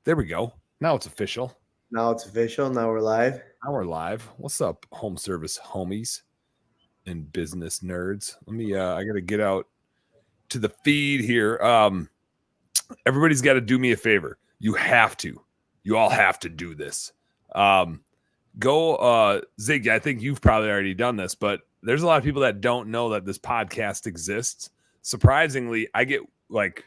There we go. Now it's official. Now it's official. Now we're live. Now we're live. What's up, home service homies and business nerds? Let me I gotta get out to the feed here. Everybody's got to do me a favor. You have to. You all have to do this. Go Zig, I think you've probably already done this, but there's a lot of people that don't know that this podcast exists. Surprisingly, I get like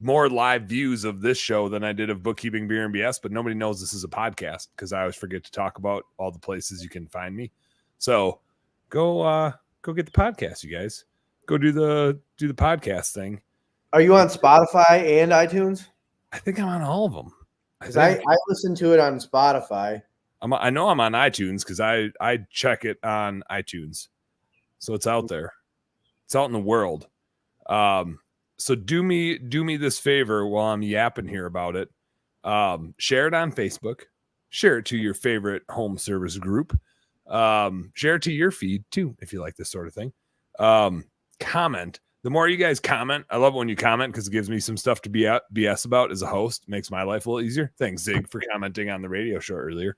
more live views of this show than I did of Bookkeeping Beer and BS, but nobody knows this is a podcast because I always forget to talk about all the places you can find me. So go get the podcast, you guys. Go do the podcast thing. Are you on Spotify and iTunes? I think I'm on all of them. Because I listen to it on Spotify. I know I'm on iTunes because I check it on iTunes, so it's out there. It's out in the world. So do me this favor while I'm yapping here about it. Share it on Facebook. Share it to your favorite home service group. Share it to your feed too if you like this sort of thing. Comment. The more you guys comment, I love it when you comment because it gives me some stuff to be BS about as a host. Makes my life a little easier. Thanks, Zig, for commenting on the radio show earlier.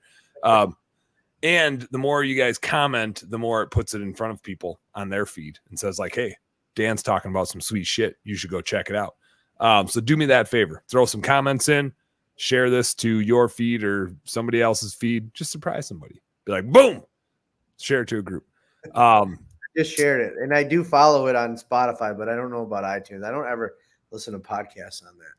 And the more you guys comment, the more it puts it in front of people on their feed and says like, hey, Dan's talking about some sweet shit. You should go check it out. So do me that favor. Throw some comments in. Share this to your feed or somebody else's feed. Just surprise somebody. Be like, boom. Share it to a group. Just shared it. And I do follow it on Spotify, but I don't know about iTunes. I don't ever listen to podcasts on there.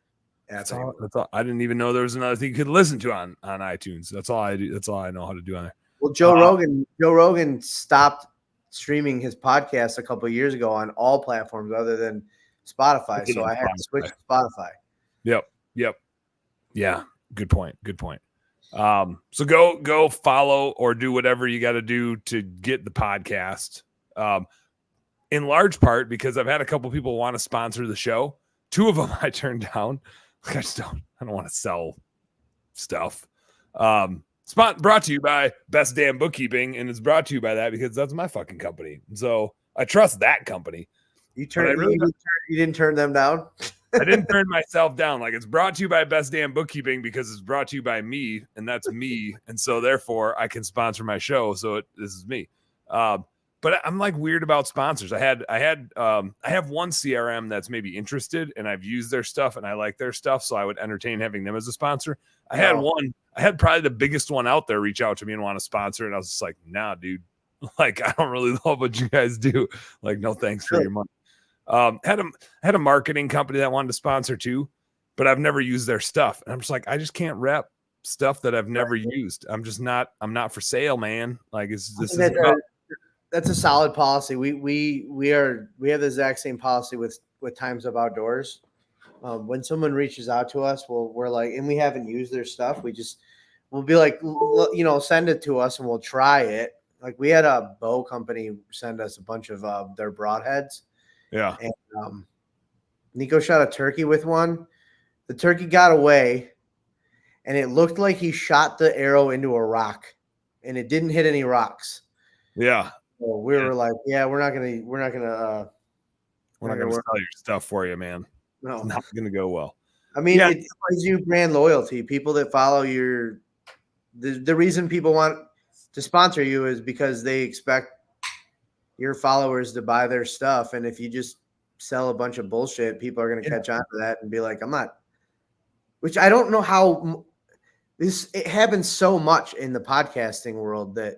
That's all. I didn't even know there was another thing you could listen to on iTunes. That's all I do. That's all I know how to do on there. Well, Joe Rogan stopped streaming his podcast a couple of years ago on all platforms other than Spotify. So I had to switch to Spotify. Yep. Yeah. Good point. So go follow or do whatever you got to do to get the podcast. In large part because I've had a couple people want to sponsor the show. 2 of them I turned down. I don't want to sell stuff. Brought to you by Best Damn Bookkeeping, and it's brought to you by that because that's my fucking company. So I trust that company. You didn't turn them down? I didn't turn myself down. Like, it's brought to you by Best Damn Bookkeeping because it's brought to you by me, and that's me. And so therefore I can sponsor my show. So this is me. But I'm like weird about sponsors. I have one CRM that's maybe interested, and I've used their stuff and I like their stuff. So I would entertain having them as a sponsor. I had probably the biggest one out there reach out to me and want to sponsor. And I was just like, nah, dude, like, I don't really love what you guys do. Like, no, thanks for your money. Had a marketing company that wanted to sponsor too, but I've never used their stuff. And I'm just like, I just can't rep stuff that I've never used. I'm not for sale, man. Like that's a solid policy. We have the exact same policy with Times of Outdoors. When someone reaches out to us, we're like, and we haven't used their stuff. We'll be like, send it to us and we'll try it. Like we had a bow company send us a bunch of their broadheads. Yeah. And Nico shot a turkey with one. The turkey got away and it looked like he shot the arrow into a rock and it didn't hit any rocks. Yeah. So we were like, yeah, we're not gonna sell your stuff for you, man. No, it's not gonna go well. I mean, it gives you brand loyalty. People that follow the reason people want to sponsor you is because they expect your followers to buy their stuff. And if you just sell a bunch of bullshit, people are gonna catch on to that and be like, I'm not. Which I don't know how it happens so much in the podcasting world that.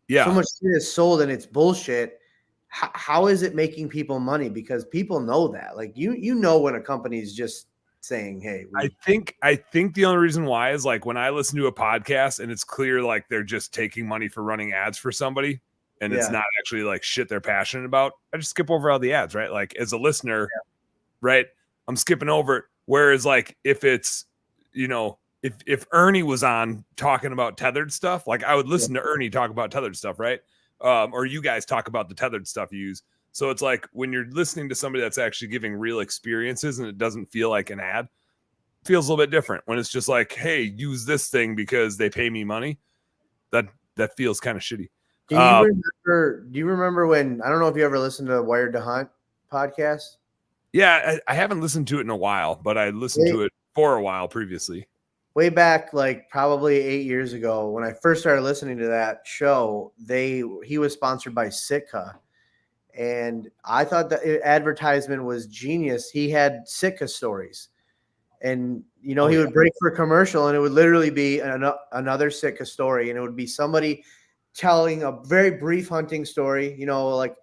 Yeah. So much shit is sold and it's bullshit. How is it making people money? Because people know that. Like you know when a company is just saying, hey. I think the only reason why is like when I listen to a podcast and it's clear like they're just taking money for running ads for somebody and it's not actually like shit they're passionate about. I just skip over all the ads, right? Like as a listener, right? I'm skipping over it. Whereas like if it's, if Ernie was on talking about tethered stuff, like I would listen to Ernie talk about tethered stuff, right? Or you guys talk about the tethered stuff you use. So it's like when you're listening to somebody that's actually giving real experiences and it doesn't feel like an ad, it feels a little bit different. When it's just like, hey, use this thing because they pay me money, that feels kind of shitty. Do you remember when, I don't know if you ever listened to Wired to Hunt podcast? Yeah, I haven't listened to it in a while, but I listened to it for a while previously. way back, like probably 8 years ago, when I first started listening to that show, he was sponsored by Sitka, and I thought the advertisement was genius. He had Sitka stories, and he would break for a commercial, and it would literally be another Sitka story, and it would be somebody telling a very brief hunting story, like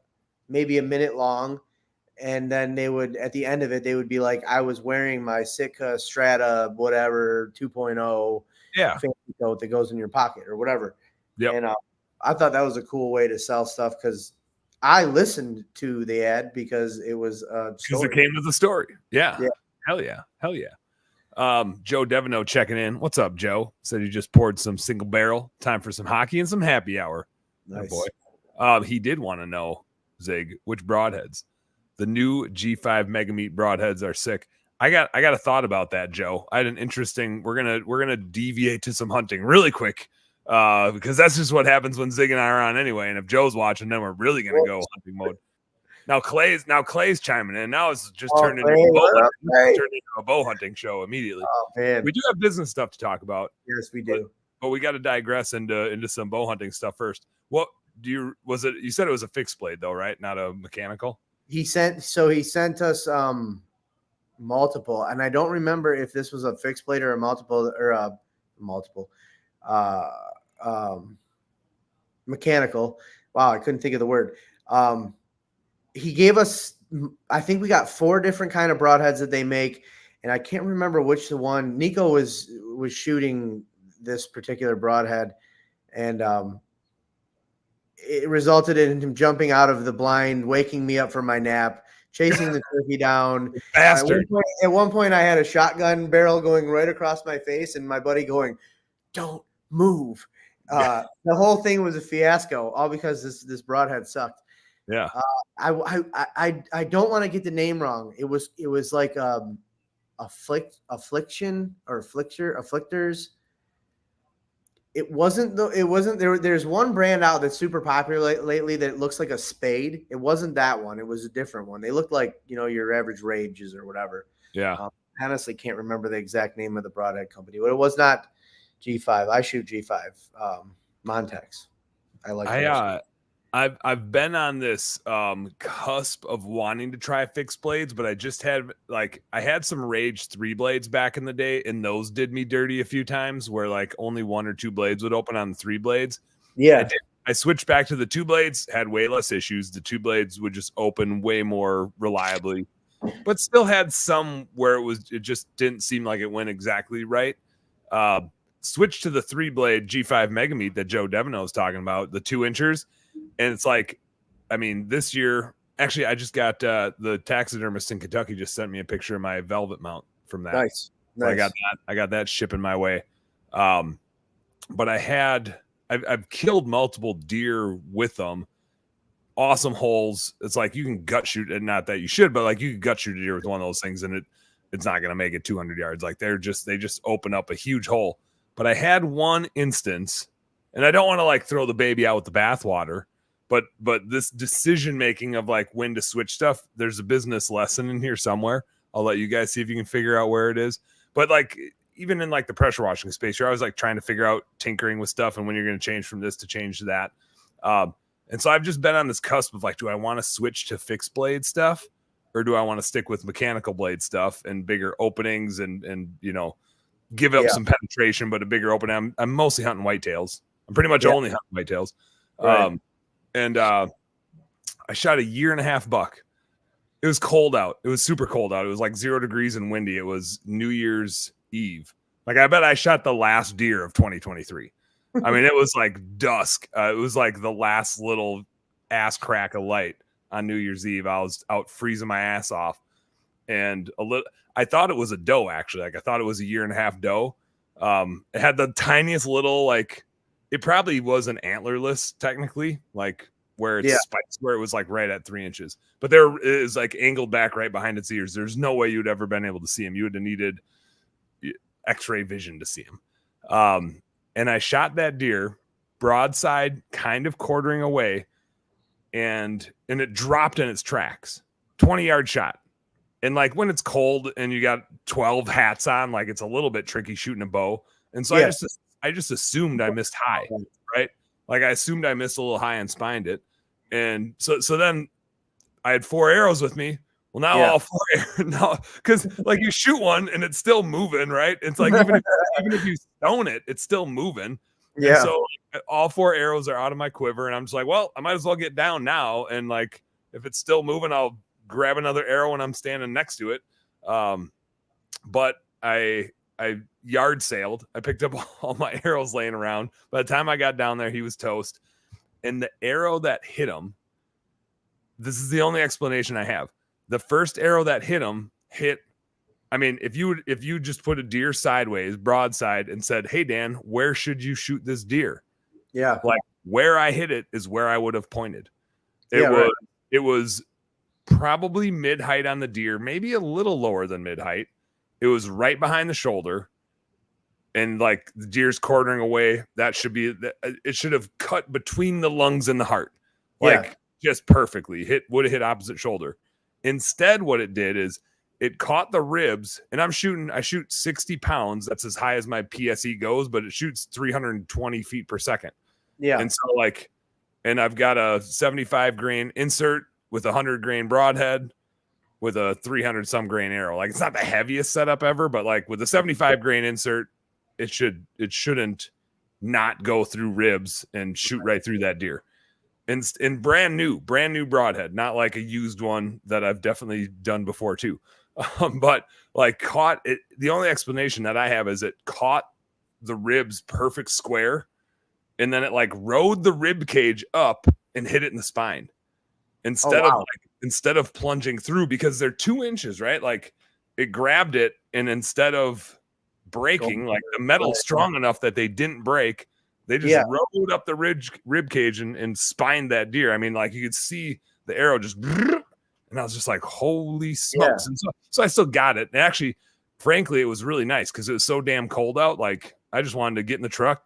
maybe a minute long. And then they would, at the end of it, they would be like, I was wearing my Sitka Strata, whatever, 2.0 fancy coat that goes in your pocket or whatever. Yep. And I thought that was a cool way to sell stuff, because I listened to the ad because it was a story. Because it came with the story. Yeah. Hell yeah. Hell yeah. Joe Devino checking in. What's up, Joe? Said he just poured some single barrel. Time for some hockey and some happy hour. Nice. Oh boy. He did want to know, Zig, which broadheads. The new G5 Mega Meat broadheads are sick. I got a thought about that, Joe. I had an interesting. We're gonna deviate to some hunting really quick, because that's just what happens when Zig and I are on anyway. And if Joe's watching, then we're really gonna go hunting mode. Now Clay's chiming in. Now it's just turned into a bow hunting show immediately. Oh man, we do have business stuff to talk about. Yes, we do. But we got to digress into some bow hunting stuff first. What you said it was a fixed blade though, right? Not a mechanical. He sent us multiple, and I don't remember if this was a fixed blade or a multiple mechanical. Wow, I couldn't think of the word. He gave us, I think we got 4 different kind of broadheads that they make, and I can't remember which the one. Nico was shooting this particular broadhead, and it resulted in him jumping out of the blind, waking me up from my nap, chasing the turkey down. Bastard. At one point, I had a shotgun barrel going right across my face, and my buddy going, "Don't move." The whole thing was a fiasco, all because this broadhead sucked. Yeah. I don't want to get the name wrong. It was like afflictors. It wasn't there. There's one brand out that's super popular lately that looks like a spade. It wasn't that one. It was a different one. They looked like, your average rages or whatever. Yeah. Honestly, can't remember the exact name of the broadhead company, but it was not G5. I shoot G5. Montex. I like. I've been on this cusp of wanting to try fixed blades, but I just had I had some Rage 3 blades back in the day, and those did me dirty a few times where only 1 or 2 blades would open on the 3 blades. Yeah. I switched back to the 2 blades, had way less issues. The 2 blades would just open way more reliably, but still had some where it just didn't seem like it went exactly right. Switched to the 3 blade G5 Mega Meat that Joe Devino was talking about, the 2 inchers. And it's this year, actually, I just got the taxidermist in Kentucky just sent me a picture of my velvet mount from that. Nice. So I got that shipping my way. But I've killed multiple deer with them. Awesome holes. It's you can gut shoot it. Not that you should, but you can gut shoot a deer with one of those things, and it's not going to make it 200 yards. They just open up a huge hole. But I had one instance, and I don't want to throw the baby out with the bathwater, but this decision making of when to switch stuff, there's a business lesson in here somewhere. I'll let you guys see if you can figure out where it is. But even in the pressure washing space, you're always trying to figure out tinkering with stuff and when you're going to change from this to change to that. And so I've just been on this cusp of do I want to switch to fixed blade stuff, or do I want to stick with mechanical blade stuff and bigger openings and give up some penetration, but a bigger opening? I'm mostly hunting whitetails. I'm pretty much only hunting whitetails. Right. And I shot a 1.5-year buck. It was cold out. It was super cold out. It was 0 degrees and windy. It was New Year's Eve. I bet I shot the last deer of 2023. I mean, it was dusk. It was the last little ass crack of light on New Year's Eve. I was out freezing my ass off. And I thought it was a doe, actually. I thought it was a 1.5-year doe. It had the tiniest little, it probably was an antlerless, technically, where it's spikes, where it was right at 3 inches. But there is angled back right behind its ears. There's no way you'd ever been able to see him. You would have needed X-ray vision to see him. And I shot that deer broadside, kind of quartering away, and it dropped in its tracks. 20-yard shot. And like when it's cold and you got 12 hats on, like it's a little bit tricky shooting a bow. And so I just assumed I missed high, right? Like I assumed I missed a little high and spined it. And so then I had 4 arrows with me. Well, now all 4 now, because like you shoot one and it's still moving, right? It's like even if you stone it, it's still moving. Yeah. And so all 4 arrows are out of my quiver, and I'm just like, well, I might as well get down now. And like if it's still moving, I'll grab another arrow when I'm standing next to it. But I yard sailed. I picked up all my arrows laying around. By the time I got down there, he was toast. And the arrow that hit him, this is the only explanation I have. The first arrow that hit him hit. I mean, if you just put a deer sideways, broadside, and said, "Hey Dan, where should you shoot this deer?" Yeah, like where I hit it is where I would have pointed. It was probably mid height on the deer, maybe a little lower than mid height. It was right behind the shoulder, and like the deer's quartering away. That should be. It should have cut between the lungs and the heart, like just perfectly. Would have hit opposite shoulder. Instead, what it did is it caught the ribs, and I shoot 60 pounds. That's as high as my PSE goes, but it shoots 320 feet per second. Yeah. And so and I've got a 75 grain insert with a 100 grain broadhead with a 300 some grain arrow. Like it's not the heaviest setup ever, but like with a 75 grain insert, it shouldn't not go through ribs and shoot right through that deer. And brand new broadhead, not like a used one that I've definitely done before too. But like caught it. The only explanation that I have is it caught the ribs perfect square, and then it like rode the rib cage up and hit it in the spine instead of plunging through, because they're 2 inches, right? Like it grabbed it, and instead of breaking, like the metal's strong enough that they didn't break. They just rode up the rib cage and spined that deer. I mean, like you could see the arrow just, and I was just like, holy smokes. And so I still got it. And actually, frankly, it was really nice because it was so damn cold out. Like I just wanted to get in the truck,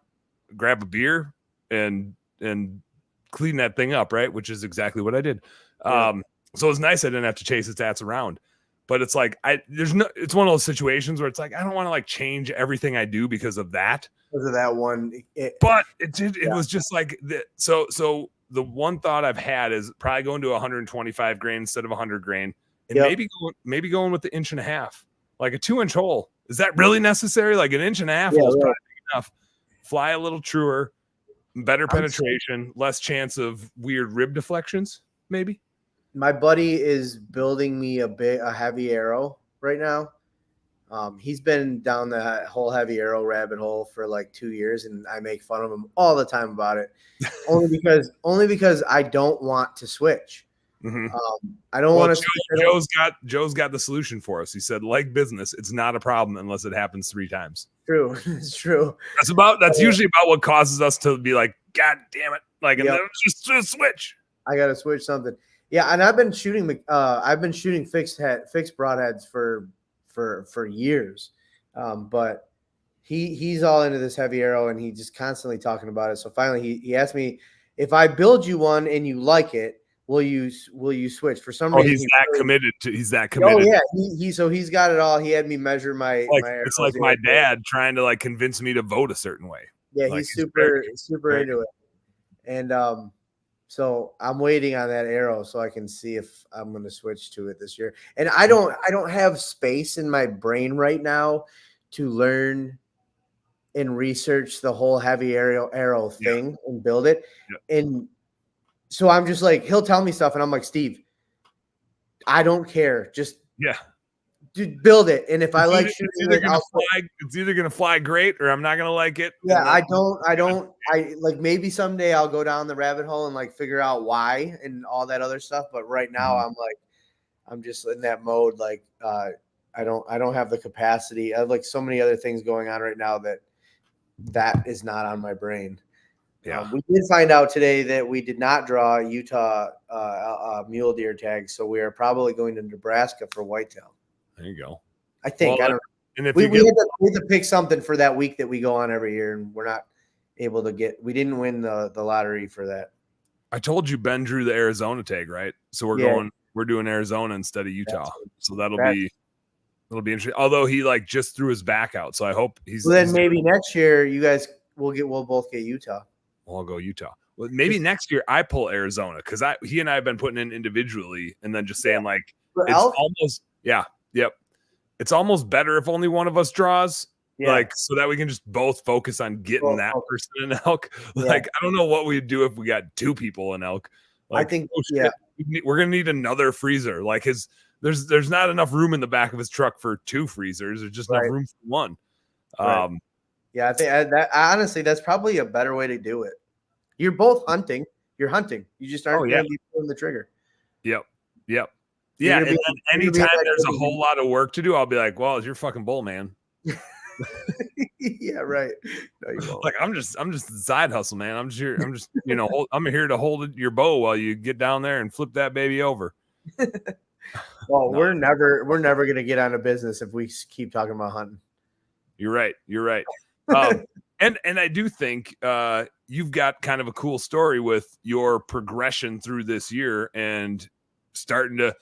grab a beer, and clean that thing up, right? Which is exactly what I did. So it was nice I didn't have to chase its ass around. But it's like it's one of those situations where it's like I don't want to like change everything I do because of that. Because of that one. But it was just like so the one thought I've had is probably going to 125 grain instead of 100 grain, and maybe going with the 1.5 inches, like a 2-inch hole. Is that really necessary? Like an 1.5 inches hole is probably big enough. Fly a little truer, better penetration, less chance of weird rib deflections, maybe. My buddy is building me a heavy arrow right now. He's been down the whole heavy arrow rabbit hole for like 2 years, and I make fun of him all the time about it. only because I don't want to switch. Mm-hmm. I don't want to. Joe's got the solution for us. He said, like business, it's not a problem unless it happens 3 times. True, it's true. That's usually about what causes us to be like, God damn it! Like, and then just switch. I got to switch something. Yeah, and I've been shooting fixed broadheads for years, but he's all into this heavy arrow, and he's just constantly talking about it. So finally, he asked me, if I build you one and you like it, will you switch? For some reason, he's that committed. Oh yeah, he's got it all. He had me measure my. It's like my dad trying to like convince me to vote a certain way. Yeah, like, he's super into it, and so I'm waiting on that arrow so I can see if I'm going to switch to it this year. And I don't have space in my brain right now to learn and research the whole heavy arrow thing and build it. Yeah. And so I'm just like, he'll tell me stuff and I'm like, Steve, I don't care. Just dude, build it. And if I like shooting it's either going to fly great or I'm not going to like it. Yeah, I like maybe someday I'll go down the rabbit hole and like figure out why and all that other stuff. But right now I'm just in that mode. Like, I don't have the capacity. I have like so many other things going on right now that is not on my brain. Yeah. We did find out today that we did not draw Utah mule deer tags. So we are probably going to Nebraska for whitetail. There you go. I think. I don't know. And if we had to pick something for that week that we go on every year, and we're not able to get. We didn't win the lottery for that. I told you Ben drew the Arizona tag, right? So we're we're doing Arizona instead of Utah. So that'll that's- be interesting. Although he like just threw his back out, so I hope he's. Well, then maybe next year you guys we'll both get Utah. I'll go Utah. Well, maybe next year I pull Arizona because he and I have been putting in individually and then just saying like For it's elk? almost it's almost better if only one of us draws. Yeah. Like so that we can just both focus on getting that person in elk. Yeah. Like I don't know what we'd do if we got two people in elk. Like I think we're gonna need another freezer. Like there's not enough room in the back of his truck for two freezers. There's just enough room for one. Right. Yeah, I think that honestly that's probably a better way to do it. You're both hunting. You're hunting. You just aren't going to be pulling the trigger. Yep. Yeah, and then anytime there's a whole lot of work to do, I'll be like, "Well, it's your fucking bull, man." Yeah, right. No, you won't. Like I'm just a side hustle, man. I'm just here. I'm just I'm here to hold your bow while you get down there and flip that baby over. Well, we're never going to get out of business if we keep talking about hunting. You're right. And I do think you've got kind of a cool story with your progression through this year and starting to.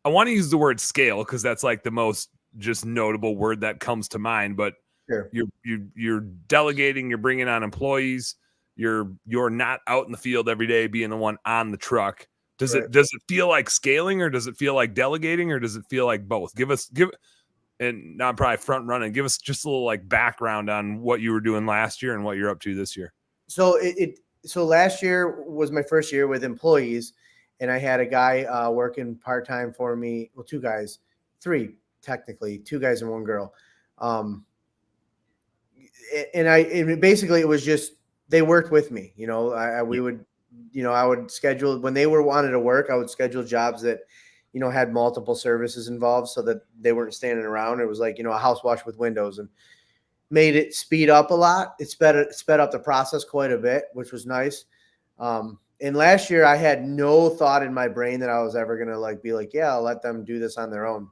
I want to use the word scale because that's like the most just notable word that comes to mind. But sure. You're delegating. You're bringing on employees. You're not out in the field every day being the one on the truck. Does it feel like scaling or does it feel like delegating or does it feel like both? And now I'm probably front running. Give us just a little like background on what you were doing last year and what you're up to this year. So so last year was my first year with employees, and I had a guy working part-time for me. Well, three technically, 2 guys and 1 girl. And basically it was just they worked with me. You know, I would schedule when they wanted to work. I would schedule jobs that had multiple services involved so that they weren't standing around. It was like, a house wash with windows and made it speed up a lot. It sped up the process quite a bit, which was nice. And last year I had no thought in my brain that I was ever going to be like, yeah, I'll let them do this on their own.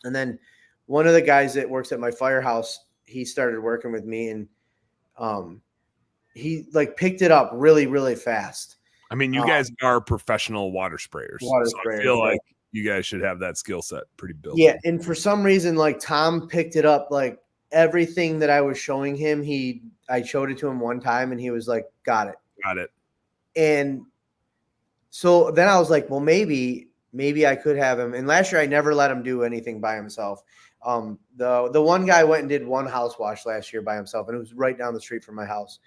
And then one of the guys that works at my firehouse, he started working with me and he picked it up really, really fast. I mean, you guys are professional water sprayers. So I feel like you guys should have that skill set pretty built. Yeah, and for some reason, Tom picked it up. Everything that I was showing him, I showed it to him one time, and he was like, "Got it." And so then I was like, "Well, maybe I could have him." And last year, I never let him do anything by himself. The one guy went and did one house wash last year by himself, and it was right down the street from my house.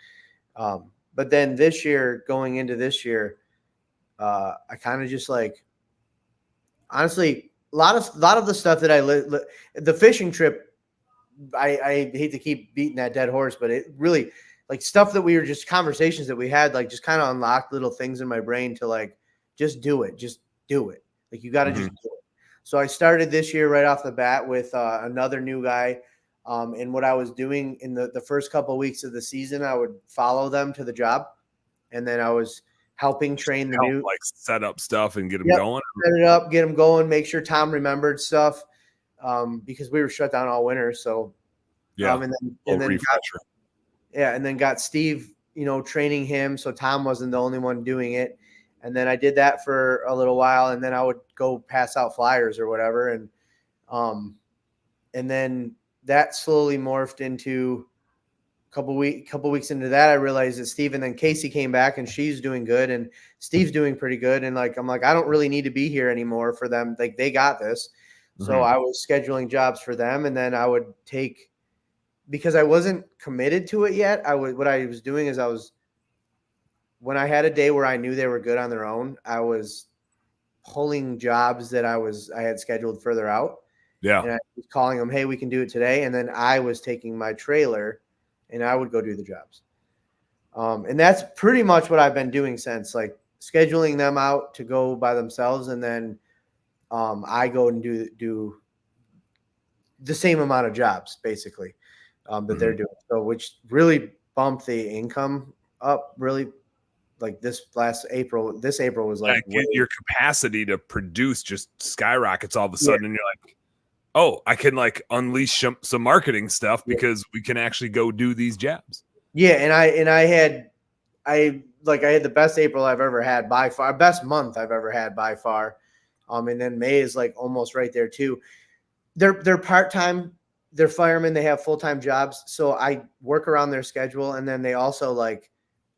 But then this year, going into this year, I kind of just honestly, a lot of the stuff that the fishing trip, I hate to keep beating that dead horse, but it really stuff that we were just conversations that we had, just kind of unlocked little things in my brain to just do it. You got to just do it. So I started this year right off the bat with another new guy. And what I was doing in the first couple of weeks of the season, I would follow them to the job, and then I was helping train the new set up stuff and get them going. Set it up, get them going, make sure Tom remembered stuff because we were shut down all winter. So and then got Steve, training him. So Tom wasn't the only one doing it. And then I did that for a little while, and then I would go pass out flyers or whatever, and then that slowly morphed into a couple weeks into that. I realized that Steve and then Casey came back and she's doing good and Steve's doing pretty good. And I'm like, I don't really need to be here anymore for them. They got this. Mm-hmm. So I was scheduling jobs for them. And then I would because I wasn't committed to it yet. What I was doing is when I had a day where I knew they were good on their own, I was pulling jobs that I had scheduled further out. Yeah. And I was calling them, hey, we can do it today. And then I was taking my trailer and I would go do the jobs. And that's pretty much what I've been doing since, scheduling them out to go by themselves. And then I go and do the same amount of jobs, basically, that they're doing. So which really bumped the income up really. This April was your capacity to produce just skyrockets all of a sudden. And you're like, oh, I can unleash some marketing stuff because we can actually go do these jobs. Yeah. And I like I had the best April I've ever had by far, best month I've ever had by far. And then May is like almost right there too. They're part-time, they're firemen, they have full-time jobs. So I work around their schedule. And then they also like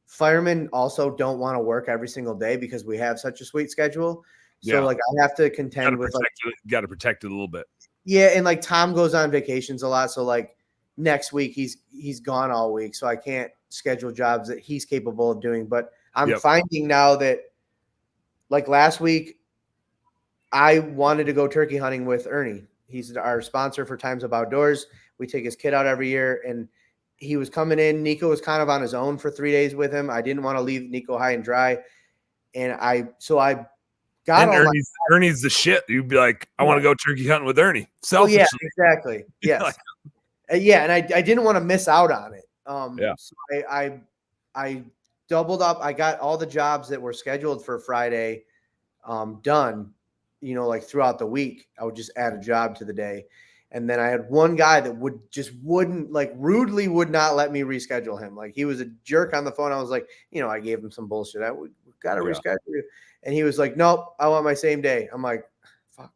firemen also don't want to work every single day because we have such a sweet schedule. So like I have to contend with like, got to protect it a little bit. Yeah, and like Tom goes on vacations a lot, so like next week he's gone all week, so I can't schedule jobs that he's capable of doing. But I'm finding now that like last week I wanted to go turkey hunting with Ernie. He's our sponsor for Times Up Outdoors. We take his kid out every year, and he was coming in. Nico was kind of on his own for 3 days with him. I didn't want to leave Nico high and dry, and I got and Ernie's the shit. You'd be like, I want to go turkey hunting with Ernie. Selfishly. Oh, yeah, exactly. Yes. Yeah, and I didn't want to miss out on it. So I doubled up. I got all the jobs that were scheduled for Friday done, you know, like throughout the week. I would just add a job to the day. And then I had one guy that wouldn't like rudely would not let me reschedule him. Like he was a jerk on the phone. I was like, you know, I gave him some bullshit. We've got to reschedule you. And he was like, nope, I want my same day. I'm like, fuck.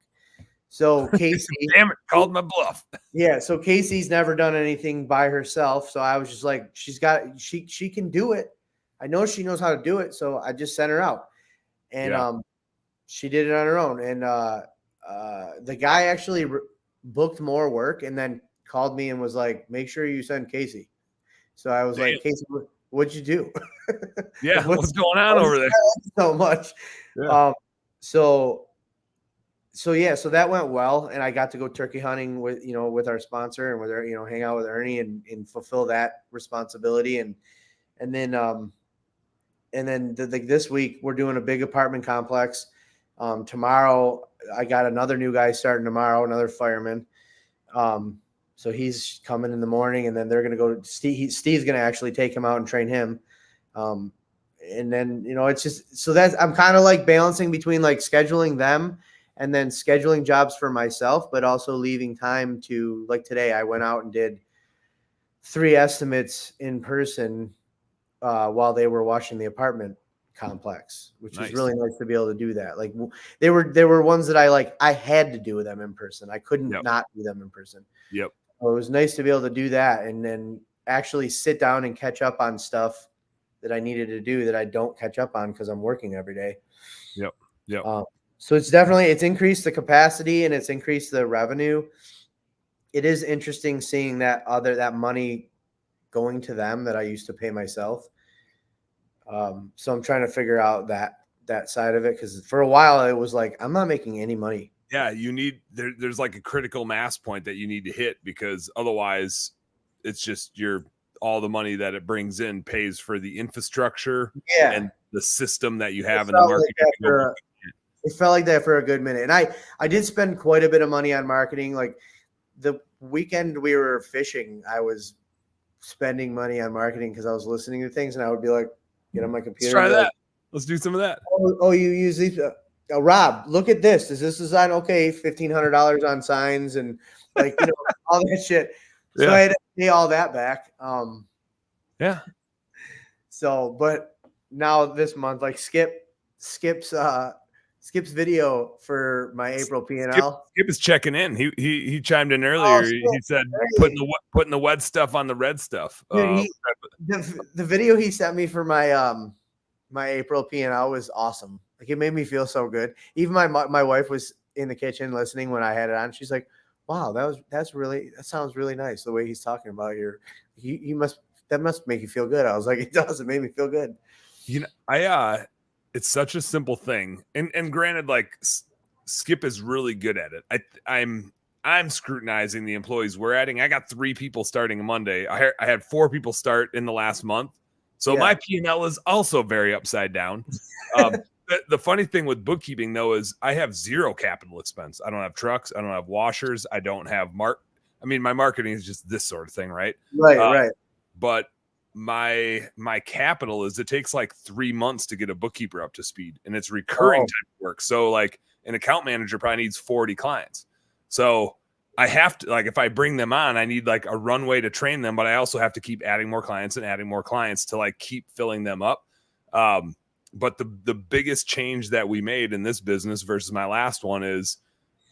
So Casey damn it, called my bluff. Yeah. So Casey's never done anything by herself. So I was just like, she can do it. I know she knows how to do it. So I just sent her out. And she did it on her own. And the guy actually booked more work and then called me and was like, make sure you send Casey. So I was like, Casey, what'd you do? Yeah, what's going on over there? So much. Yeah. So that went well, and I got to go turkey hunting with our sponsor and with her, hang out with Ernie and fulfill that responsibility. And then this week we're doing a big apartment complex. Tomorrow I got another new guy starting tomorrow, another fireman. So he's coming in the morning, and then they're going to go. Steve's going to actually take him out and train him. And then, it's just, so that's, I'm kind of like balancing between like scheduling them and then scheduling jobs for myself, but also leaving time to, like today, I went out and did 3 estimates in person while they were washing the apartment complex, which was really nice to be able to do that. Like they were ones that I had to do them in person. I couldn't not do them in person. Yep. So it was nice to be able to do that and then actually sit down and catch up on stuff that I needed to do that I don't catch up on because I'm working every day. Yep. Yep. So it's increased the capacity and it's increased the revenue. It is interesting seeing that money going to them that I used to pay myself. So I'm trying to figure out that side of it, because for a while it was like, I'm not making any money. Yeah, there's like a critical mass point that you need to hit, because otherwise it's just all the money that it brings in pays for the infrastructure and the system that you have in the market. It felt like that for a good minute. And I did spend quite a bit of money on marketing. Like the weekend we were fishing, I was spending money on marketing because I was listening to things, and I would be like, get on my computer. Let's try that. Let's do some of that. Oh, you use these? Rob, look at this. Is this design okay? $1,500 on signs and like all that shit. So I had to pay all that back. Yeah. So, but now this month, like Skip's video for my April P&L. Skip is checking in. He chimed in earlier. He said putting the wet stuff on the red stuff. Dude, the video he sent me for my my April P&L was awesome. Like it made me feel so good. Even my wife was in the kitchen listening when I had it on. She's like, "Wow, that sounds really nice the way he's talking about that must make you feel good." I was like, "It does. It made me feel good." It's such a simple thing. And granted, like Skip is really good at it. I'm scrutinizing the employees we're adding. I got 3 people starting Monday. I had 4 people start in the last month. So my P&L is also very upside down. The funny thing with bookkeeping though, is I have 0 capital expense. I don't have trucks. I don't have washers. I don't have my marketing is just this sort of thing. Right. Right. But my capital is, it takes like 3 months to get a bookkeeper up to speed, and it's recurring type work. So like an account manager probably needs 40 clients. So I have to, like, if I bring them on, I need like a runway to train them, but I also have to keep adding more clients to like keep filling them up. But the biggest change that we made in this business versus my last one is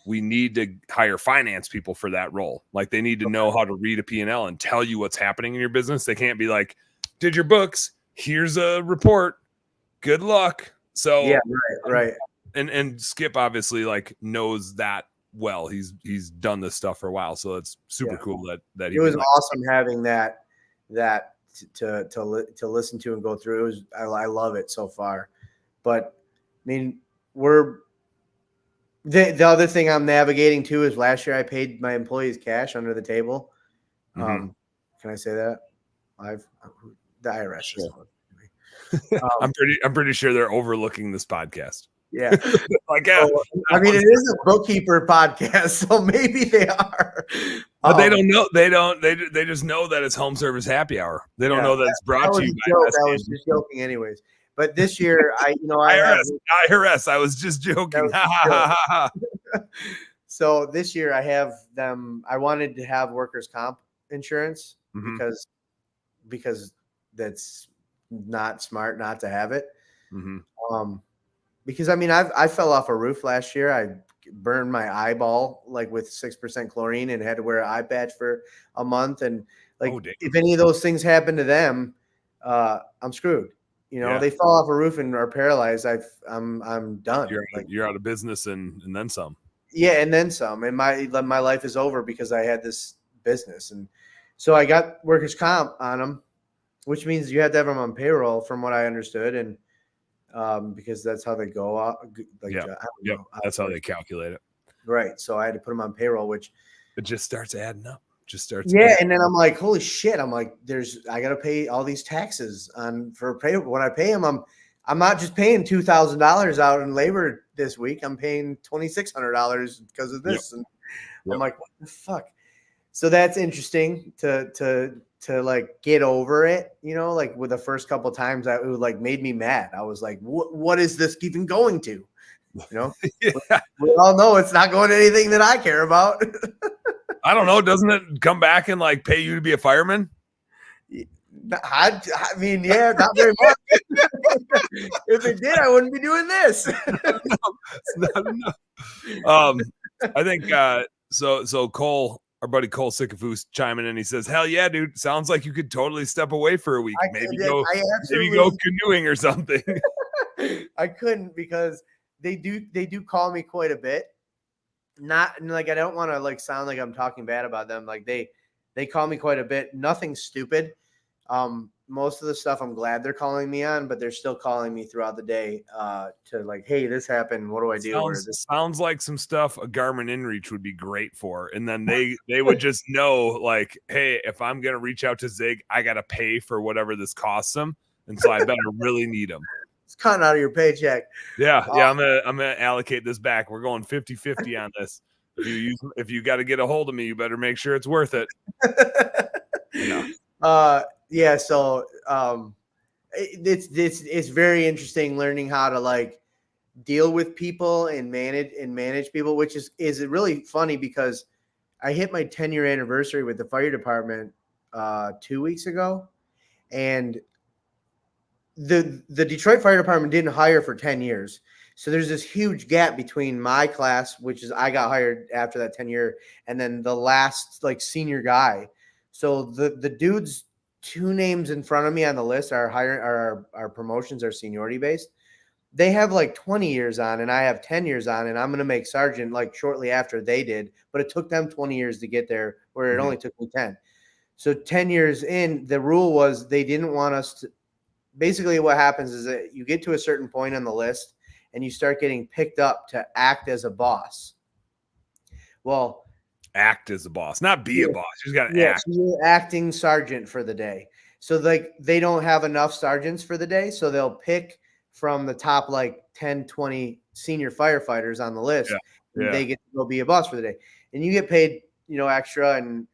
we need to hire finance people for that role. Like they need to know how to read a P&L and tell you what's happening in your business. They can't be like, did your books, here's a report, good luck. So yeah, right. And Skip obviously like knows that well. He's done this stuff for a while, so it's super cool that he it was awesome having that to listen to and go through. It was I love it so far. But I mean, the other thing I'm navigating too is last year I paid my employees cash under the table. Can I say that? The IRS. Sure. I'm pretty sure they're overlooking this podcast. Yeah. Like, so, I mean, it is a bookkeeper podcast, so maybe they are. But they don't know. They just know that it's Home Service Happy Hour. They don't know that it's brought to you by I was just joking anyways. But this year, IRS. I was just joking. So this year I have them. I wanted to have workers' comp insurance because that's not smart not to have it. Because I mean, I fell off a roof last year. I burned my eyeball like with 6% chlorine and had to wear an eye patch for a month. And like, if any of those things happen to them, I'm screwed. You know, they fall off a roof and are paralyzed. I'm done. You're out of business and then some. Yeah, and then some. And my life is over because I had this business. And so I got workers' comp on them, which means you have to have them on payroll, from what I understood. And because that's how they go. That's how they calculate it. Right. So I had to put them on payroll, which it just starts adding up. And then I'm like, holy shit! I'm like, I got to pay all these taxes for pay. When I pay them, I'm not just paying $2,000 out in labor this week. I'm paying $2,600 because of this, and I'm like, what the fuck? So that's interesting to like get over it, you know, like with the first couple of times it was like made me mad. I was like, what is this even going to, you know? We all know it's not going to anything that I care about. I don't know. Doesn't it come back and like pay you to be a fireman? I mean, yeah, not very much. If it did, I wouldn't be doing this. It's not enough. I think so Cole, our buddy Cole Sycophus chiming in. He says, "Hell yeah, dude! Sounds like you could totally step away for a week. Maybe go canoeing or something." I couldn't because they do call me quite a bit. Not like I don't want to like sound like I'm talking bad about them. Like they call me quite a bit. Nothing stupid. Most of the stuff I'm glad they're calling me on, but they're still calling me throughout the day to like, hey, this happened. What do I do? Sounds like some stuff a Garmin InReach would be great for. And then they would just know like, hey, if I'm going to reach out to Zig, I got to pay for whatever this costs them. And so I better really need them. It's cutting out of your paycheck. Yeah. I'm going to allocate this back. We're going 50-50 on this. If you got to get a hold of me, you better make sure it's worth it. Yeah, so it's very interesting learning how to like deal with people and manage people, which is really funny because I hit my 10-year anniversary with the fire department 2 weeks ago, and the Detroit Fire Department didn't hire for 10 years. So there's this huge gap between my class, which is I got hired after that 10-year, and then the last like senior guy. So the dudes 2 names in front of me on the list are our promotions are seniority based. They have like 20 years on and I have 10 years on, and I'm going to make sergeant like shortly after they did, but it took them 20 years to get there where it only took me 10. So 10 years in, the rule was they didn't want us to. Basically what happens is that you get to a certain point on the list and you start getting picked up to act as a boss. Well, act as a boss, not be a boss. You just got to act. So you're acting sergeant for the day. So like they don't have enough sergeants for the day. So they'll pick from the top like 10, 20 senior firefighters on the list. And they get to go be a boss for the day. And you get paid, extra. And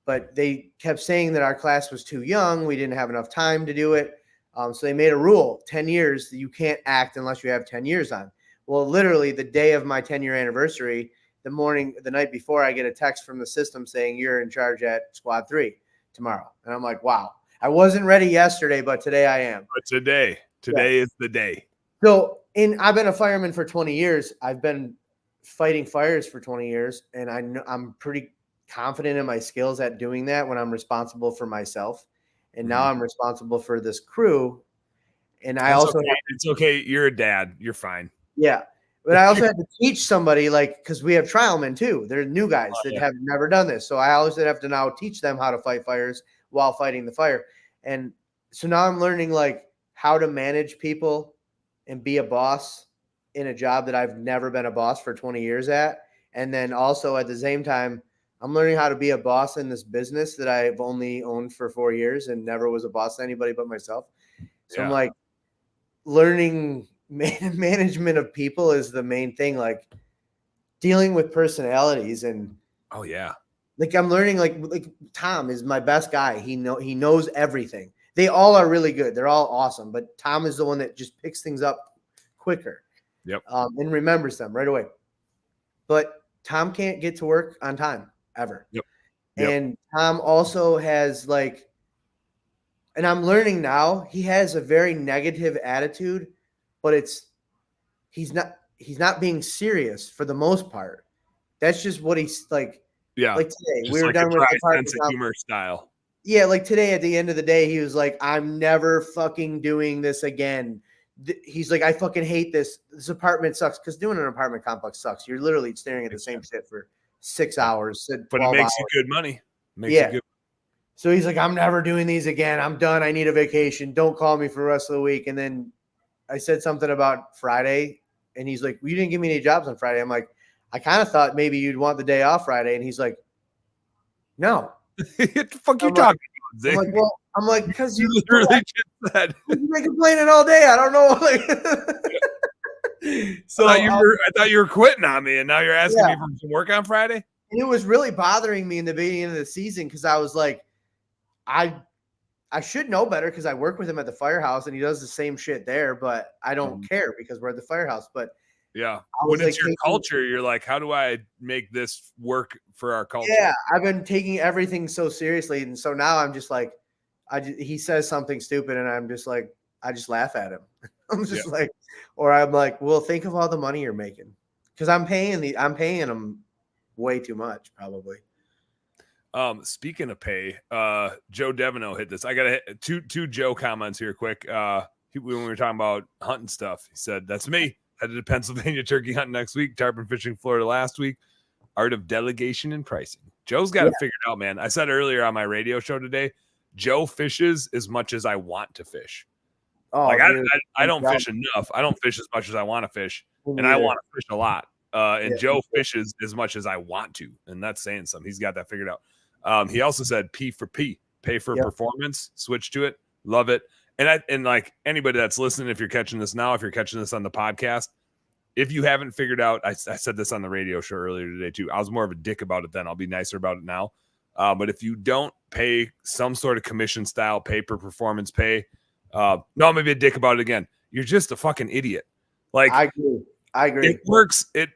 but they kept saying that our class was too young. We didn't have enough time to do it. So they made a rule, 10 years, that you can't act unless you have 10 years on. Well, literally the day of my 10-year anniversary, the night before, I get a text from the system saying you're in charge at squad 3 tomorrow. And I'm like, wow. I wasn't ready yesterday, but today I am. But today is the day. So I've been a fireman for 20 years. I've been fighting fires for 20 years, and I'm pretty confident in my skills at doing that when I'm responsible for myself. And now I'm responsible for this crew. And I also it's okay. You're a dad. You're fine. Yeah. But I also had to teach somebody, like, because we have trialmen too. They're new guys that have never done this. So I always have to now teach them how to fight fires while fighting the fire. And so now I'm learning like how to manage people and be a boss in a job that I've never been a boss for 20 years at. And then also at the same time, I'm learning how to be a boss in this business that I've only owned for 4 years and never was a boss to anybody but myself. So I'm like learning management of people is the main thing, like dealing with personalities. And like I'm learning like Tom is my best guy. He knows everything. They all are really good. They're all awesome, but Tom is the one that just picks things up quicker. And remembers them right away. But Tom can't get to work on time ever. And Tom also has like, and I'm learning now, he has a very negative attitude, but he's not being serious for the most part. That's just what he's like. Like today, we were done with the sense of humor style. Yeah, like today at the end of the day, he was like, I'm never fucking doing this again. He's like, I fucking hate this. This apartment sucks, because doing an apartment complex sucks. You're literally staring at the same shit for 6 hours. But it makes you good money. So he's like, I'm never doing these again. I'm done. I need a vacation. Don't call me for the rest of the week. And then I said something about Friday, and he's like, well, you didn't give me any jobs on Friday. I'm like, I kind of thought maybe you'd want the day off Friday. And he's like, no. What the fuck you talking about? I'm like, well, because you literally just said. You've been complaining all day. I don't know. So I thought you were quitting on me, and now you're asking me for some work on Friday? And it was really bothering me in the beginning of the season, because I was like, I should know better, because I work with him at the firehouse and he does the same shit there, but I don't care because we're at the firehouse. But when it's your culture, you're like, how do I make this work for our culture? Yeah, I've been taking everything so seriously, and so now I'm just like, he says something stupid, and I'm just like, I just laugh at him. I'm just like, or I'm like, well, think of all the money you're making, because I'm paying him way too much, probably. Speaking of pay, Joe Devino hit this. I got two Joe comments here quick. When we were talking about hunting stuff, he said, that's me. Headed to Pennsylvania turkey hunting next week. Tarpon fishing Florida last week. Art of delegation and pricing. Joe's got it figured out, man. I said earlier on my radio show today, Joe fishes as much as I want to fish. I don't fish enough. I don't fish as much as I want to fish, and I want to fish a lot. And Joe fishes as much as I want to, and that's saying something. He's got that figured out. He also said P for P, pay for performance. Switch to it. Love it. And like anybody that's listening, if you're catching this now, if you're catching this on the podcast, if you haven't figured out, I said this on the radio show earlier today too. I was more of a dick about it then. I'll be nicer about it now. But if you don't pay some sort of commission style pay per performance pay, no, I'm gonna be a dick about it again. You're just a fucking idiot. Like I agree. It works. It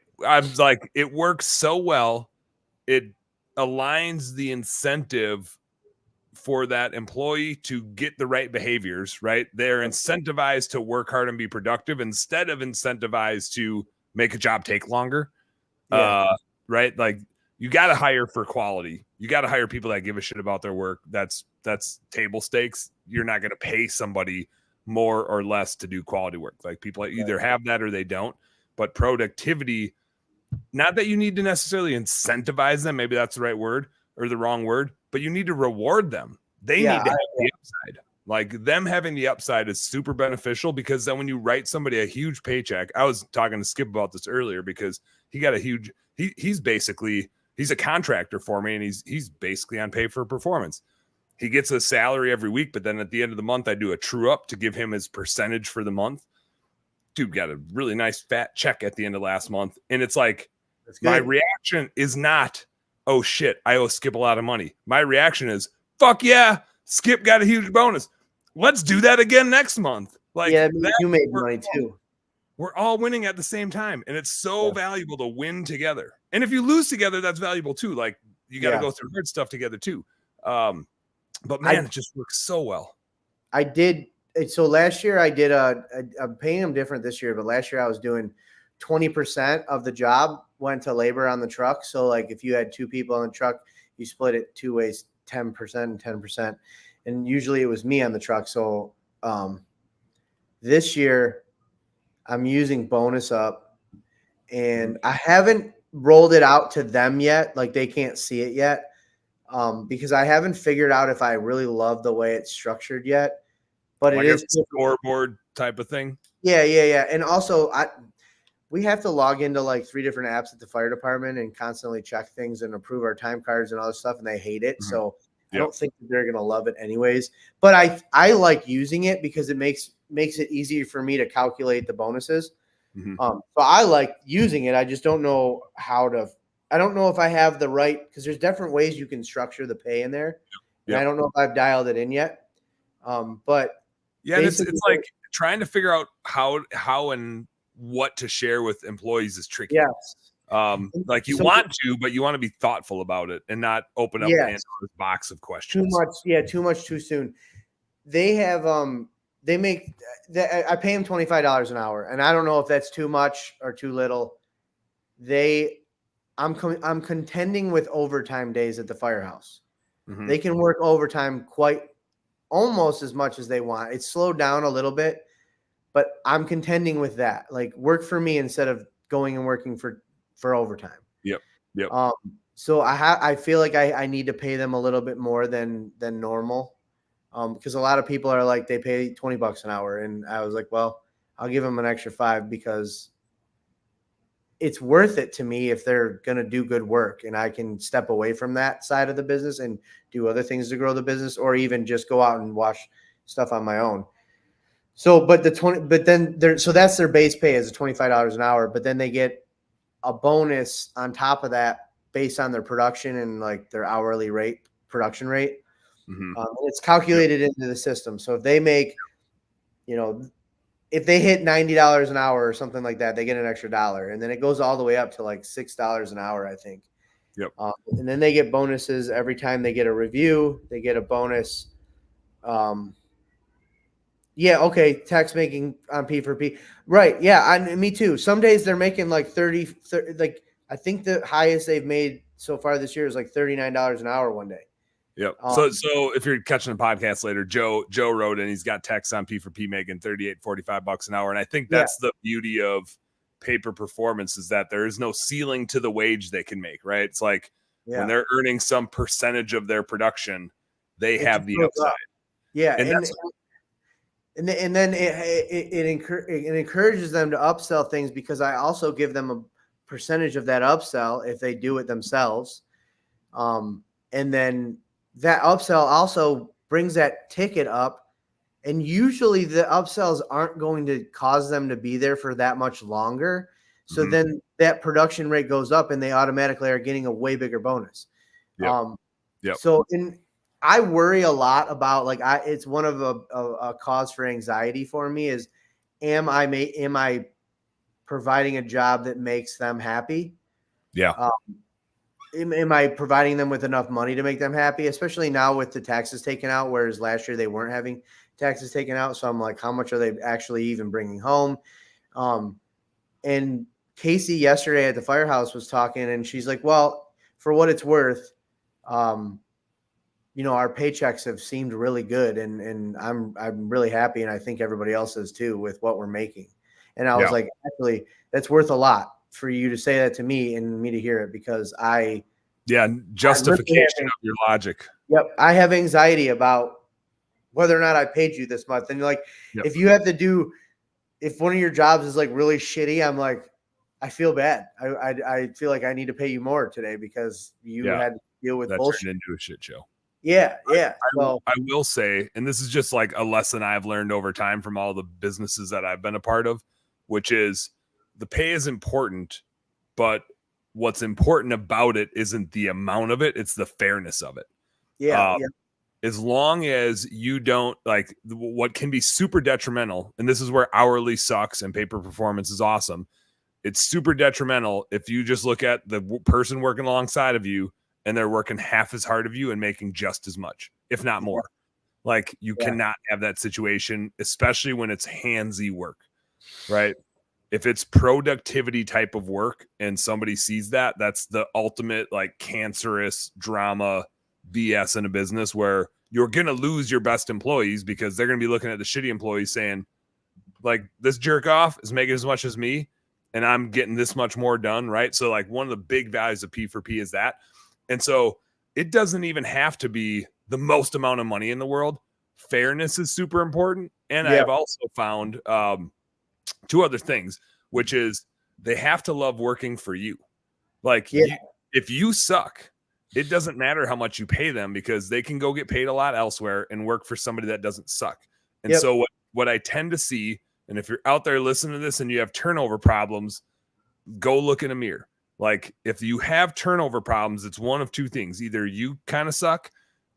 works so well. It aligns the incentive for that employee to get the right behaviors, right? They're incentivized to work hard and be productive instead of incentivized to make a job take longer. Right? Like you got to hire for quality. You got to hire people that give a shit about their work. That's table stakes. You're not going to pay somebody more or less to do quality work. Like people either have that or they don't. But productivity, not that you need to necessarily incentivize them. Maybe that's the right word or the wrong word, but you need to reward them. They need to have the upside. Like them having the upside is super beneficial, because then when you write somebody a huge paycheck, I was talking to Skip about this earlier, because he got a huge, he's a contractor for me, and he's basically on pay for performance. He gets a salary every week, but then at the end of the month, I do a true up to give him his percentage for the month. Dude got a really nice fat check at the end of last month. And it's like, my reaction is not, oh shit, I owe Skip a lot of money. My reaction is, fuck yeah, Skip got a huge bonus. Let's do that again next month. Like, you made money too. We're all winning at the same time. And it's so valuable to win together. And if you lose together, that's valuable too. Like you got to go through hard stuff together too. But man, it just works so well. I did. So last year I did I'm paying them different this year, but last year I was doing 20% of the job went to labor on the truck. So like if you had 2 people on the truck, you split it 2 ways, 10% and 10%. And usually it was me on the truck. So this year I'm using bonus up, and I haven't rolled it out to them yet. Like they can't see it yet. Because I haven't figured out if I really love the way it's structured yet. But like it is a scoreboard type of thing. Yeah. And also we have to log into like 3 different apps at the fire department and constantly check things and approve our time cards and all this stuff, and they hate it. So I don't think that they're gonna love it anyways. But I like using it because it makes it easier for me to calculate the bonuses. So I like using it. I just don't know how to. I don't know if I have the right, because there's different ways you can structure the pay in there. And I don't know if I've dialed it in yet. But yeah, it's like trying to figure out how and what to share with employees is tricky. Yes. Like you want to, but you want to be thoughtful about it and not open up Pandora's box of questions. Too much too soon. They have I pay them $25 an hour, and I don't know if that's too much or too little. I'm contending with overtime days at the firehouse. They can work overtime almost as much as they want. It's slowed down a little bit, but I'm contending with that. Like work for me instead of going and working for overtime. Yep. So I feel like I need to pay them a little bit more than normal. Because a lot of people are like, they pay $20 an hour. And I was like, well, I'll give them an extra $5 because it's worth it to me if they're going to do good work, and I can step away from that side of the business and do other things to grow the business, or even just go out and watch stuff on my own. So, but so that's their base pay is $25 an hour, but then they get a bonus on top of that based on their production and like their hourly rate, production rate. It's calculated into the system. So if they make, if they hit $90 an hour or something like that, they get an extra $1, and then it goes all the way up to like $6 an hour, I think. And then they get bonuses every time they get a review. They get a bonus. Tax making on P4P. Right. Yeah. Me too. Some days they're making like 30, like I think the highest they've made so far this year is like $39 an hour one day. Yep. So if you're catching the podcast later, Joe wrote in, he's got techs on P4P making $45 an hour. And I think that's the beauty of paper performance, is that there is no ceiling to the wage they can make, right? It's like when they're earning some percentage of their production, they have the upside. Yeah. And then it encourages them to upsell things, because I also give them a percentage of that upsell if they do it themselves. And then that upsell also brings that ticket up. And usually the upsells aren't going to cause them to be there for that much longer. So then that production rate goes up, and they automatically are getting a way bigger bonus. So I worry a lot about it's one of a cause for anxiety for me is, am I providing a job that makes them happy? Am I providing them with enough money to make them happy, especially now with the taxes taken out, whereas last year they weren't having taxes taken out. So I'm like, how much are they actually even bringing home? And Casey yesterday at the firehouse was talking, and she's like, well, for what it's worth, our paychecks have seemed really good, and I'm really happy, and I think everybody else is too with what we're making. And I was like, actually, that's worth a lot for you to say that to me and me to hear it, because justification of your logic. Yep. I have anxiety about whether or not I paid you this month. And if you have to do, if one of your jobs is like really shitty, I'm like, I feel bad. I feel like I need to pay you more today because you had to deal with bullshit. Turned into a shit show. Yeah. I will say, and this is just like a lesson I've learned over time from all the businesses that I've been a part of, which is the pay is important, but what's important about it isn't the amount of it, it's the fairness of it. As long as you don't what can be super detrimental, and this is where hourly sucks and paper performance is awesome. It's super detrimental if you just look at the person working alongside of you and they're working half as hard of you and making just as much, if not more. Like you cannot have that situation, especially when it's handsy work, right? If it's productivity type of work and somebody sees that, that's the ultimate like cancerous drama BS in a business where you're going to lose your best employees because they're going to be looking at the shitty employees saying, like, this jerk off is making as much as me and I'm getting this much more done, right? So like one of the big values of P4P is that. And so it doesn't even have to be the most amount of money in the world. Fairness is super important. And I've also found two other things, which is they have to love working for you. Like if you suck, it doesn't matter how much you pay them because they can go get paid a lot elsewhere and work for somebody that doesn't suck. And so what I tend to see, and if you're out there listening to this and you have turnover problems, go look in a mirror. Like if you have turnover problems, it's one of two things. Either you kind of suck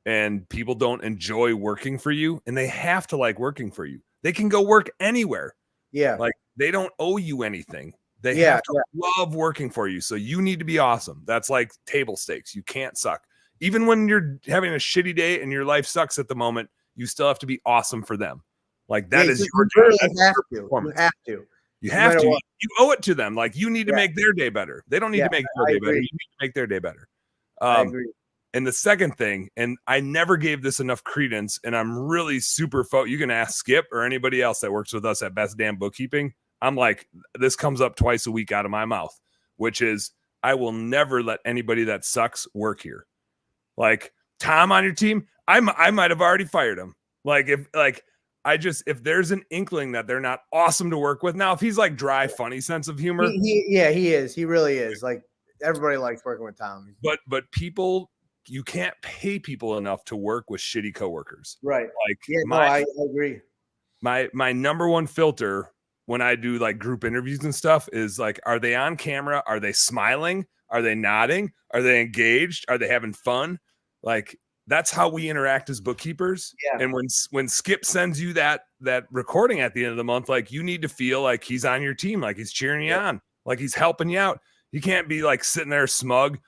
and people don't enjoy working for you and they have to like working for you. They can go work anywhere. Yeah. Like they don't owe you anything. They have to love working for you. So you need to be awesome. That's like table stakes. You can't suck. Even when you're having a shitty day and your life sucks at the moment, you still have to be awesome for them. Like that is your job. You have to. You owe it to them. Like you need to make their day better. They don't need to make your day better. You need to make their day better. I agree. And the second thing, and I never gave this enough credence, and I'm really super you can ask Skip or anybody else that works with us at Best Damn Bookkeeping. I'm like, this comes up twice a week out of my mouth, which is I will never let anybody that sucks work here. Like Tom on your team, I might have already fired him. Like if there's an inkling that they're not awesome to work with. Now, if he's like dry, funny sense of humor. He is. He really is. Like everybody likes working with Tom. But people, you can't pay people enough to work with shitty coworkers. Right. Like I agree. My number one filter when I do like group interviews and stuff is like, are they on camera? Are they smiling? Are they nodding? Are they engaged? Are they having fun? Like that's how we interact as bookkeepers. Yeah. And when Skip sends you that recording at the end of the month, like you need to feel like he's on your team, like he's cheering you on, like he's helping you out. You can't be like sitting there smug,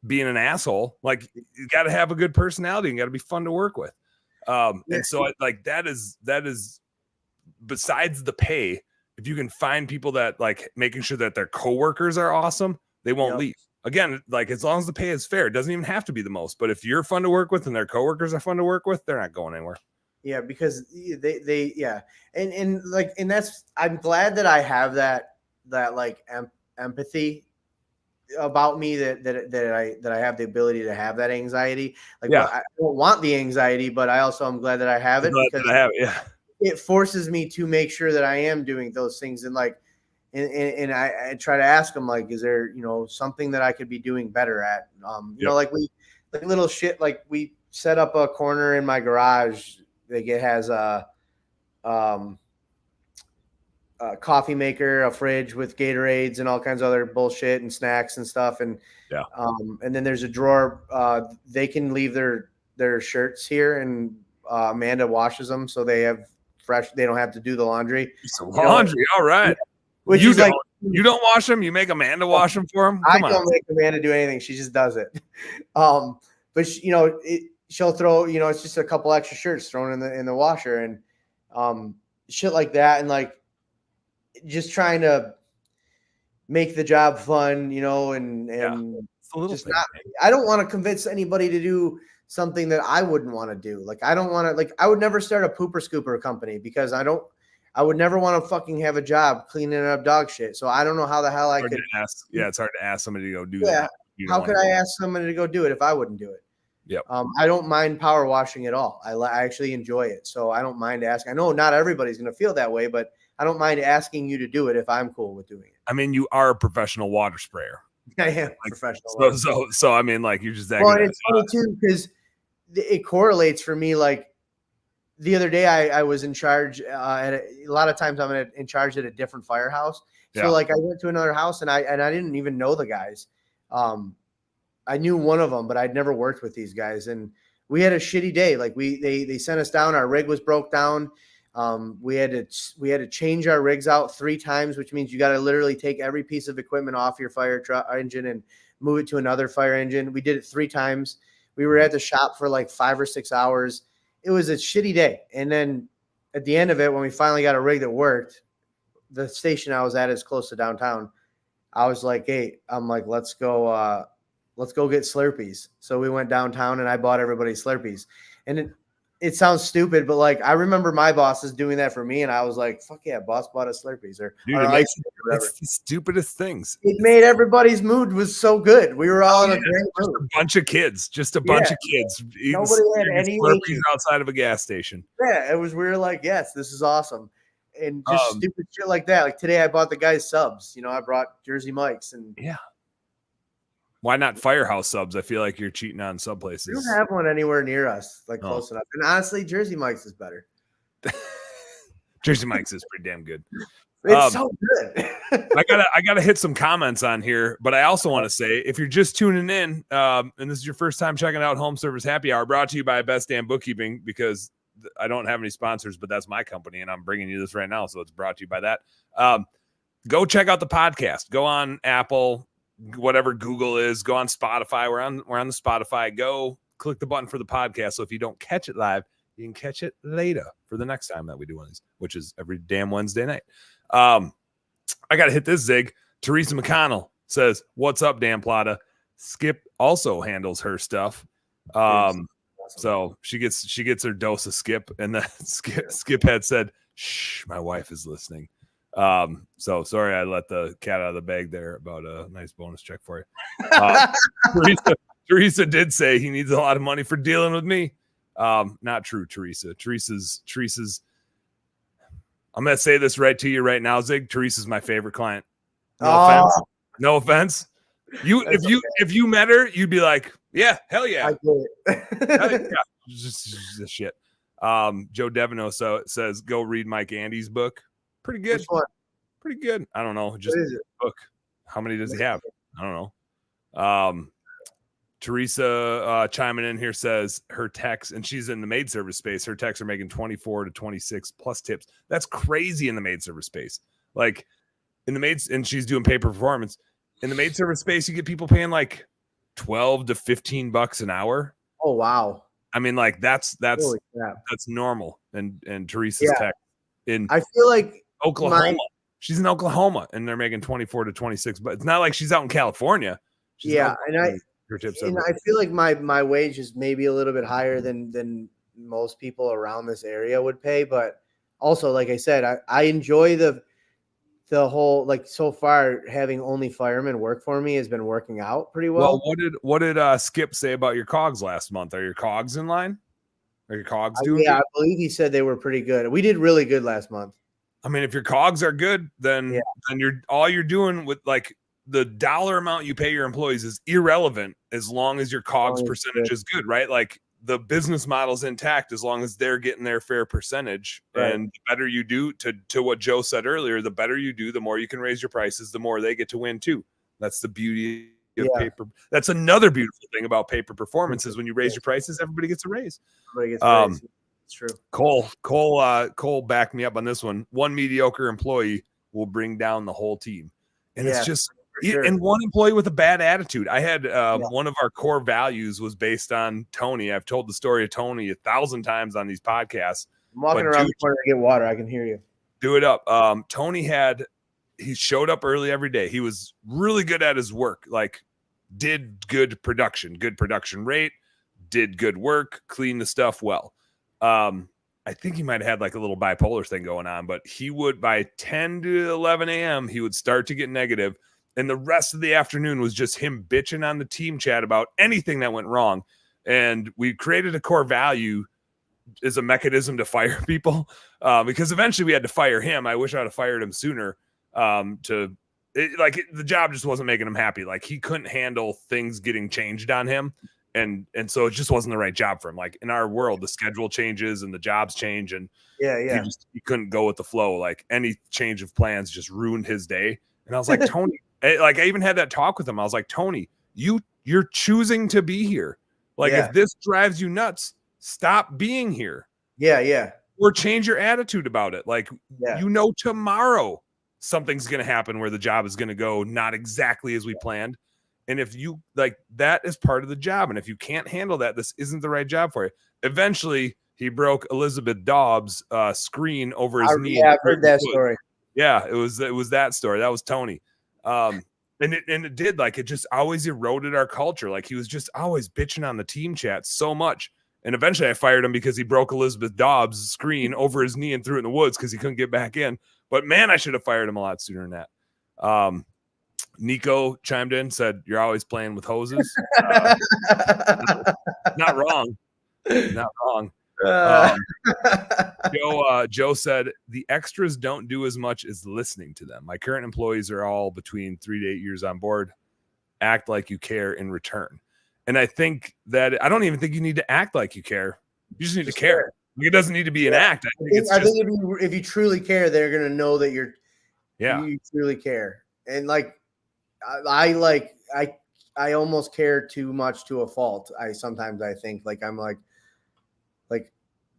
being an asshole. Like you got to have a good personality and got to be fun to work with. And so that is besides the pay, if you can find people that like making sure that their coworkers are awesome, they won't leave. Again, like as long as the pay is fair, it doesn't even have to be the most, but if you're fun to work with and their coworkers are fun to work with, they're not going anywhere. Yeah. Because and that's, I'm glad that I have that like empathy about me that I have the ability to have that anxiety. Like I don't want the anxiety, but I also am glad that I have it because it forces me to make sure that I am doing those things. And like, and I try to ask them, like, is there, something that I could be doing better at? Like little shit, like we set up a corner in my garage. Like it has a coffee maker, a fridge with Gatorades and all kinds of other bullshit and snacks and stuff. And and then there's a drawer. They can leave their shirts here, and Amanda washes them, so they have fresh. They don't have to do the laundry. Laundry, all right. Which you is don't, you don't wash them. You make Amanda wash them for them. I don't make Amanda do anything. She just does it. But she'll throw. It's just a couple extra shirts thrown in the washer and shit like that, and like just trying to make the job fun, and just not. I don't want to convince anybody to do something that I wouldn't want to do. Like I don't want to. Like I would never start a pooper scooper company because I would never want to fucking have a job cleaning up dog shit. So I don't know how the hell I could ask. Yeah, it's hard to ask somebody to go do that. How could I ask somebody to go do it if I wouldn't do it? Yep. I don't mind power washing at all. I actually enjoy it. So I don't mind asking. I know not everybody's going to feel that way, but I don't mind asking you to do it if I'm cool with doing it. I mean, you are a professional water sprayer. I am professional. So I mean, like you're just that. Well, it's funny too because it correlates for me. Like the other day, I was in charge. A lot of times, I'm in charge at a different firehouse. So like I went to another house and I didn't even know the guys. I knew one of them, but I'd never worked with these guys, and we had a shitty day. Like they sent us down. Our rig was broke down. We had to change our rigs out 3 times, which means you got to literally take every piece of equipment off your fire truck engine and move it to another fire engine. We did it 3 times. We were at the shop for like 5 or 6 hours. It was a shitty day. And then at the end of it, when we finally got a rig that worked, the station I was at is close to downtown. I was like, hey, I'm like, let's go get Slurpees. So we went downtown and I bought everybody Slurpees. And it sounds stupid, but like I remember my bosses doing that for me, and I was like, fuck yeah, boss bought us Slurpees or ice cream or whatever. It's the stupidest things. It made everybody's mood was so good. We were all in a great mood. A bunch of kids eating nobody had any Slurpees outside of a gas station. Yeah, we were like, yes, this is awesome. And just stupid shit like that. Like today I bought the guys subs. I brought Jersey Mike's and why not Firehouse subs? I feel like you're cheating on sub places. We don't have one anywhere near us, like close enough. And honestly, Jersey Mike's is better. Jersey Mike's is pretty damn good. It's so good. I gotta hit some comments on here, but I also want to say, if you're just tuning in, and this is your first time checking out Home Service Happy Hour, brought to you by Best Damn Bookkeeping, because I don't have any sponsors, but that's my company, and I'm bringing you this right now, so it's brought to you by that. Go check out the podcast. Go on Apple, whatever Google is. Go on Spotify. We're on the Spotify. Go click the button for the podcast. So if you don't catch it live, you can catch it later for the next time that we do one of these, which is every damn Wednesday night. I got to hit this zig. Teresa McConnell says, "What's up, Dan Plata?" Skip also handles her stuff. So she gets her dose of Skip, and then Skip had said, "Shh, my wife is listening." So sorry I let the cat out of the bag there about a nice bonus check for you. Teresa did say he needs a lot of money for dealing with me. Not true, Teresa. Teresa's I'm gonna say this right to you right now, Zig. Teresa's my favorite client. No offense. If you met her, you'd be like, yeah, hell yeah. I get it. Hell yeah. Just shit. Joe Devino says go read Mike Andy's book. Pretty good. Which one? Pretty good. I don't know. Just book. How many does he have? I don't know. Teresa chiming in here says her techs, and she's in the maid service space. Her techs are making 24 to 26 plus tips. That's crazy in the maid service space. Like in the maids, and she's doing pay per performance. In the maid service space, you get people paying like $12 to $15 an hour. Oh wow. I mean, like that's normal. And Teresa's tech I feel like Oklahoma. She's in Oklahoma, and they're making 24 to 26. But it's not like she's out in California. Her tips I feel like my wage is maybe a little bit higher than most people around this area would pay. But also, like I said, I enjoy the whole, like, so far having only firemen work for me has been working out pretty well. What did Skip say about your cogs last month? Are your cogs in line? Are your cogs doing? Yeah, I believe he said they were pretty good. We did really good last month. I mean, if your cogs are good, then you're doing with like the dollar amount you pay your employees is irrelevant as long as your cogs percentage is good, right? Like the business model's intact as long as they're getting their fair percentage. Right. And the better you do, to what Joe said earlier, the better you do, the more you can raise your prices, the more they get to win too. That's the beauty of paper. That's another beautiful thing about paper performance is when you raise your prices, everybody gets a raise. It's true. Cole backed me up on this one. One mediocre employee will bring down the whole team. And it's just, and one employee with a bad attitude. I had one of our core values was based on Tony. I've told the story of Tony 1,000 times on these podcasts. I'm walking around the corner to get water. I can hear you. Do it up. Tony he showed up early every day. He was really good at his work. Like did good production rate, did good work, cleaned the stuff well. I think he might have had like a little bipolar thing going on, but he would by 10 to 11 a.m. he would start to get negative. And the rest of the afternoon was just him bitching on the team chat about anything that went wrong. And we created a core value as a mechanism to fire people because eventually we had to fire him. I wish I would have fired him sooner. The job just wasn't making him happy. Like he couldn't handle things getting changed on him. And so it just wasn't the right job for him. Like in our world, the schedule changes and the jobs change. And he couldn't go with the flow. Like any change of plans just ruined his day. And I was like, Tony, like I even had that talk with him. I was like, Tony, you're choosing to be here. Like if this drives you nuts, stop being here. Yeah. Or change your attitude about it. Like, tomorrow something's going to happen where the job is going to go not exactly as we planned. And if you like, that is part of the job. And if you can't handle that, this isn't the right job for you. Eventually, he broke Elizabeth Dobbs' screen over his knee. Yeah, I've heard that story. Yeah, it was that story. That was Tony. And it did, like, it just always eroded our culture. Like, he was just always bitching on the team chat so much. And eventually I fired him because he broke Elizabeth Dobbs' screen over his knee and threw it in the woods because he couldn't get back in. But man, I should have fired him a lot sooner than that. Nico chimed in, said, "You're always playing with hoses." Not wrong. Not wrong. Joe said, "The extras don't do as much as listening to them. My current employees are all between 3 to 8 years on board. Act like you care in return." And I think that I don't even think you need to act like you care. You just need to care. It doesn't need to be an act. I think if you truly care, they're going to know that you truly care. And like, I almost care too much to a fault. Sometimes I think like, I'm like,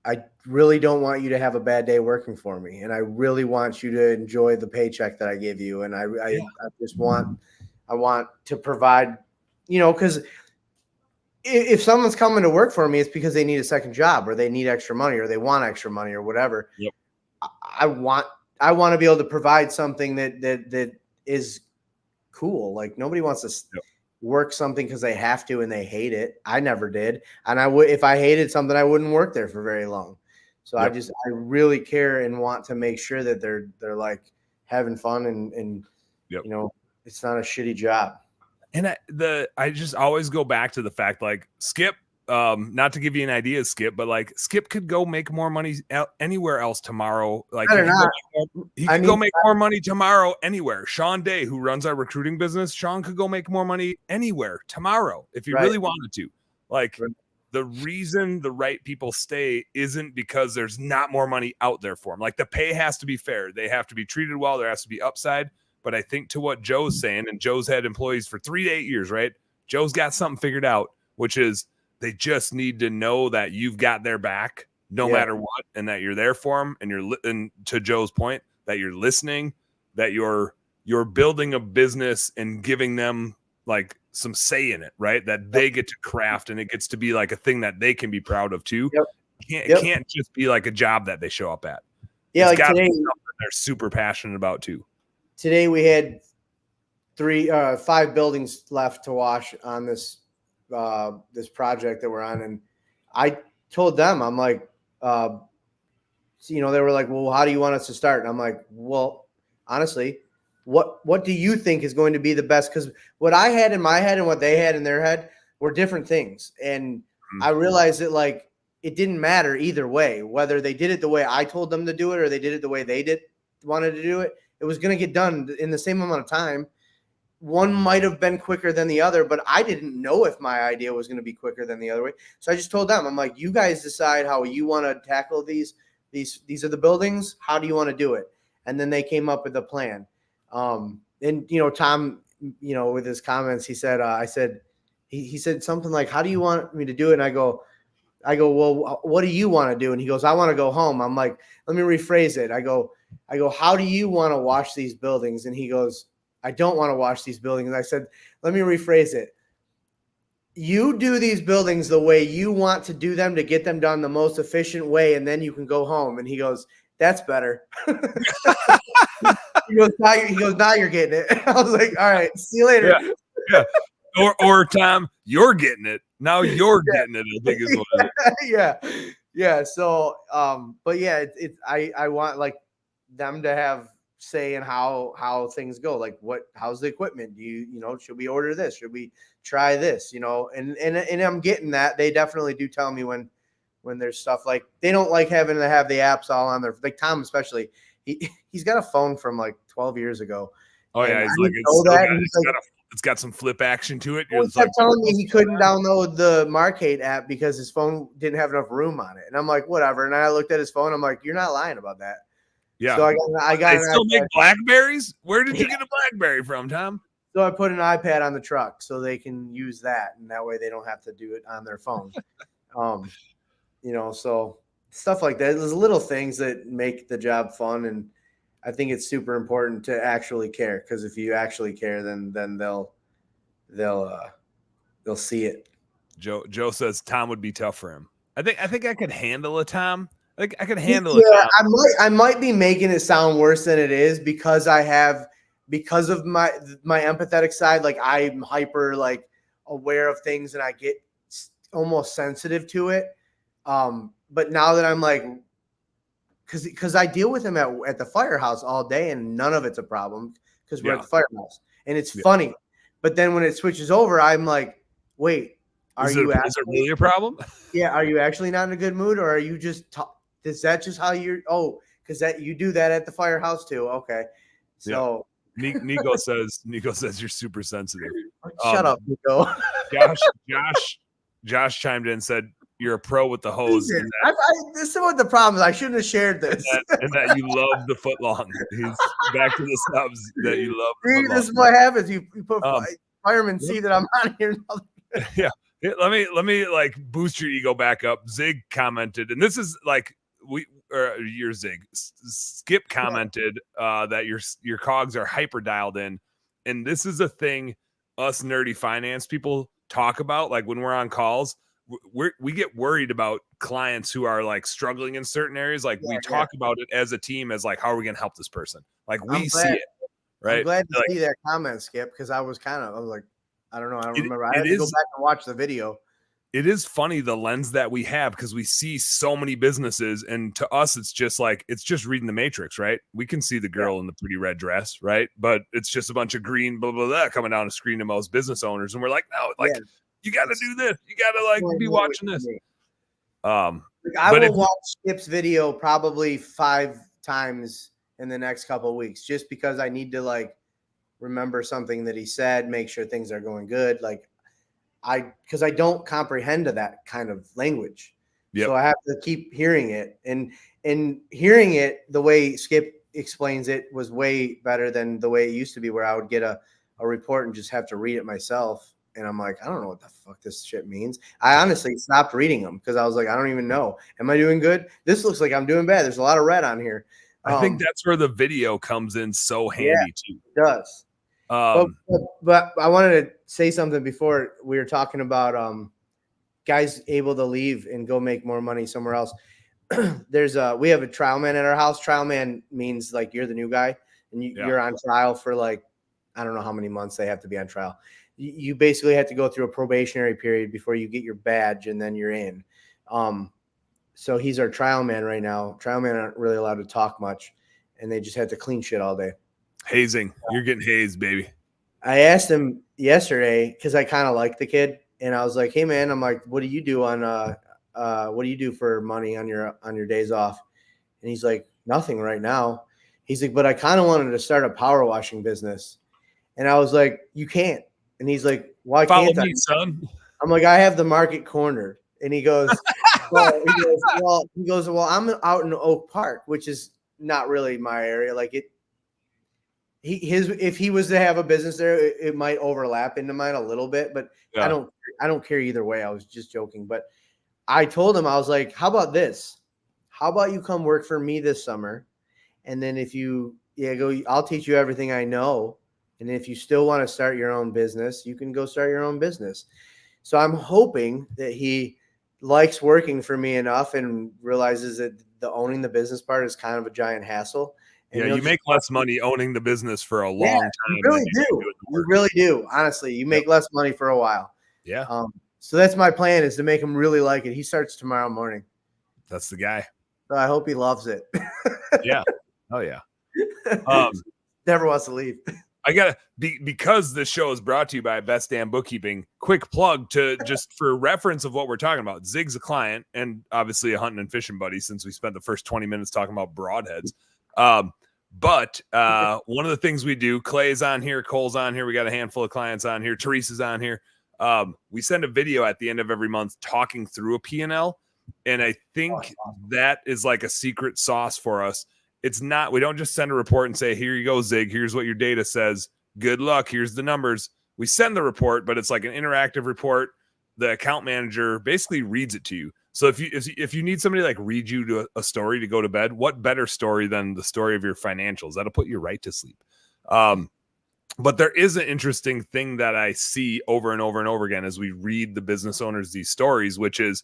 I really don't want you to have a bad day working for me. And I really want you to enjoy the paycheck that I give you. And I just want to provide, because if someone's coming to work for me, it's because they need a second job or they need extra money or they want extra money or whatever. Yep. I want to be able to provide something that is cool. Like, nobody wants to work something because they have to and they hate it. I never did. And if I hated something, I wouldn't work there for very long. So I really care and want to make sure that they're like having fun and it's not a shitty job. And I just always go back to the fact, like, Skip, not to give you an idea, Skip, but like, Skip could go make more money anywhere else tomorrow. Like, he could go make more money tomorrow anywhere. Sean Day, who runs our recruiting business, Sean could go make more money anywhere tomorrow if he really wanted to. Like, the reason the right people stay isn't because there's not more money out there for them. Like, the pay has to be fair. They have to be treated well. There has to be upside. But I think to what Joe's saying, and Joe's had employees for 3 to 8 years, right? Joe's got something figured out, which is they just need to know that you've got their back no matter what, and that you're there for them. And and to Joe's point, that you're listening, that you're building a business and giving them like some say in it, right? That they get to craft and it gets to be like a thing that they can be proud of too. It can't just be like a job that they show up at. Yeah, it's like today, they're super passionate about too. Today we had 5 buildings left to wash on this project that we're on, and I told them, I'm like, they were like, "Well, how do you want us to start?" And I'm like, "Well, honestly, what do you think is going to be the best?" Because what I had in my head and what they had in their head were different things, and I realized that like it didn't matter either way, whether they did it the way I told them to do it or they did it the way they wanted to do it. It was going to get done in the same amount of time. One might have been quicker than the other, but I didn't know if my idea was going to be quicker than the other way. So I just told them, I'm like, you guys decide how you want to tackle these are the buildings. How do you want to do it? And then they came up with a plan. And Tom, with his comments, he said, he said something like, "How do you want me to do it?" And I go, "Well, what do you want to do?" And he goes, "I want to go home." I'm like, let me rephrase it. I go, "How do you want to wash these buildings?" And he goes, "I don't want to wash these buildings." And I said, let me rephrase it. You do these buildings the way you want to do them to get them done the most efficient way, and then you can go home. And he goes, "That's better." He goes, now you're getting it. I was like, all right, see you later. Yeah. Or Tom, you're getting it. Now you're getting it, I think is what it is. Yeah. So, but yeah, I want like them to have say in how things go. Like how's the equipment? Do you should we order this? Should we try this? And I'm getting that. They definitely do tell me when there's stuff like they don't like having to have the apps all on their, like Tom, especially he's got a phone from like 12 years ago. Oh yeah. He's like, it's got some flip action to it. He kept telling me he couldn't download the Markate app because his phone didn't have enough room on it. And I'm like, whatever. And I looked at his phone. I'm like, you're not lying about that. Yeah. So I got they still make Blackberries? Where did you get a Blackberry from, Tom? So I put an iPad on the truck so they can use that. And that way they don't have to do it on their phone. So stuff like that. There's little things that make the job fun. And I think it's super important to actually care, because if you actually care, then they'll they'll see it. Joe says Tom would be tough for him. I think I could handle a Tom. I could handle Yeah, a Tom. I might be making it sound worse than it is because of my empathetic side. Like I'm hyper like aware of things and I get almost sensitive to it. But now that I'm like, because I deal with him at the firehouse all day and none of it's a problem because we're at the firehouse and it's funny. But then when it switches over, I'm like, wait, is it really a problem? Yeah. Are you actually not in a good mood or are you just, is that just how you're, because that you do that at the firehouse too. Okay. So Nico says you're super sensitive. Shut up, Nico. Josh chimed in and said you're a pro with the hose. This is what the problem is. I shouldn't have shared this. And that you love the foot long. He's back to the subs that you love. See, this is what happens. You put firemen see that I'm on here. Yeah. Let me like boost your ego back up. Zig commented, and this is like your Zig. Skip commented that your cogs are hyper dialed in, and this is a thing us nerdy finance people talk about. Like when we're on calls, we get worried about clients who are like struggling in certain areas. Like we talk about it as a team as like, how are we going to help this person? Like we see it, right? I'm glad to see that comment, Skip, because I was like, I don't know. I don't remember. I had to go back and watch the video. It is funny the lens that we have because we see so many businesses, and to us, it's just reading the Matrix, right? We can see the girl in the pretty red dress, right? But it's just a bunch of green blah blah blah coming down the screen to most business owners, and we're like, no, like you got to do this, you got to like be watching this. I will watch Skip's video probably 5 times in the next couple of weeks, just because I need to like remember something that he said, make sure things are going good, like. Because I don't comprehend to that kind of language. So I have to keep hearing it and hearing it the way Skip explains it was way better than the way it used to be where I would get a report and just have to read it myself. And I'm like, I don't know what the fuck this shit means. I honestly stopped reading them because I was like, I don't even know. Am I doing good? This looks like I'm doing bad. There's a lot of red on here. I think that's where the video comes in so handy too. It does. But I wanted to say something before we were talking about guys able to leave and go make more money somewhere else. We have a trial man at our house. Trial man means like you're the new guy and you're on trial for like, I don't know how many months they have to be on trial. You basically have to go through a probationary period before you get your badge and then you're in. So he's our trial man right now. Trial men aren't really allowed to talk much and they just have to clean shit all day. Hazing. You're getting hazed, baby. I asked him yesterday because I kind of like the kid, and I was like, "Hey, man," I'm like, "What do you do what do you do for money on your days off?" And he's like, "Nothing right now." He's like, "But I kind of wanted to start a power washing business," and I was like, "You can't." And he's like, "Why can't I?" Son. I'm like, "I have the market cornered," and he goes, "Well," I'm out in Oak Park, which is not really my area, like it. If he was to have a business there, it might overlap into mine a little bit, but I don't care either way. I was just joking, but I told him, I was like, how about this? How about you come work for me this summer? And then if you I'll teach you everything I know. And if you still want to start your own business, you can go start your own business. So I'm hoping that he likes working for me enough and realizes that the owning the business part is kind of a giant hassle. And you make less money owning the business for a long time. You really do. You really do. Honestly, you make less money for a while. Yeah. So that's my plan, is to make him really like it. He starts tomorrow morning. That's the guy. So I hope he loves it. Yeah. Oh yeah. Never wants to leave. I gotta because this show is brought to you by Best Damn Bookkeeping. Quick plug to just for reference of what we're talking about. Zig's a client and obviously a hunting and fishing buddy since we spent the first 20 minutes talking about broadheads. But one of the things we do, Clay's on here, Cole's on here. We got a handful of clients on here. Teresa's on here. We send a video at the end of every month talking through a P&L. And I think that is like a secret sauce for us. It's not, we don't just send a report and say, here you go, Zig, here's what your data says. Good luck. Here's the numbers. We send the report, but it's like an interactive report. The account manager basically reads it to you. So if you need somebody like read you to a story to go to bed, what better story than the story of your financials? That'll put you right to sleep. But there is an interesting thing that I see over and over and over again as we read the business owners these stories, which is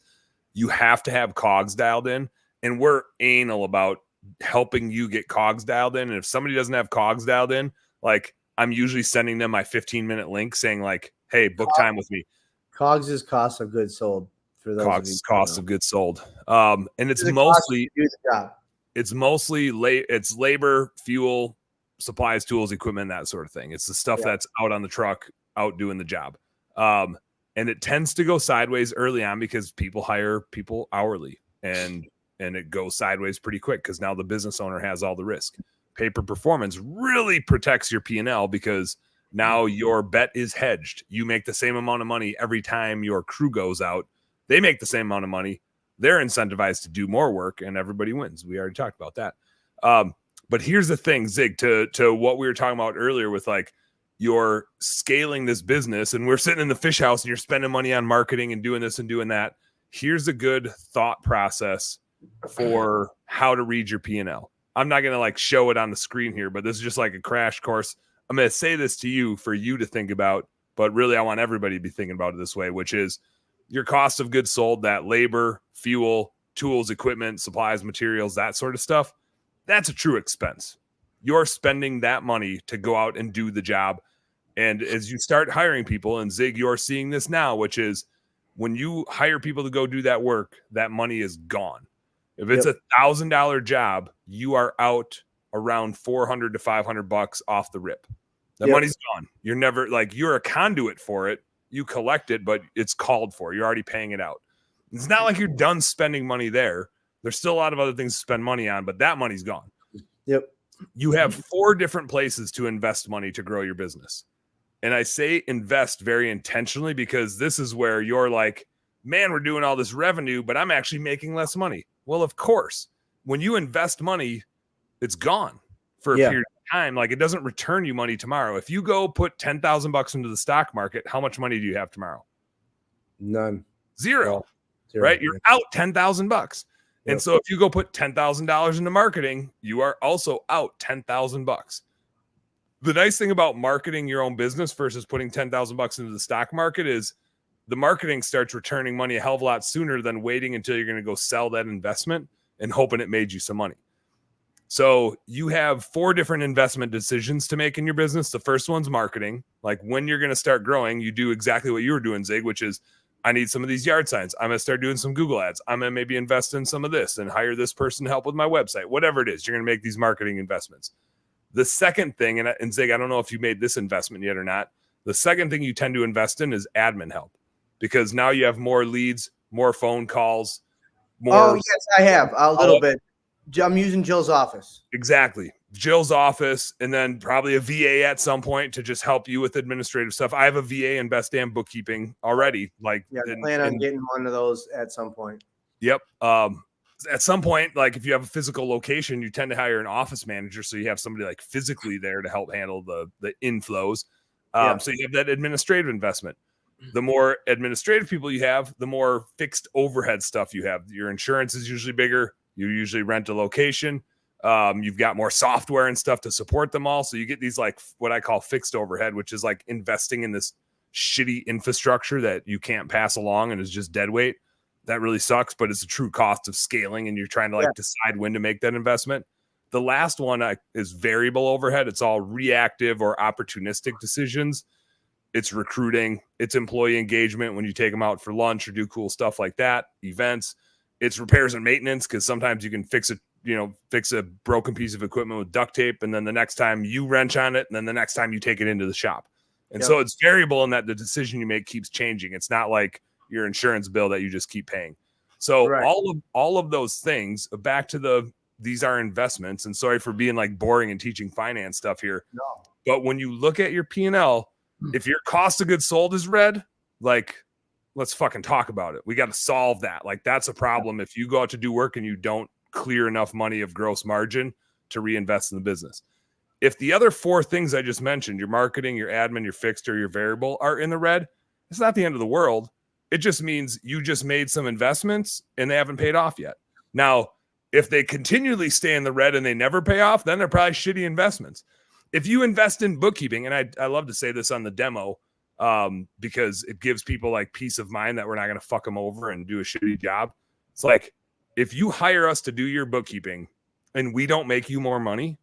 you have to have cogs dialed in, and we're anal about helping you get cogs dialed in. And if somebody doesn't have cogs dialed in, like I'm usually sending them my 15-minute link saying like, hey, book time with me. Cogs is cost of goods sold for those Cogs, cost of goods sold. And it's mostly it's labor, fuel, supplies, tools, equipment, that sort of thing. It's the stuff that's out on the truck, out doing the job. And it tends to go sideways early on because people hire people hourly, and it goes sideways pretty quick because now the business owner has all the risk. Pay-per performance really protects your P&L because now your bet is hedged. You make the same amount of money every time your crew goes out. They make the same amount of money. They're incentivized to do more work, and everybody wins. We already talked about that. But here's the thing, Zig, to what we were talking about earlier with like you're scaling this business and we're sitting in the fish house and you're spending money on marketing and doing this and doing that. Here's a good thought process for how to read your P&L. I'm not going to like show it on the screen here, but this is just like a crash course. I'm going to say this to you for you to think about, but really I want everybody to be thinking about it this way, which is your cost of goods sold, that labor, fuel, tools, equipment, supplies, materials, that sort of stuff. That's a true expense. You're spending that money to go out and do the job. And as you start hiring people, and Zig, you're seeing this now, which is when you hire people to go do that work, that money is gone. If it's $1,000 job, you are out around $400 to $500 off the rip. That money's gone. You're never like, you're a conduit for it. You collect it, but it's called for. You're already paying it out. It's not like you're done spending money there. There's still a lot of other things to spend money on, but that money's gone. Yep. You have 4 different places to invest money to grow your business. And I say invest very intentionally because this is where you're like, man, we're doing all this revenue, but I'm actually making less money. Well, of course, when you invest money, it's gone for a period of time. Like it doesn't return you money tomorrow. If you go put $10,000 into the stock market, how much money do you have tomorrow? None. Zero. Right? You're out $10,000. And so if you go put $10,000 into marketing, you are also out $10,000. The nice thing about marketing your own business versus putting $10,000 into the stock market is the marketing starts returning money a hell of a lot sooner than waiting until you're going to go sell that investment and hoping it made you some money. So you have 4 different investment decisions to make in your business. The first one's marketing. Like when you're going to start growing, you do exactly what you were doing, Zig, which is I need some of these yard signs. I'm going to start doing some Google ads. I'm going to maybe invest in some of this and hire this person to help with my website. Whatever it is, you're going to make these marketing investments. The second thing, and Zig, I don't know if you made this investment yet or not. The second thing you tend to invest in is admin help because now you have more leads, more phone calls. More. Oh, yes, I have a little bit. I'm using Jill's office. Exactly. Jill's office, and then probably a VA at some point to just help you with administrative stuff. I have a VA in Best Damn Bookkeeping already. Like, plan on getting one of those at some point. Yep. At some point, like if you have a physical location, you tend to hire an office manager, so you have somebody like physically there to help handle the inflows. So you have that administrative investment. The more administrative people you have, the more fixed overhead stuff you have. Your insurance is usually bigger. You usually rent a location. You've got more software and stuff to support them all. So you get these like what I call fixed overhead, which is like investing in this shitty infrastructure that you can't pass along and is just dead weight. That really sucks, but it's a true cost of scaling and you're trying to like decide when to make that investment. The last one is variable overhead. It's all reactive or opportunistic decisions. It's recruiting, it's employee engagement when you take them out for lunch or do cool stuff like that, events. It's repairs and maintenance because sometimes you can fix a broken piece of equipment with duct tape, and then the next time you wrench on it, and then the next time you take it into the shop. And so it's variable in that the decision you make keeps changing. It's not like your insurance bill that you just keep paying. So all of those things, back to these are investments. And sorry for being like boring and teaching finance stuff here. No. But when you look at your P&L, if your cost of goods sold is red, like let's fucking talk about it. We got to solve that. Like that's a problem if you go out to do work and you don't clear enough money of gross margin to reinvest in the business. If the other 4 things I just mentioned, your marketing, your admin, your fixed, or your variable are in the red, it's not the end of the world. It just means you just made some investments and they haven't paid off yet. Now, if they continually stay in the red and they never pay off, then they're probably shitty investments. if you invest in bookkeeping, and I love to say this on the demo, because it gives people like peace of mind that we're not going to fuck them over and do a shitty job. It's like, if you hire us to do your bookkeeping and we don't make you more money,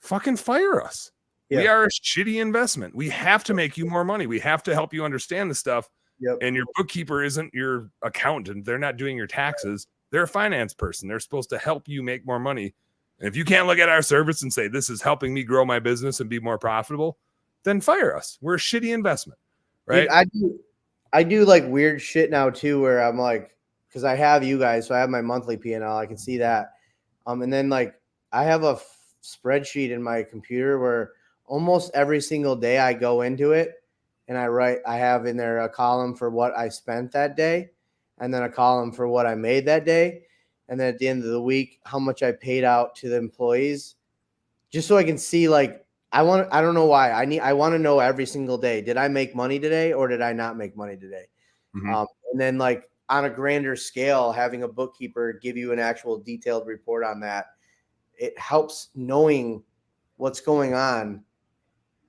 fucking fire us. Yeah. We are a shitty investment. We have to make you more money. We have to help you understand the stuff. Yep. And your bookkeeper isn't your accountant. They're not doing your taxes. They're a finance person. They're supposed to help you make more money. And if you can't look at our service and say, this is helping me grow my business and be more profitable, then fire us. We're a shitty investment, right? Dude, I do like weird shit now too, where I'm like, because I have you guys, so I have my monthly P&L. I can see that. And then like I have a spreadsheet in my computer where almost every single day I go into it and I have in there a column for what I spent that day, and then a column for what I made that day. And then at the end of the week, how much I paid out to the employees, just so I can see, like, I don't know why I want to know every single day. Did I make money today or did I not make money today? Mm-hmm. And then like on a grander scale, having a bookkeeper give you an actual detailed report on that, it helps knowing what's going on,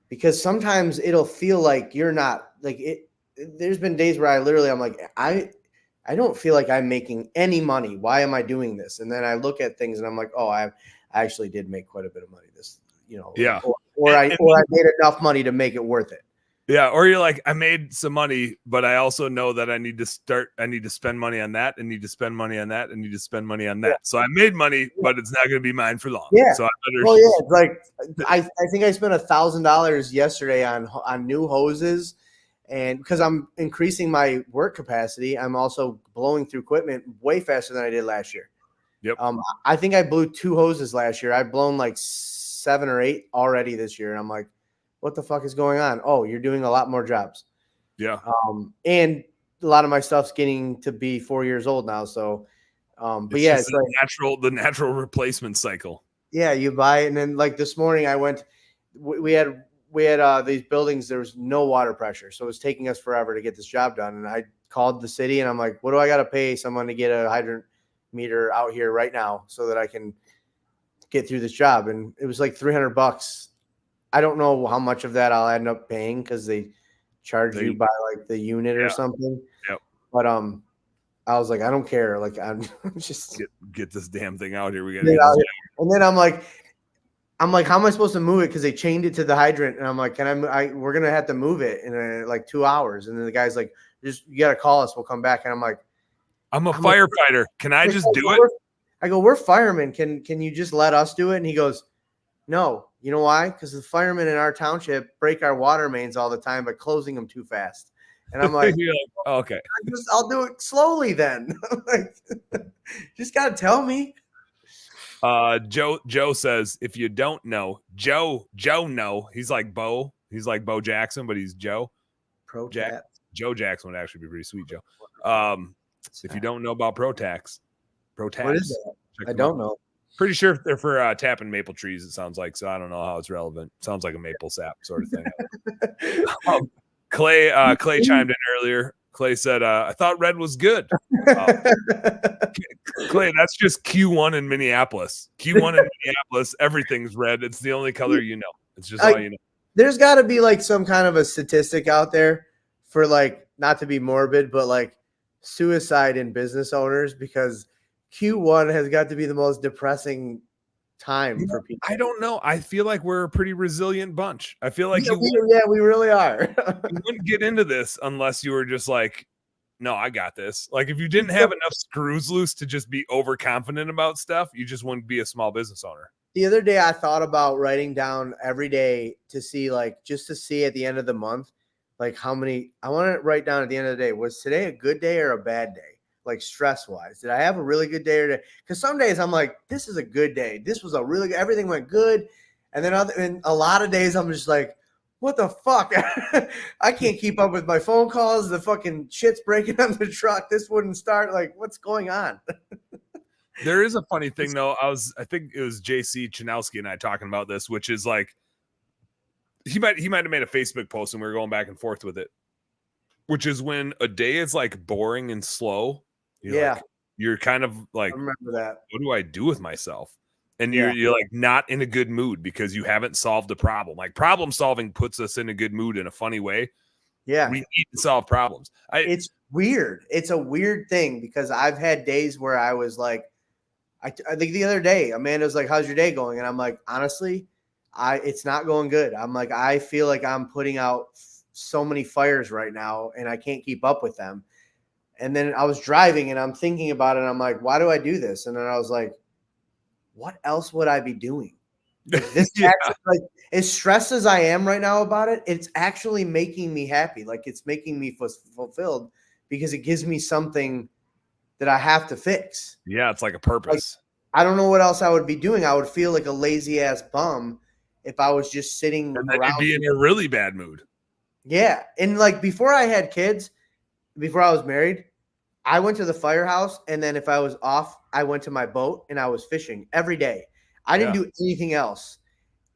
because sometimes it'll feel like you're not like it. There's been days where I'm like, I don't feel like I'm making any money. Why am I doing this? And then I look at things and I'm like, oh, I actually did make quite a bit of money this, yeah. Or I made enough money to make it worth it. Yeah. Or you're like, I made some money, but I also know that I need to spend money on that, and need to spend money on that, and need to spend money on that. Yeah. So I made money, but it's not going to be mine for long. Yeah. So I better. Well, yeah. It's like, I think I spent $1,000 yesterday on new hoses. And because I'm increasing my work capacity, I'm also blowing through equipment way faster than I did last year. Yep. I think I blew 2 hoses last year. I've blown like 7 or 8 already this year. And I'm like, what the fuck is going on? Oh, you're doing a lot more jobs. Yeah. And a lot of my stuff's getting to be 4 years old now. So, but it's yeah, it's like the natural replacement cycle. Yeah. You buy it. And then like this morning we had these buildings, there was no water pressure. So it was taking us forever to get this job done. And I called the city and I'm like, what do I got to pay someone to get a hydrant meter out here right now so that I can get through this job? And it was like $300. I don't know how much of that I'll end up paying, because they charge you by like the unit or something. Yep. But I was like, I don't care. Like, I'm just get this damn thing out here. We got to get out here. And then I'm like, how am I supposed to move it? Because they chained it to the hydrant, and I'm like, we're gonna have to move it in like 2 hours. And then the guy's like, you gotta call us. We'll come back. And I'm like, I'm a firefighter. Can I just do it? I go, we're firemen. Can you just let us do it? And he goes, no. You know why? Because the firemen in our township break our water mains all the time by closing them too fast. And I'm like, oh, okay, I'll do it slowly then. Like, just gotta tell me. Joe says, if you don't know, Joe know. He's like Bo Jackson, but he's Joe. Joe Jackson would actually be pretty sweet, Joe. If you don't know about ProTax, what is that? I don't know. Pretty sure they're for tapping maple trees, it sounds like. So I don't know how it's relevant. Sounds like a maple sap sort of thing. Clay chimed in earlier. Clay said, I thought red was good. Clay, that's just Q1 in Minneapolis. Q1 in Minneapolis, everything's red. It's the only color you know. It's just all you know. There's got to be like some kind of a statistic out there for, like, not to be morbid, but like suicide in business owners, because Q1 has got to be the most depressing time for people. I don't know. I feel like we're a pretty resilient bunch. I feel like we really are. You wouldn't get into this unless you were just like, no, I got this. Like, if you didn't have enough screws loose to just be overconfident about stuff, you just wouldn't be a small business owner. The other day I thought about writing down every day to see, like, just to see at the end of the month, like how many I want to write down at the end of the day. Was today a good day or a bad day? Like, stress wise, did I have a really good day or day? Because some days I'm like, this is a good day. This was a really good, everything went good. And then and a lot of days I'm just like, what the fuck? I can't keep up with my phone calls. The fucking shit's breaking on the truck. This wouldn't start. Like, what's going on? There is a funny thing though. I think it was JC Chanowski and I talking about this, which is like, he might have made a Facebook post and we were going back and forth with it, which is when a day is like boring and slow. You're kind of like, I remember that. What do I do with myself? and you're like not in a good mood because you haven't solved the problem. Like problem solving puts us in a good mood in a funny way. Yeah. We need to solve problems. It's weird. It's a weird thing because I've had days where I was like, I think the other day, Amanda was like, how's your day going? And I'm like, honestly, it's not going good. I'm like, I feel like I'm putting out so many fires right now and I can't keep up with them. And then I was driving and I'm thinking about it. And I'm like, why do I do this? And then I was like, what else would I be doing? Like this actually, like as stressed as I am right now about it, it's actually making me happy. Like it's making me fulfilled because it gives me something that I have to fix. Yeah, it's like a purpose. Like, I don't know what else I would be doing. I would feel like a lazy ass bum if I was just sitting and then around. You'd be in a really bad mood. Yeah. And like before I had kids, before I was married, I went to the firehouse, and then if I was off, I went to my boat and I was fishing every day. I didn't do anything else.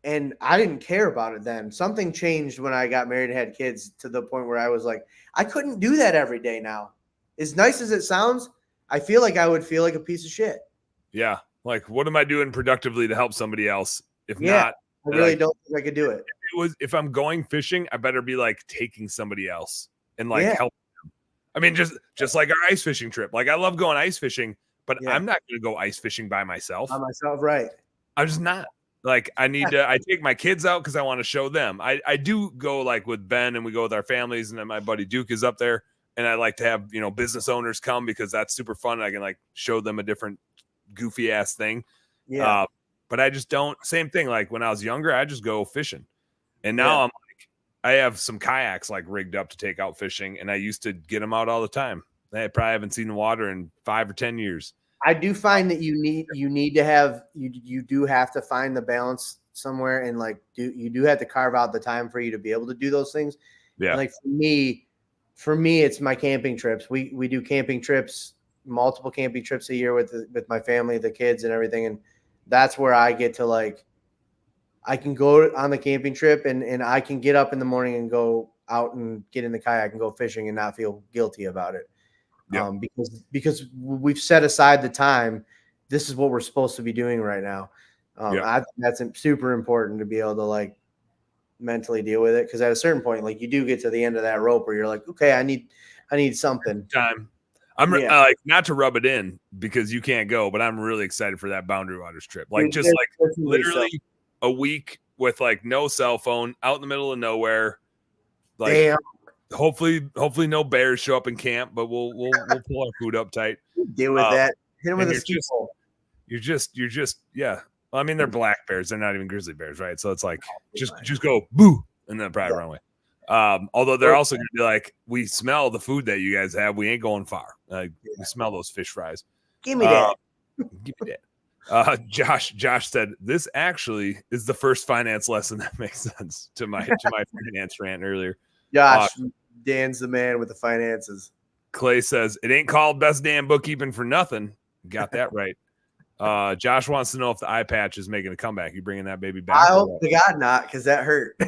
And I didn't care about it then. Something changed when I got married and had kids to the point where I was like, I couldn't do that every day now. As nice as it sounds, I feel like I would feel like a piece of shit. Yeah. Like, what am I doing productively to help somebody else? If not, I really don't think I could do it. If I'm going fishing, I better be like taking somebody else and like help them. I mean, just like our ice fishing trip. Like I love going ice fishing, but I'm not going to go ice fishing by myself. Right. I'm just not. Like I take my kids out because I want to show them. I do go like with Ben and we go with our families, and then my buddy Duke is up there, and I like to have, business owners come because that's super fun. I can like show them a different goofy ass thing. Yeah. But I just don't. Same thing. Like when I was younger, I just go fishing, and now I'm like, I have some kayaks like rigged up to take out fishing, and I used to get them out all the time. I probably haven't seen the water in 5 or 10 years. I do find that you need to have you do have to find the balance somewhere, and like you do have to carve out the time for you to be able to do those things. Yeah. And like for me, it's my camping trips. We do camping trips, multiple camping trips a year with my family, the kids, and everything, and that's where I get to like. I can go on the camping trip and I can get up in the morning and go out and get in the kayak and go fishing and not feel guilty about it. Yep. Because we've set aside the time. This is what we're supposed to be doing right now. I think that's super important to be able to like mentally deal with it. Because at a certain point, like you do get to the end of that rope where you're like, okay, I need something. Time. I'm like not to rub it in because you can't go, but I'm really excited for that Boundary Waters trip. Like just like literally a week with like no cell phone out in the middle of nowhere. Like damn. Hopefully no bears show up in camp, but we'll pull our food up tight. Deal with that. Hit them with a ski pole. You're just well, I mean, they're black bears. They're not even grizzly bears, right? So it's like just go boo and then probably run away. Although they're also gonna be like, we smell the food that you guys have. We ain't going far. We smell those fish fries. Give me that. Give me that. Josh said this actually is the first finance lesson that makes sense to my finance rant earlier. Josh, Dan's the man with the finances. Clay says it ain't called best damn bookkeeping for nothing. Got that right. Josh wants to know if the eye patch is making a comeback. You bringing that baby back? I hope to God not, because that hurt.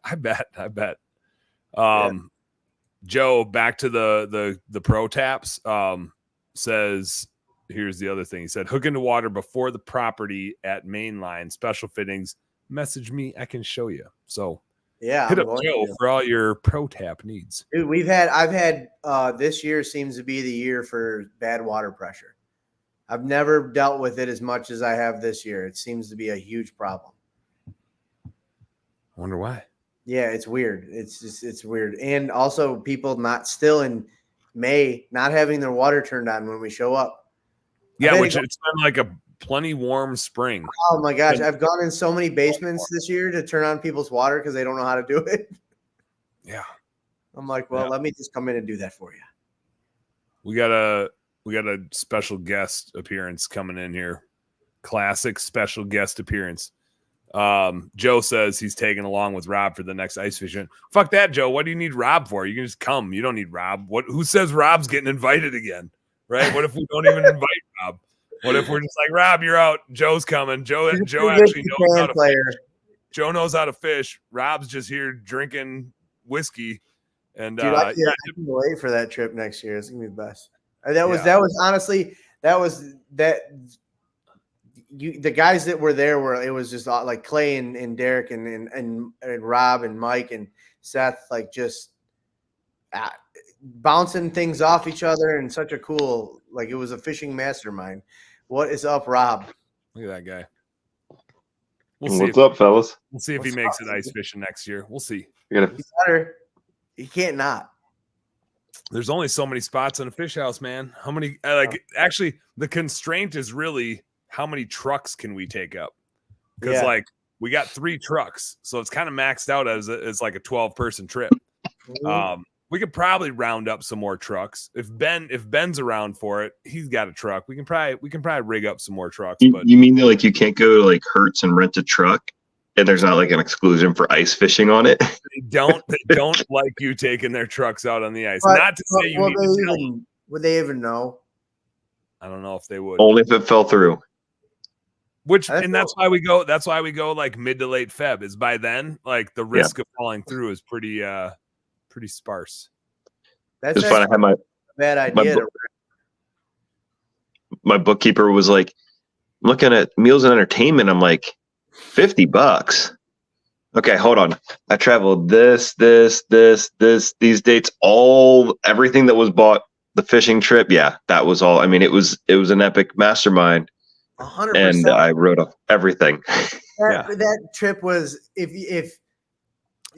I bet. Joe, back to the pro taps. Says here's the other thing. He said hook into water before the property at main line. Special fittings. Message me. I can show you. So. Yeah, hit up Joe for all your pro tap needs. Dude, I've had this year seems to be the year for bad water pressure. I've never dealt with it as much as I have this year. It seems to be a huge problem. I wonder why. Yeah, it's weird. It's weird. And also people not still in May not having their water turned on when we show up. Yeah, which it's been like a plenty warm spring. Oh my gosh, I've gone in so many basements this year to turn on people's water because they don't know how to do it. Yeah. I'm like, well, let me just come in and do that for you. We got a special guest appearance coming in here. Classic special guest appearance. Joe says he's taking along with Rob for the next ice fishing. Fuck that, Joe. What do you need Rob for? You can just come. You don't need Rob. Who says Rob's getting invited again? Right? What if we don't even invite Rob? What if we're just like, Rob, you're out. Joe's coming. Joe actually knows how to fish. Joe knows how to fish. Rob's just here drinking whiskey. And dude, I can't wait for that trip next year. It's gonna be the best. That was honestly the guys that were there it was just like Clay and Derek and Rob and Mike and Seth, like just bouncing things off each other and such a cool, like it was a fishing mastermind. What is up, Rob? Look at that guy. What's up, fellas? We'll see if he makes it ice fishing next year. We'll see. He can't not. There's only so many spots in a fish house, man. How many? Actually, the constraint is really how many trucks can we take up? Because like we got 3 trucks, so it's kind of maxed out as like a 12-person trip. We could probably round up some more trucks. If Ben's around for it, he's got a truck. We can probably rig up some more trucks. But you mean that like you can't go to like Hertz and rent a truck, and there's not like an exclusion for ice fishing on it? They don't like you taking their trucks out on the ice. But, not to say you need to tell them. Would they even know? I don't know if they would. Only if it fell through. That's why we go. That's why we go like mid to late Feb. Is by then like the risk of falling through is pretty sparse. That's fun. I had my bad idea. My bookkeeper was like, looking at meals and entertainment. I'm like, $50. Okay, hold on. I traveled these dates, everything that was bought, the fishing trip. Yeah, that was all. I mean, it was an epic mastermind. 100%. And I wrote up everything. That trip was if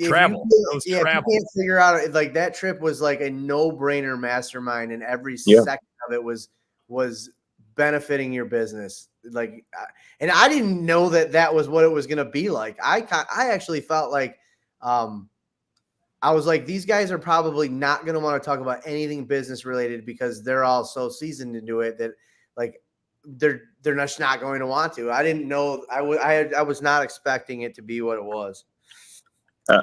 travel. If you can't figure out it, like that trip was like a no-brainer mastermind, and every second of it was benefiting your business. Like, and I didn't know that was what it was going to be like. I actually felt like, I was like, these guys are probably not going to want to talk about anything business related because they're all so seasoned into it that like they're just not going to want to. I didn't know. I was not expecting it to be what it was.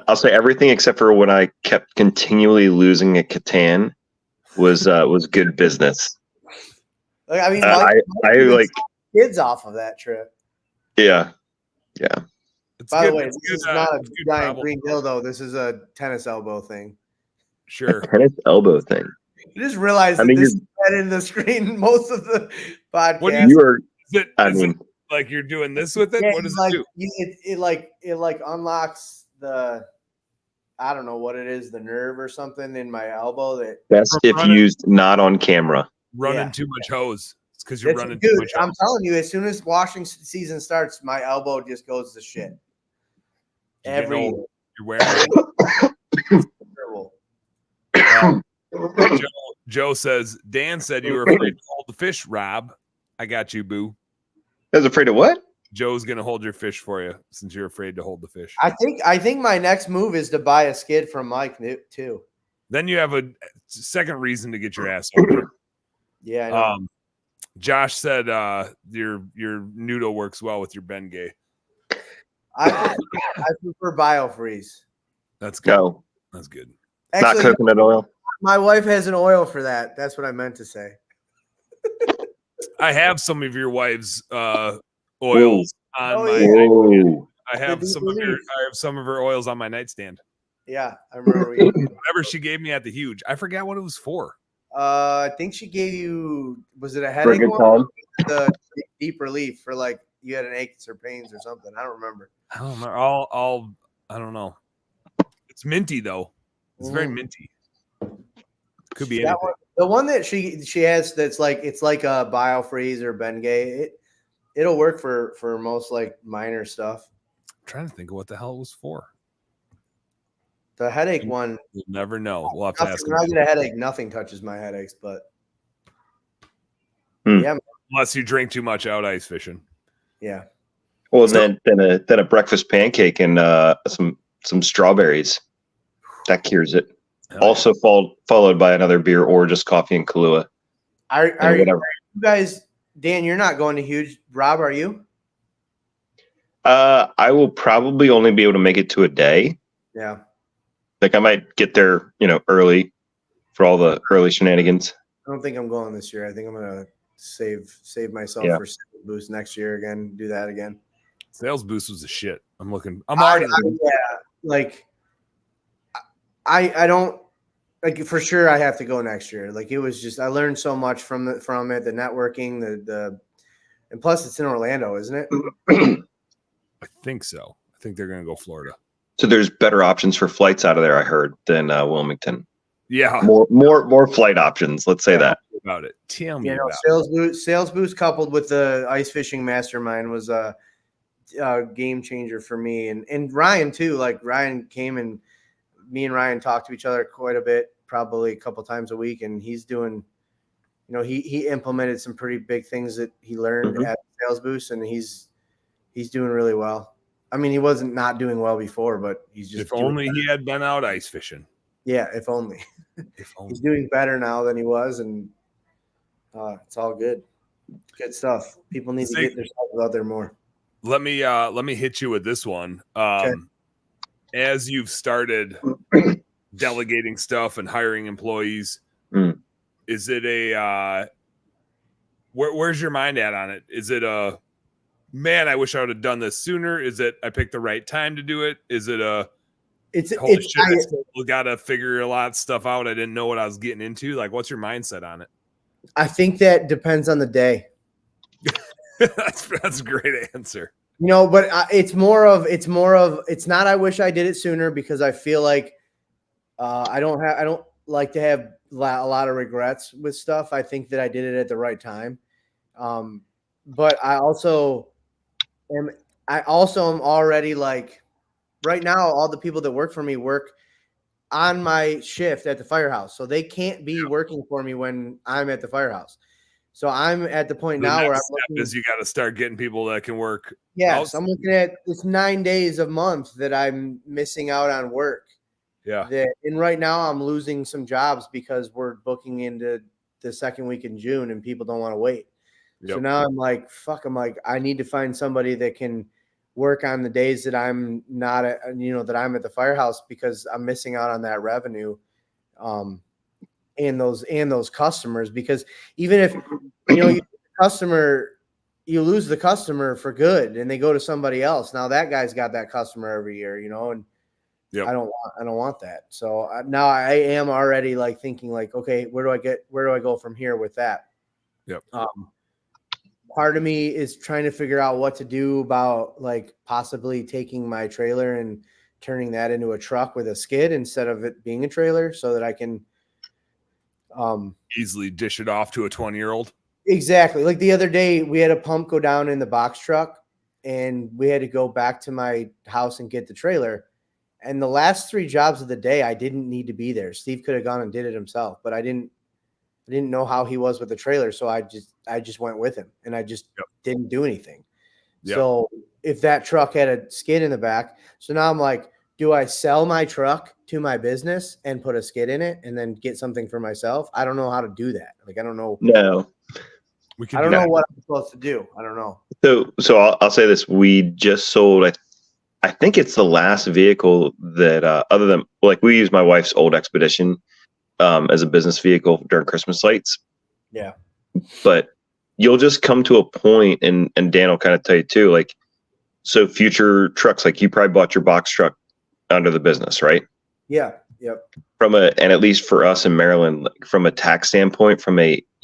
I'll say everything except for when I kept continually losing at Catan was good business. Like, I mean, I like kids off of that trip. Yeah. By the way, this is not a giant green dildo. This is a tennis elbow thing. Sure, a tennis elbow thing. I just realized that this is in the screen most of the podcast. What you are? Is it like you're doing this with it? What does it do? It unlocks the, I don't know what it is, the nerve or something in my elbow. Best if used not on camera. Running too much hose. It's because you're running too much hose. I'm telling you, as soon as washing season starts, my elbow just goes to shit. You're wearing Joe says, Dan said you were afraid to hold the fish, Rob. I got you, boo. I was afraid of what? Joe's gonna hold your fish for you since you're afraid to hold the fish. I think my next move is to buy a skid from Mike too. Then you have a second reason to get your ass over. Yeah. I know. Josh said your noodle works well with your Bengay. I prefer BioFreeze. That's good. Go. That's good. Actually, not coconut oil. My wife has an oil for that. That's what I meant to say. I have some of your wife's oils on my. I have some of her oils on my nightstand. Yeah, I remember. Whatever she gave me at the Huge, I forgot what it was for. I think she gave you. Was it a headache one? The deep relief for like you had an aches or pains or something. I don't remember. I don't know. I don't know. It's minty though. It's very minty. Could be anything. The one that she has that's like it's like a BioFreeze or Bengay. It'll work for most like minor stuff. I'm trying to think of what the hell it was for. The headache one. You'll never know. We'll have to ask. When I get a headache, nothing touches my headaches, but yeah. Unless you drink too much out ice fishing. Yeah. Well, then a breakfast pancake and some strawberries. That cures it. Also followed by another beer or just coffee and Kahlua. Are you guys, Dan, you're not going to Huge. Rob, are you? I will probably only be able to make it to a day. Yeah. Like I might get there, early for all the early shenanigans. I don't think I'm going this year. I think I'm going to save myself for Sales Boost next year again. Do that again. Sales Boost was a shit. I'm I don't like for sure. I have to go next year. Like it was just I learned so much from it. The networking, And plus, it's in Orlando, isn't it? I think so. I think they're going to go Florida. So there's better options for flights out of there, I heard, than Wilmington. Yeah. More flight options. Let's say that. About it. Tell me You know, about sales boost coupled with the ice fishing mastermind was a game changer for me. And Ryan too. Like Ryan came and me and Ryan talked to each other quite a bit, probably a couple times a week. And he's doing, you know, he implemented some pretty big things that he learned at Sales Boost, and he's doing really well. I mean, he wasn't not doing well before, but he's just. If only he had been out ice fishing. Yeah, if only. If only. He's doing better now than he was, and it's all good. Good stuff. People need to get themselves out there more. Let me hit you with this one. Okay. As you've started delegating stuff and hiring employees, is it a where's your mind at on it? Is it a man, I wish I would have done this sooner? Is it I picked the right time to do it? Is it a holy shit, I still gotta figure a lot of stuff out. I didn't know what I was getting into. Like, what's your mindset on it? I think that depends on the day. That's a great answer. You know, but it's not I wish I did it sooner, because I feel like I don't like to have a lot of regrets with stuff. I think that I did it at the right time. But I also am already like, right now, all the people that work for me work on my shift at the firehouse. So they can't be working for me when I'm at the firehouse. So I'm at the point now where I'm looking, you got to start getting people that can work. Yes, I'm looking at it's 9 days a month that I'm missing out on work. Yeah. And right now I'm losing some jobs because we're booking into the second week in June and people don't want to wait. Yep. So now I'm like, fuck, I need to find somebody that can work on the days that I'm not at, that I'm at the firehouse, because I'm missing out on that revenue. And those customers, because even if you lose the customer for good and they go to somebody else, now that guy's got that customer every year, and yep. I don't want that. So now I am already like thinking like, okay, where do I go from here with that? Yep. Part of me is trying to figure out what to do about like possibly taking my trailer and turning that into a truck with a skid instead of it being a trailer, so that I can easily dish it off to a 20-year-old. Exactly. Like the other day we had a pump go down in the box truck and we had to go back to my house and get the trailer. And the last 3 jobs of the day, I didn't need to be there. Steve could have gone and did it himself, but I didn't know how he was with the trailer. So I just went with him and I just didn't do anything. Yep. So if that truck had a skid in the back, so now I'm like, do I sell my truck to my business and put a skid in it and then get something for myself? I don't know how to do that. Like, I don't know. No. I don't know what I'm supposed to do. I don't know. So I'll say this. We just sold, I think it's the last vehicle that other than, like, we use my wife's old Expedition as a business vehicle during Christmas lights. Yeah. But you'll just come to a point, and Dan will kind of tell you too, like, so future trucks, like you probably bought your box truck under the business, right? Yeah. Yep. And at least for us in Maryland, like, from a tax standpoint,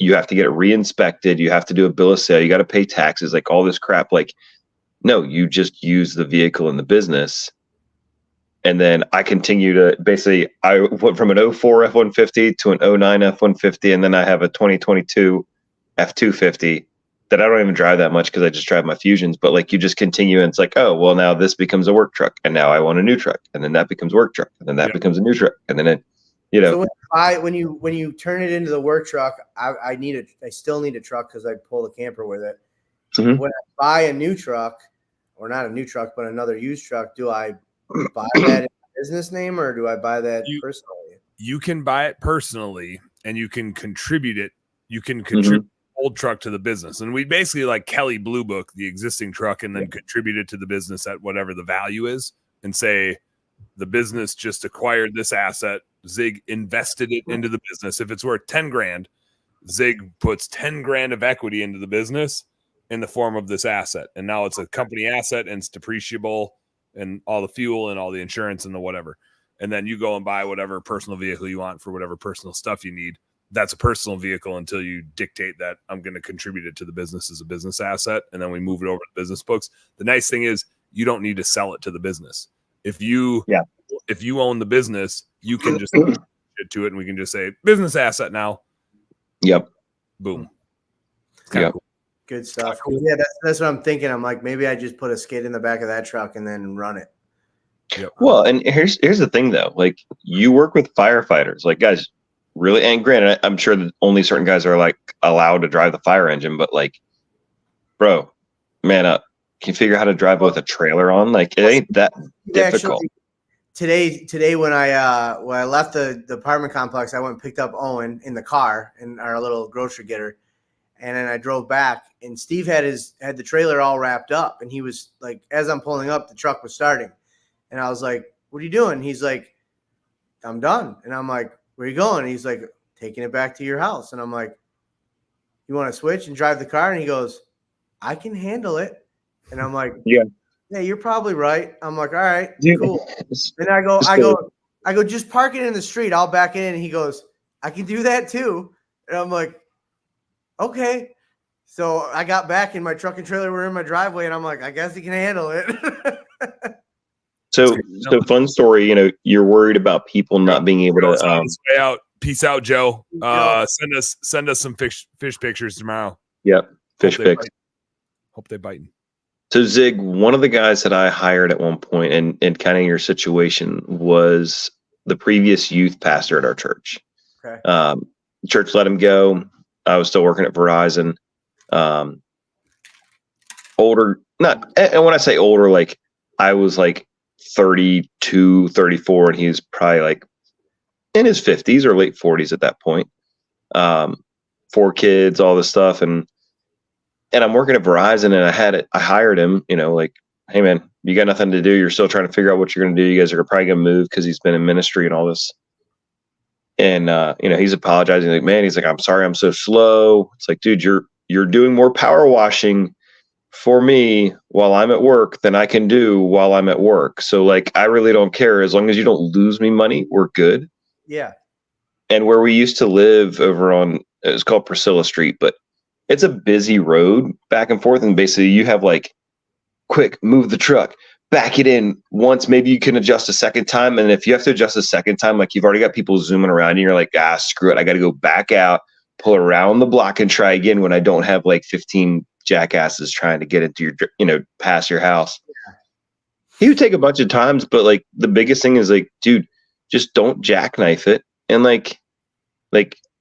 you have to get it re-inspected, you have to do a bill of sale, you got to pay taxes, like all this crap. Like, no, you just use the vehicle in the business. And then I continue to basically, I went from an 04 F-150 to an 09 F-150, and then I have a 2022 F-250 that I don't even drive that much because I just drive my Fusions. But like, you just continue, and it's like, oh, well, now this becomes a work truck, and now I want a new truck, and then that becomes work truck, and then that becomes a new truck, and then So when you turn it into the work truck, I still need a truck because I pull the camper with it. Mm-hmm. When I buy a new truck, or not a new truck, but another used truck, do I buy that in a business name or do I buy that personally? You can buy it personally and you can contribute it. You can contribute old truck to the business. And we basically like Kelly Blue Book the existing truck and then contribute it to the business at whatever the value is, and say the business just acquired this asset. Zig invested it into the business. If it's worth 10 grand, Zig puts 10 grand of equity into the business in the form of this asset. And now it's a company asset and it's depreciable, and all the fuel and all the insurance and the whatever. And then you go and buy whatever personal vehicle you want for whatever personal stuff you need. that's a personal vehicle until you dictate that I'm going to contribute it to the business as a business asset, and then we move it over to business books. The nice thing is you don't need to sell it to the business. If you own the business, you can just it to it, and we can just say business asset now. Yep. Boom. It's kind of cool. Good stuff. Cool. Yeah, that's what I'm thinking. I'm like, maybe I just put a skid in the back of that truck and then run it. Yep. Well, and here's the thing though. Like, you work with firefighters, like, guys, really, and granted, I'm sure that only certain guys are like allowed to drive the fire engine, but like, bro, man up. Can you figure out how to drive with a trailer on? Like, it ain't that difficult. Actually, today when I left the apartment complex, I went and picked up Owen in the car in our little grocery getter. And then I drove back, and Steve had the trailer all wrapped up, and he was like, as I'm pulling up, the truck was starting, and I was like, "What are you doing?" He's like, "I'm done." And I'm like, "Where are you going?" And he's like, "Taking it back to your house." And I'm like, "You want to switch and drive the car?" And he goes, "I can handle it." And I'm like, "Yeah, you're probably right." I'm like, "All right, cool." And I go, "Just park it in the street. I'll back it in." And he goes, "I can do that too." And I'm like, okay. So I got back, and my truck and trailer were in my driveway, and I'm like, I guess he can handle it. So fun story. You're worried about people not being able to. Way out. Peace out, Joe. Send us some fish pictures tomorrow. Yep, fish pics. Hope they biting. So Zig, one of the guys that I hired at one point, and kind of your situation, was the previous youth pastor at our church. Okay. Church let him go. I was still working at Verizon. Older, and when I say older, like, I was like 32, 34, and he was probably like in his 50s or late 40s at that point. 4 kids, all this stuff. And I'm working at Verizon, and I hired him, like, hey man, you got nothing to do. You're still trying to figure out what you're going to do. You guys are probably going to move, because he's been in ministry and all this. And, he's apologizing. Like, man, he's like, I'm sorry, I'm so slow. It's like, dude, you're doing more power washing for me while I'm at work than I can do while I'm at work. So like, I really don't care. As long as you don't lose me money, we're good. Yeah. And where we used to live over on, it's called Priscilla Street, but it's a busy road back and forth. And basically you have like, quick, move the truck, back it in once, maybe you can adjust a second time. And if you have to adjust a second time, like, you've already got people zooming around and you're like, screw it. I got to go back out, pull around the block, and try again when I don't have like 15 jackasses trying to get into your, past your house. He would take a bunch of times, but like, the biggest thing is like, dude, just don't jackknife it. And like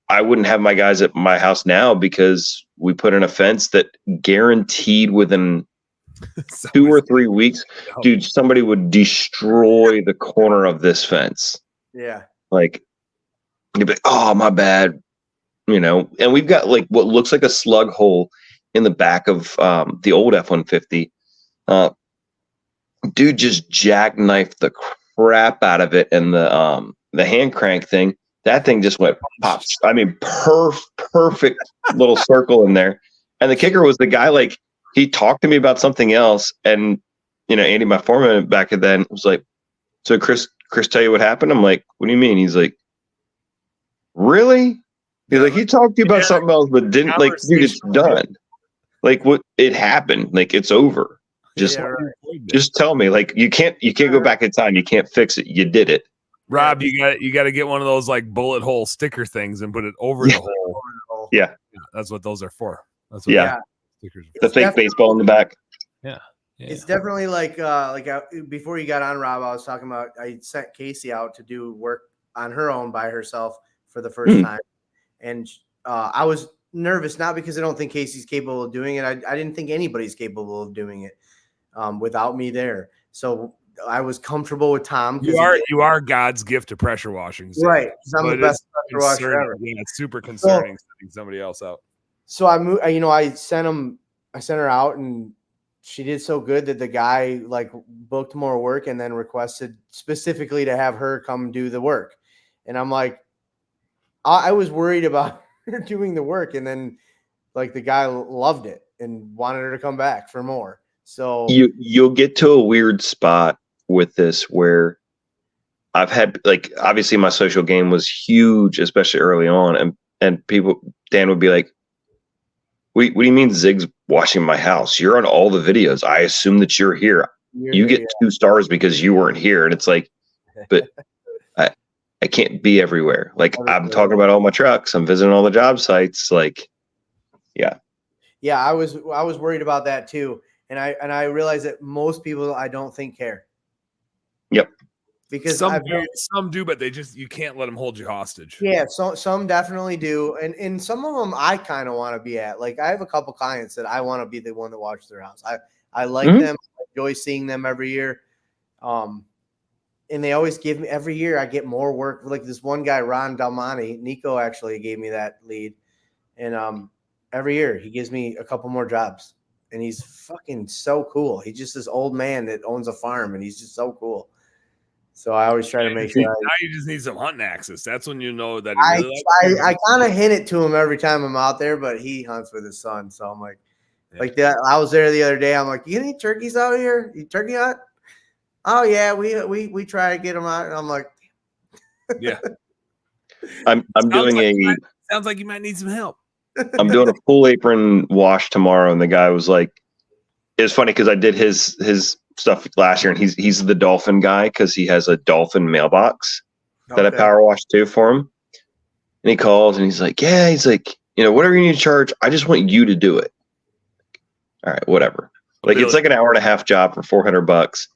I wouldn't have my guys at my house now, because we put in a fence that guaranteed within 2 or 3 weeks, dude, somebody would destroy the corner of this fence. Yeah. Like, you'd be like, oh, my bad. And we've got like what looks like a slug hole in the back of the old F-150. Dude just jackknifed the crap out of it. And the hand crank thing, that thing just went pop. I mean, perfect little circle in there. And the kicker was, the guy, like, he talked to me about something else, and Andy, my foreman back then, was like, "So Chris tell you what happened?" I'm like, "What do you mean?" He's like, "Really?" He's like, "He talked to you about something else, but didn't, like, dude, it's done. Like, what, it happened. Like, it's over. Just tell me. Like, you can't go back in time. You can't fix it. You did it." Rob, you got to get one of those like bullet hole sticker things and put it over the hole. Yeah, that's what those are for. That's what stickers are for. The fake baseball in the back. Yeah. It's definitely like before you got on, Rob, I was talking about, I sent Casey out to do work on her own by herself for the first time, and I was nervous, not because I don't think Casey's capable of doing it. I didn't think anybody's capable of doing it without me there. So I was comfortable with Tom. You are God's gift to pressure washing, right? I'm the best pressure washer ever. Yeah, it's super concerning sending somebody else out. So I sent her out, and she did so good that the guy like booked more work and then requested specifically to have her come do the work. And I'm like, I was worried about her doing the work, and then like the guy loved it and wanted her to come back for more. So you'll get to a weird spot with this where I've had, like, obviously my social game was huge, especially early on, and And Dan would be like, what do you mean Zig's washing my house? You're on all the videos. I assume that you're here. You get 2 stars because you weren't here. And it's like, but I can't be everywhere. Like, I'm talking about all my trucks. I'm visiting all the job sites. Like, yeah. Yeah, I was worried about that too. And I realized that most people I don't think care. Yep. Because some do, but you can't let them hold you hostage. Yeah, some definitely do, and some of them I kind of want to be at. Like I have a couple clients that I want to be the one that watches their house. I like them. I enjoy seeing them every year, and they always give me every year. I get more work. Like this one guy, Ron Dalmani, Nico actually gave me that lead, and every year he gives me a couple more jobs, and he's fucking so cool. He's just this old man that owns a farm, and he's just so cool. So I always try to make sure. Now you just need some hunting access. That's when you know that. I kind of hint it to him every time I'm out there, but he hunts with his son. So I'm like that. I was there the other day. I'm like, you get any turkeys out here? You turkey hunt? Oh yeah, we try to get them out. And I'm like, yeah. I'm doing sounds like you might need some help. I'm doing a full apron wash tomorrow, and the guy was like, it's funny because I did his stuff last year, and he's the dolphin guy because he has a dolphin mailbox that I power wash too for him. And he calls and he's like, yeah, he's like, whatever you need to charge, I just want you to do it. All right, whatever. Like it's like an hour and a half job for $400.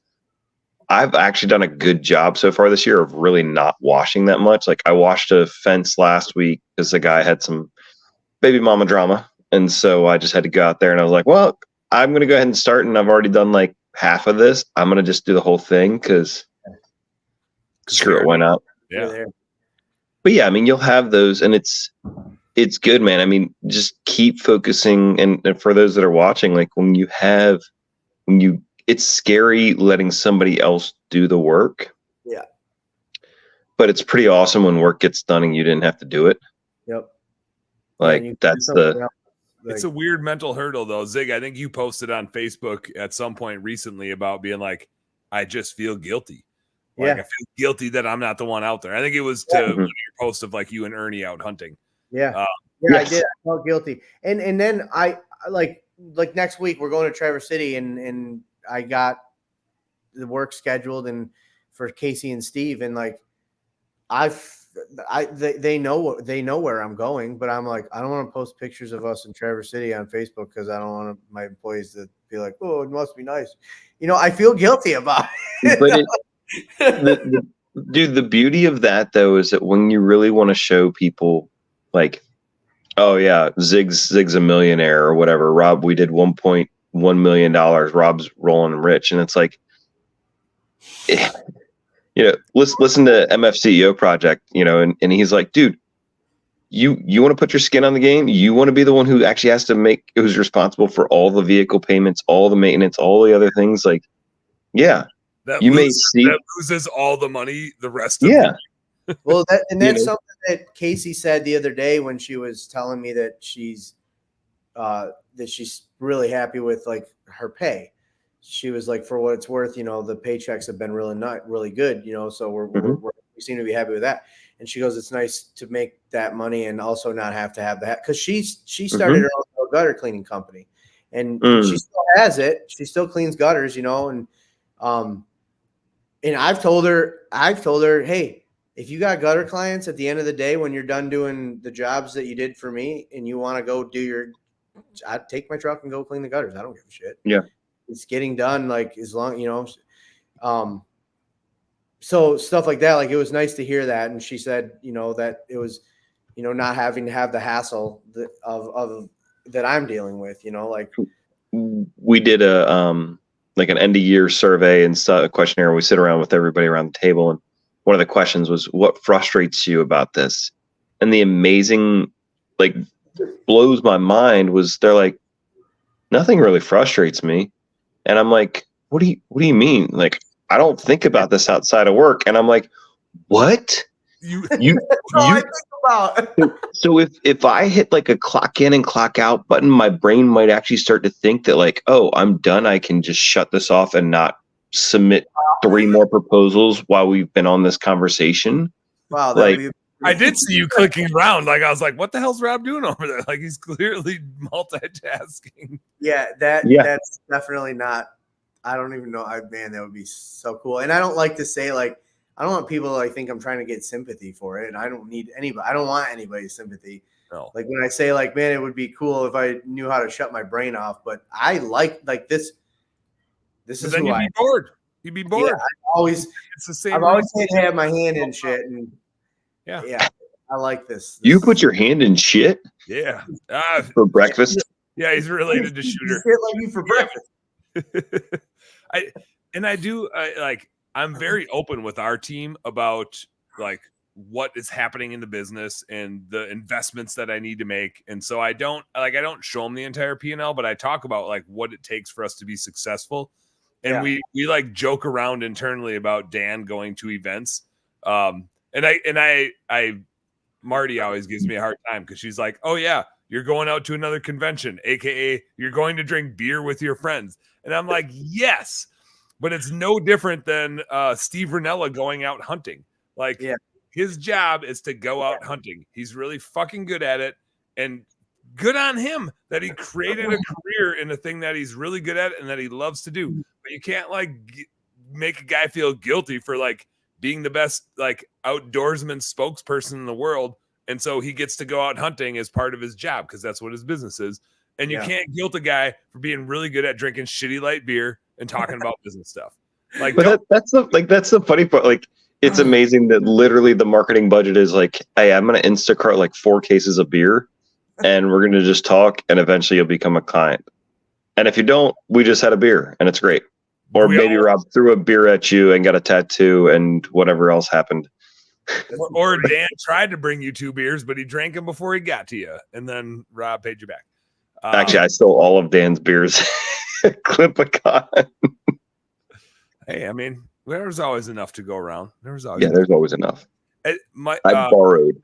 I've actually done a good job so far this year of really not washing that much. Like I washed a fence last week because the guy had some baby mama drama. And so I just had to go out there, and I was like, well, I'm going to go ahead and start. And I've already done like half of this. I'm going to just do the whole thing because screw it. Why not? Yeah. But yeah, I mean, you'll have those, and it's good, man. I mean, just keep focusing. And for those that are watching, like it's scary letting somebody else do the work. Yeah. But it's pretty awesome when work gets done and you didn't have to do it. Yep. Like it's a weird mental hurdle though. Zig, I think you posted on Facebook at some point recently about being like, I just feel guilty. Like I feel guilty that I'm not the one out there. I think it was to one of your posts of like you and Ernie out hunting. Yeah. Yes. I did. I felt guilty. And then I like next week we're going to Traverse City, and I got the work scheduled and for Casey and Steve, and like they know where I'm going, but I'm like, I don't want to post pictures of us in Traverse City on Facebook because I don't want my employees to be like, oh, it must be nice. I feel guilty about it. But dude, the beauty of that though is that when you really want to show people like, oh yeah, Zig's a millionaire or whatever. Rob, we did $1.1 million. Rob's rolling rich, and it's like, listen to MF CEO Project, and he's like, dude, you want to put your skin on the game. You want to be the one who actually has to who's responsible for all the vehicle payments, all the maintenance, all the other things. Like, yeah, that loses all the money. The rest of Well, that's something that Casey said the other day when she was telling me that she's really happy with like her pay. She was like, for what it's worth, the paychecks have been really good, so we seem to be happy with that. And she goes, it's nice to make that money and also not have to have that, because she started her own gutter cleaning company, and she still has it. She still cleans gutters, and I've told her, hey, if you got gutter clients at the end of the day, when you're done doing the jobs that you did for me and you want to go I'd take my truck and go clean the gutters. I don't give a shit. Yeah. It's getting done, like, as long, so stuff like that. Like, it was nice to hear that. And she said, that it was, not having to have the hassle of that I'm dealing with, like we did like an end of year survey and stuff, a questionnaire. We sit around with everybody around the table, and one of the questions was, what frustrates you about this? And the amazing, like, blows my mind was they're like, nothing really frustrates me. And I'm like, what do you mean? Like, I don't think about this outside of work. And I'm like, what? You think about. So if I hit like a clock in and clock out button, my brain might actually start to think that like, oh, I'm done. I can just shut this off and not submit 3 more proposals while we've been on this conversation. Wow, that'd be I did see you clicking around. Like I was like, what the hell's Rob doing over there? Like he's clearly multitasking. Yeah, that's definitely not. I don't even know. Man, that would be so cool. And I don't like to say like I don't want people to like think I'm trying to get sympathy for it. I don't need anybody. I don't want anybody's sympathy. No. Like when I say like, man, it would be cool if I knew how to shut my brain off. But I like this. This is then who you'd be bored. You'd be bored. Yeah, it's the same. I've always had to have my hand in shit, and yeah. I like this. You put your hand in shit? Yeah. For breakfast? Yeah, he's related to Shooter. Shit like you for breakfast. I'm very open with our team about like what is happening in the business and the investments that I need to make. And so I don't show them the entire P&L, but I talk about like what it takes for us to be successful. And we like joke around internally about Dan going to events. Marty always gives me a hard time because she's like, oh yeah, you're going out to another convention, AKA you're going to drink beer with your friends. And I'm like, yes, but it's no different than Steve Ranella going out hunting. Like his job is to go out hunting. He's really fucking good at it. And good on him that he created a career in a thing that he's really good at and that he loves to do. But you can't like make a guy feel guilty for like being the best like outdoorsman spokesperson in the world. And so he gets to go out hunting as part of his job because that's what his business is. And you can't guilt a guy for being really good at drinking shitty light beer and talking about business stuff. Like, but that's the funny part. Like, it's amazing that literally the marketing budget is like, hey, I'm going to Instacart like 4 cases of beer and we're going to just talk and eventually you'll become a client. And if you don't, we just had a beer and it's great. Or maybe Rob threw a beer at you and got a tattoo and whatever else happened. Or Dan tried to bring you 2 beers, but he drank them before he got to you. And then Rob paid you back. Actually, I stole all of Dan's beers. Clip a con. Hey, I mean, there's always enough to go around. There's always enough. I borrowed.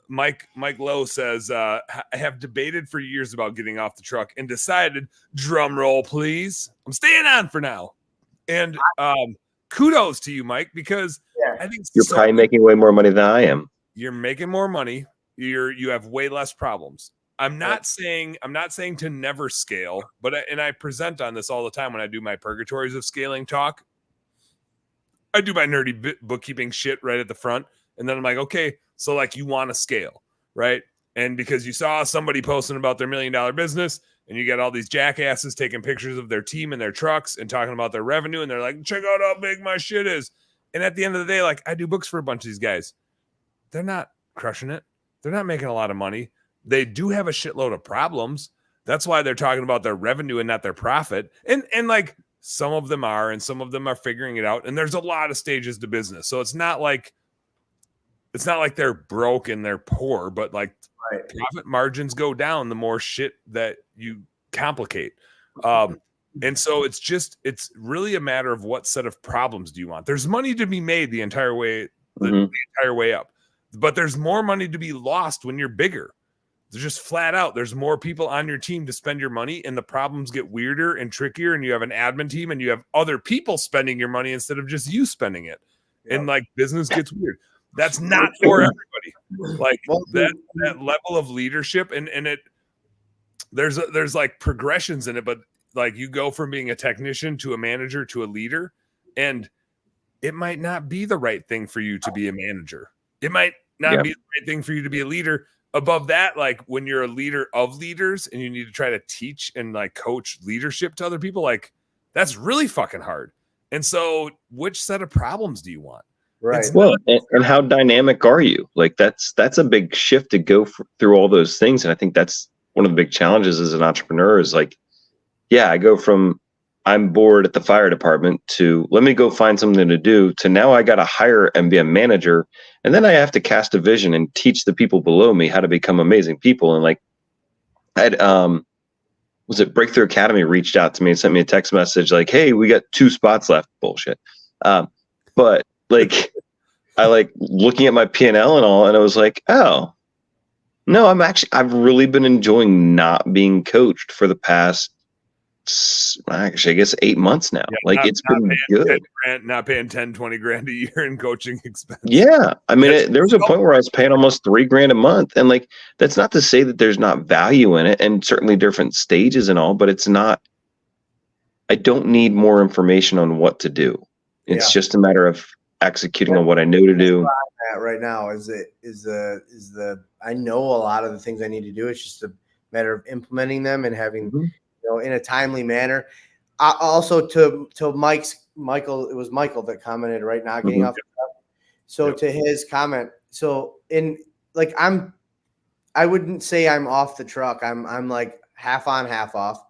Mike Lowe says, I have debated for years about getting off the truck and decided, drum roll, please, I'm staying on for now. And kudos to you, Mike, because I think you're probably making way more money than I am. You're making more money. You have way less problems. I'm not saying to never scale, but I present on this all the time when I do my purgatories of scaling talk. I do my nerdy bookkeeping shit right at the front. And then I'm like, okay, so like you want to scale, right? And because you saw somebody posting about their $1 million business and you got all these jackasses taking pictures of their team and their trucks and talking about their revenue. And they're like, check out how big my shit is. And at the end of the day, like I do books for a bunch of these guys. They're not crushing it. They're not making a lot of money. They do have a shitload of problems. That's why they're talking about their revenue and not their profit. And like some of them are, and some of them are figuring it out. And there's a lot of stages to business. So it's not like they're broke and they're poor, but like profit margins go down the more shit that you complicate. And so it's really a matter of what set of problems do you want. There's money to be made the entire way, the entire way up, but there's more money to be lost when you're bigger. They're just flat out. There's more people on your team to spend your money, and the problems get weirder and trickier. And you have an admin team, and you have other people spending your money instead of just you spending it. Yep. And like business gets weird. That's not for everybody. Like that level of leadership, and it there's like progressions in it, but like you go from being a technician to a manager to a leader, and it might not be the right thing for you to be a manager. It might not be the right thing for you to be a leader. Above that, like when you're a leader of leaders and you need to try to teach and like coach leadership to other people, like that's really fucking hard. And so which set of problems do you want? Right. Well, and how dynamic are you? Like that's a big shift to go through all those things. And I think that's one of the big challenges as an entrepreneur is like, yeah, I go from I'm bored at the fire department to let me go find something to do to now I got to hire and be a manager. And then I have to cast a vision and teach the people below me how to become amazing people. And like was it Breakthrough Academy reached out to me and sent me a text message like, hey, we got 2 spots left. Bullshit. But like, I like looking at my P&L and all, and I was like, oh, no, I've really been enjoying not being coached for the past Actually, I guess 8 months now. Yeah, Like it's been good. not paying 10, 20 grand a year in coaching expense. Yeah. I mean, there was a so point where I was paying almost $3,000 a month. And like, that's not to say that there's not value in it, and certainly different stages and all, but it's not, I don't need more information on what to do. It's just a matter of executing on what I know to do. Right now I know a lot of the things I need to do. It's just a matter of implementing them and having, in a timely manner. Also to Michael, it was Michael that commented right now getting off the truck. So to his comment, so I wouldn't say I'm off the truck. I'm like half on, half off,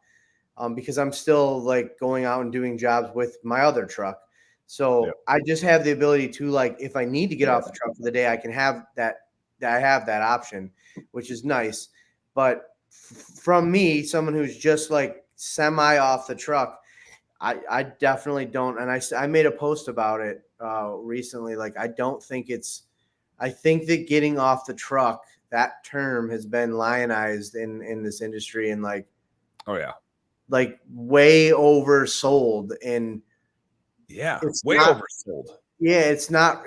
because I'm still like going out and doing jobs with my other truck. So I just have the ability to, like, if I need to get off the truck for the day, I can have that. I have that option, which is nice. But from me, someone who's just like semi off the truck, I definitely don't. And I made a post about it recently. Like, I think that getting off the truck, that term has been lionized in this industry, and like way oversold. And it's way oversold. Yeah, it's not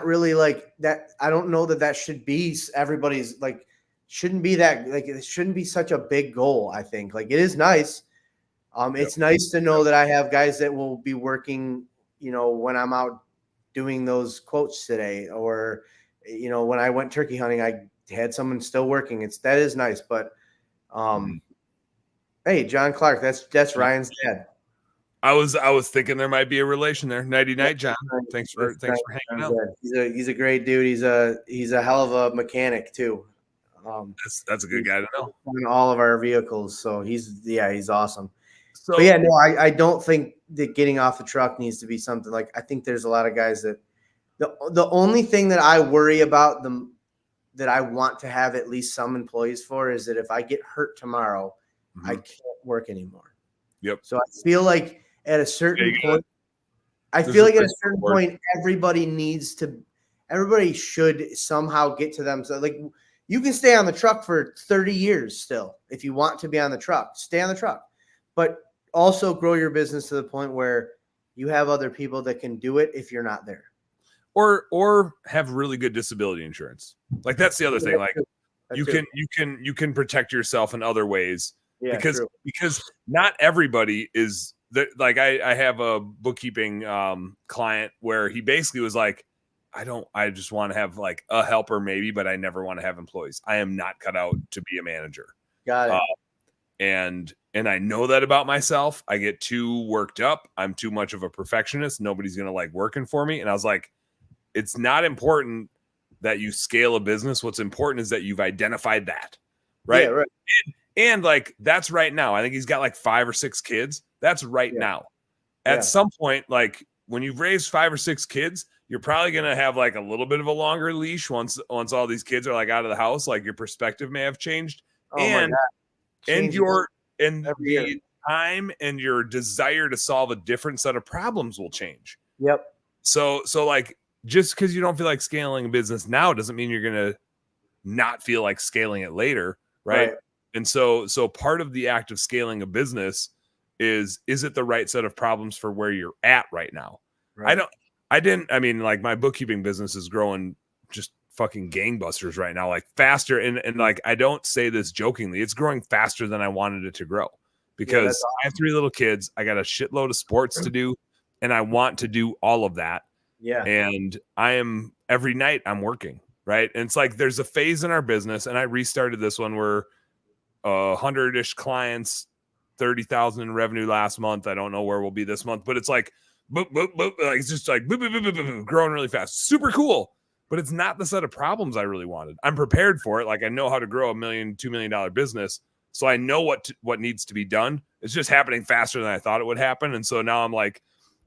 really like that. I don't know that should be everybody's, like, shouldn't be that, like, it shouldn't be such a big goal. I think, like, it is nice. It's nice to know that I have guys that will be working, when I'm out doing those quotes today, or, when I went turkey hunting, I had someone still working. That is nice. But, hey, John Clark, that's Ryan's dad. I was thinking there might be a relation there. Nighty night, John. Thanks for hanging out. He's a great dude. He's a hell of a mechanic too. That's a good guy to know. On all of our vehicles, so he's awesome. So, but yeah, no, I don't think that getting off the truck needs to be something like, I think there's a lot of guys that the only thing that I worry about them, that I want to have at least some employees for, is that if I get hurt tomorrow, I can't work anymore. Yep. So I feel like at a certain point, everybody should somehow get to them. So, like, you can stay on the truck for 30 years still. If you want to be on the truck, stay on the truck, but also grow your business to the point where you have other people that can do it if you're not there. Or have really good disability insurance. Like, that's the other thing. Like, you can protect yourself in other ways. Yeah, because not everybody is that. Like, I have a bookkeeping client where he basically was like, I just want to have like a helper maybe, but I never want to have employees. I am not cut out to be a manager. Got it. And I know that about myself. I get too worked up. I'm too much of a perfectionist. Nobody's going to like working for me. And I was like, it's not important that you scale a business. What's important is that you've identified that. Right. Yeah, right. And like, that's right now. I think he's got like 5 or 6 kids. That's right now. At some point, like, when you've raised 5 or 6 kids, you're probably going to have like a little bit of a longer leash once all these kids are like out of the house. Like, your perspective may have changed. And the time and your desire to solve a different set of problems will change. Yep. So like, just because you don't feel like scaling a business now doesn't mean you're going to not feel like scaling it later. Right. And so part of the act of scaling a business is it the right set of problems for where you're at right now? Right. I mean, like, my bookkeeping business is growing just fucking gangbusters right now, like faster. And like, I don't say this jokingly, it's growing faster than I wanted it to grow, because awesome. I have 3 little kids. I got a shitload of sports to do, and I want to do all of that. Yeah. And every night I'm working. Right. And it's like, there's a phase in our business, and I restarted this one where 100-ish clients, 30,000 in revenue last month. I don't know where we'll be this month, but it's like, boop, boop, boop, like, it's just like boop, boop, boop, boop, boop, growing really fast. Super cool. But it's not the set of problems I really wanted. I'm prepared for it. Like, I know how to grow $1 million, $2 million business. So I know what needs to be done. It's just happening faster than I thought it would happen. And so now I'm like,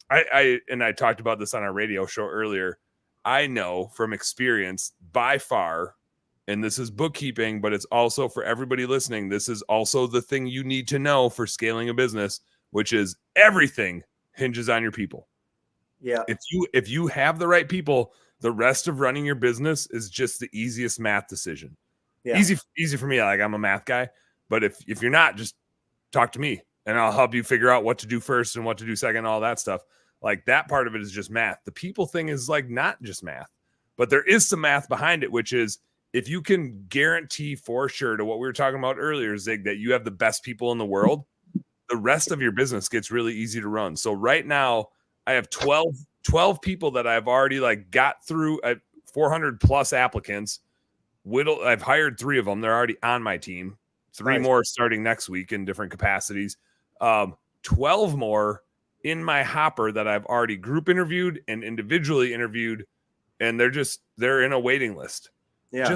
I talked about this on our radio show earlier. I know from experience, by far, and this is bookkeeping, but it's also for everybody listening, this is also the thing you need to know for scaling a business, which is everything hinges on your people. Yeah. If you have the right people, the rest of running your business is just the easiest math decision. Yeah. Easy for me. Like, I'm a math guy, but if you're not, just talk to me and I'll help you figure out what to do first and what to do second, all that stuff. Like that part of it is just math. The people thing is like not just math, but there is some math behind it, which is if you can guarantee for sure to what we were talking about earlier, Zig, that you have the best people in the world, the rest of your business gets really easy to run. So right now I have 12 people that I've already like got through 400 plus applicants. I've hired 3 of them. They're already on my team. 3 more starting next week in different capacities. 12 more in my hopper that I've already group interviewed and individually interviewed. And they're in a waiting list. Yeah.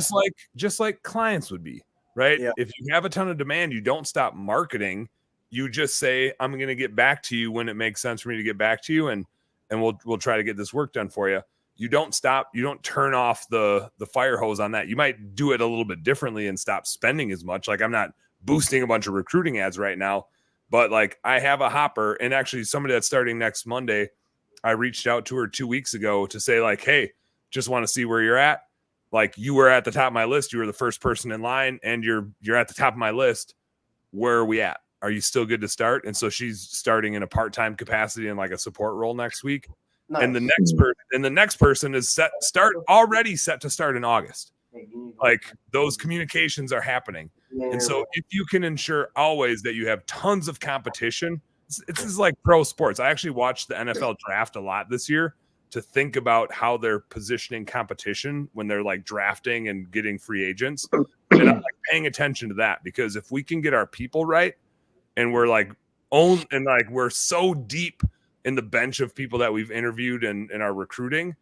Just like clients would be, right? Yeah. If you have a ton of demand, you don't stop marketing. You just say, I'm going to get back to you when it makes sense for me to get back to you. And we'll try to get this work done for you. You don't stop. You don't turn off the fire hose on that. You might do it a little bit differently and stop spending as much. Like I'm not boosting a bunch of recruiting ads right now, but like I have a hopper, and actually somebody that's starting next Monday, I reached out to her 2 weeks ago to say like, hey, just want to see where you're at. Like you were at the top of my list. You were the first person in line and you're at the top of my list. Where are we at? Are you still good to start? And so she's starting in a part-time capacity in like a support role next week. Nice. And the next person is already set to start in August. Like those communications are happening. And so if you can ensure always that you have tons of competition, it's like pro sports. I actually watched the NFL draft a lot this year to think about how they're positioning competition when they're like drafting and getting free agents. And I'm like paying attention to that, because if we can get our people right and we're like we're so deep in the bench of people that we've interviewed and our recruiting,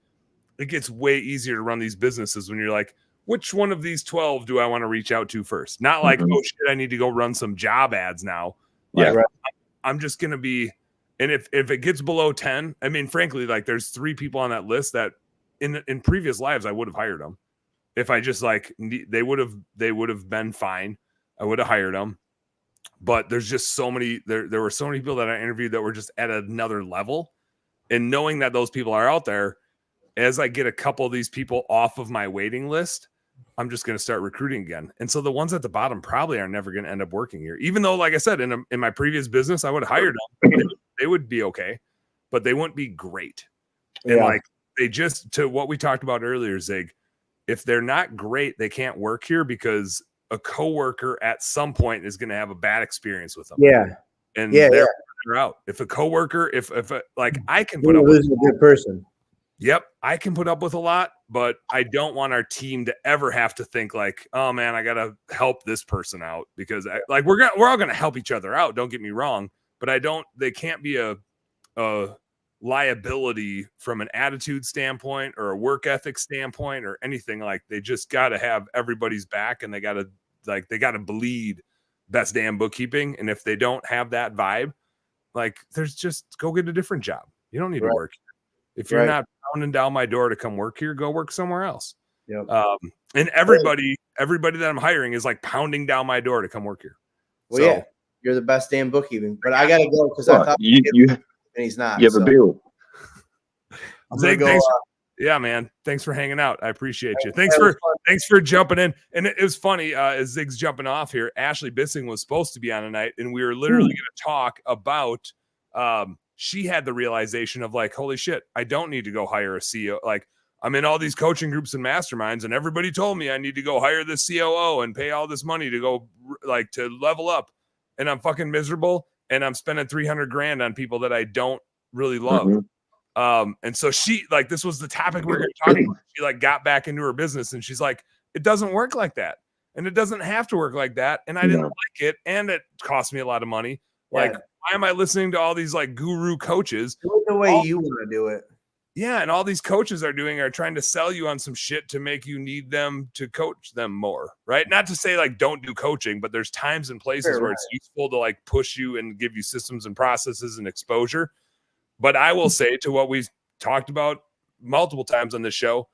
it gets way easier to run these businesses when you're like, which one of these 12 do I want to reach out to first? Not like, oh shit, I need to go run some job ads now. Like, yeah, I'm just going to be, and if it gets below 10, I mean, frankly, like there's 3 people on that list that in previous lives, I would have hired them. If I just like, they would have been fine. I would have hired them. But there's just so many, there were so many people that I interviewed that were just at another level. And knowing that those people are out there, as I get a couple of these people off of my waiting list, I'm just going to start recruiting again. And so the ones at the bottom probably are never going to end up working here. Even though, like I said, in my previous business, I would have hired them. They would be okay, but they wouldn't be great. And like they just, to what we talked about earlier, Zig, if they're not great, they can't work here because a coworker at some point is going to have a bad experience with them. Yeah. And they're out. If a coworker, if like I can put up with a good person. Yep, I can put up with a lot, but I don't want our team to ever have to think like, oh man, I got to help this person out, because we're all going to help each other out. Don't get me wrong, but they can't be a liability from an attitude standpoint or a work ethic standpoint or anything. Like they just got to have everybody's back, and they got to bleed best damn bookkeeping. And if they don't have that vibe, like there's just go get a different job. You don't need to work. If you're not pounding down my door to come work here, go work somewhere else. Yep. And everybody that I'm hiring is like pounding down my door to come work here. Well, yeah, you're the best damn bookkeeping, but I gotta go because I thought and he's not. You have a bill. Zig, yeah, man. Thanks for hanging out. I appreciate you. Thanks for jumping in. And it was funny as Zig's jumping off here. Ashley Bissing was supposed to be on tonight, and we were literally going to talk about. She had the realization of like, holy shit, I don't need to go hire a CEO. Like I'm in all these coaching groups and masterminds, and everybody told me I need to go hire this COO and pay all this money to go like to level up. And I'm fucking miserable. And I'm spending $300,000 on people that I don't really love. Mm-hmm. And so she like, this was the topic we were going to talk about. She like got back into her business, and she's like, it doesn't work like that. And it doesn't have to work like that. And I didn't like it. And it cost me a lot of money. Like, why am I listening to all these like guru coaches? Do it the way you want to do it. Yeah. And all these coaches are trying to sell you on some shit to make you need them to coach them more. Right. Not to say like, don't do coaching, but there's times and places where it's useful to like push you and give you systems and processes and exposure. But I will say, to what we've talked about multiple times on this show,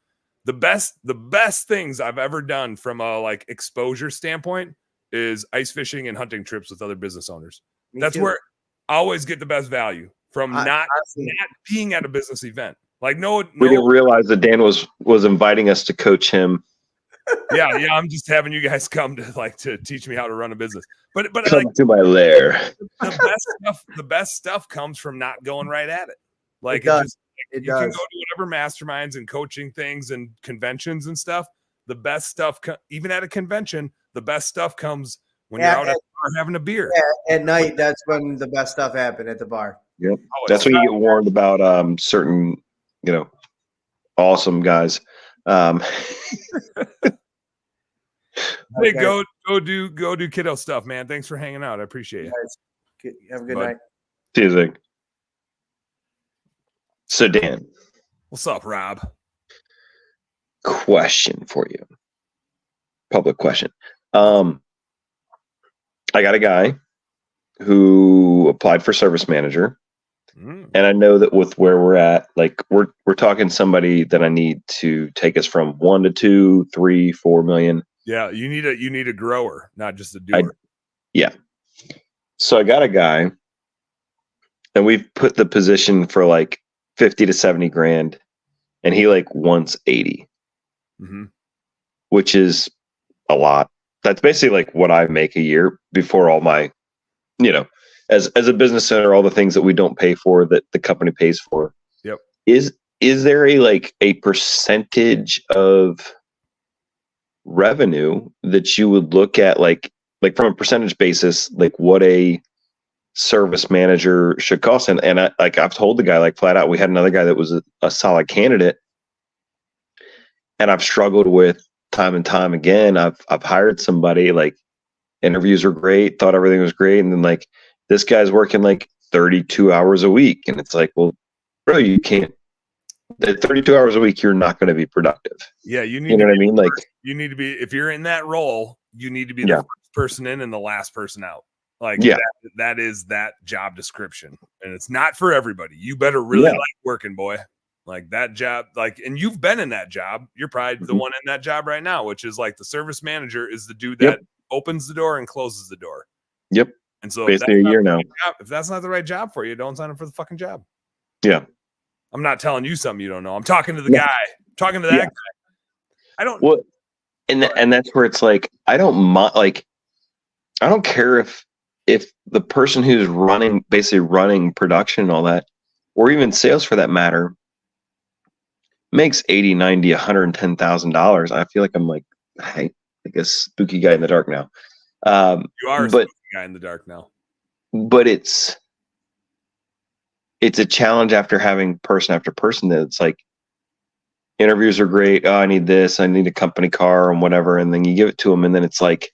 the best things I've ever done from a like exposure standpoint is ice fishing and hunting trips with other business owners. That's where I always get the best value from not being at a business event. Like, no, we didn't realize that Dan was inviting us to coach him Yeah. I'm just having you guys come to teach me how to run a business. But Come like to my lair. the best stuff comes from not going right at it. Like It does. just It you does. can go to whatever masterminds and coaching things and conventions and stuff. The best stuff, even at a convention, the best stuff comes when you're out at the bar having a beer. Yeah, at night, that's when the best stuff happened at the bar. Yep. Oh, That's when you get warned about certain, awesome guys. Hey, Okay. go do kiddo stuff, man. Thanks for hanging out. I appreciate you. Have a good Bud. night. See you, Zig. So, Dan, What's up, Rob? question for you. Public question. I got a guy who applied for service manager. And I know that with where we're at, like we're talking somebody that I need to take us from 1 to 2, 3, 4 million. Yeah, you need a grower, not just a doer. Yeah. So I got a guy, and we've put the position for like 50 to 70 grand, and he like wants 80, which is a lot. That's basically like what I make a year before all my, as a business owner, all the things that we don't pay for that the company pays for. Yep. Is there a percentage of revenue that you would look at like from a percentage basis, like what a service manager should cost? And I've told the guy like flat out, we had another guy that was a solid candidate, and I've struggled with time and time again. I've hired somebody, like interviews were great, thought everything was great, and then like this guy's working like 32 hours a week, and it's like, well, bro, you can't. At 32 hours a week, you're not going to be productive. Yeah, you know what I mean? Like, you need to be, if you're in that role, you need to be the first person in and the last person out. Like, that is that job description, and it's not for everybody. You better really like working, boy. Like that job, and you've been in that job. You're probably the one in that job right now, which is like the service manager is the dude that opens the door and closes the door. Yep. And so basically a year now. If that's not the right job for you, don't sign up for the fucking job. Yeah. I'm not telling you something you don't know. I'm talking to the guy. I'm talking to that guy. I don't. Well, and that's where it's like, I don't mind. Like, I don't care if the person who's basically running production and all that, or even sales for that matter, makes 80, 90, $110,000. I feel like I'm like a spooky guy in the dark now. You are a spooky guy in the dark now. But it's a challenge after having person after person that it's like, interviews are great. Oh, I need this. I need a company car and whatever. And then you give it to them, and then it's like,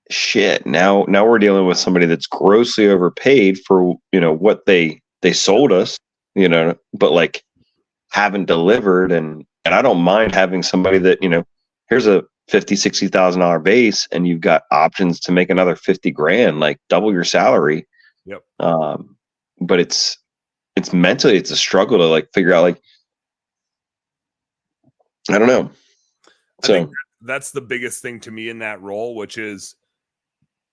shit. Now we're dealing with somebody that's grossly overpaid for what they sold us. But like haven't delivered. And I don't mind having somebody that here's a $50,000-$60,000 base, and you've got options to make another 50 grand, like double your salary. Yep. But it's mentally, it's a struggle to like figure out, like, I don't know. I think that's the biggest thing to me in that role, which is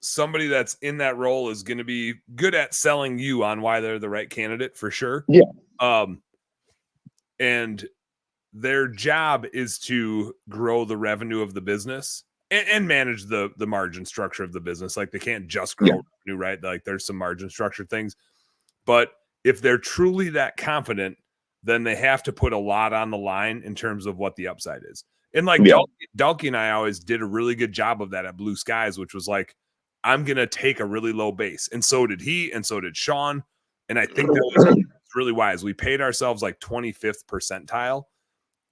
somebody that's in that role is going to be good at selling you on why they're the right candidate for sure. Yeah. And their job is to grow the revenue of the business and manage the margin structure of the business. Like they can't just grow revenue, right? Like there's some margin structure things, but if they're truly that confident, then they have to put a lot on the line in terms of what the upside is. And like Dalkey and I always did a really good job of that at Blue Skies, which was like, I'm going to take a really low base. And so did he, and so did Sean. And I think that was really wise. We paid ourselves like 25th percentile.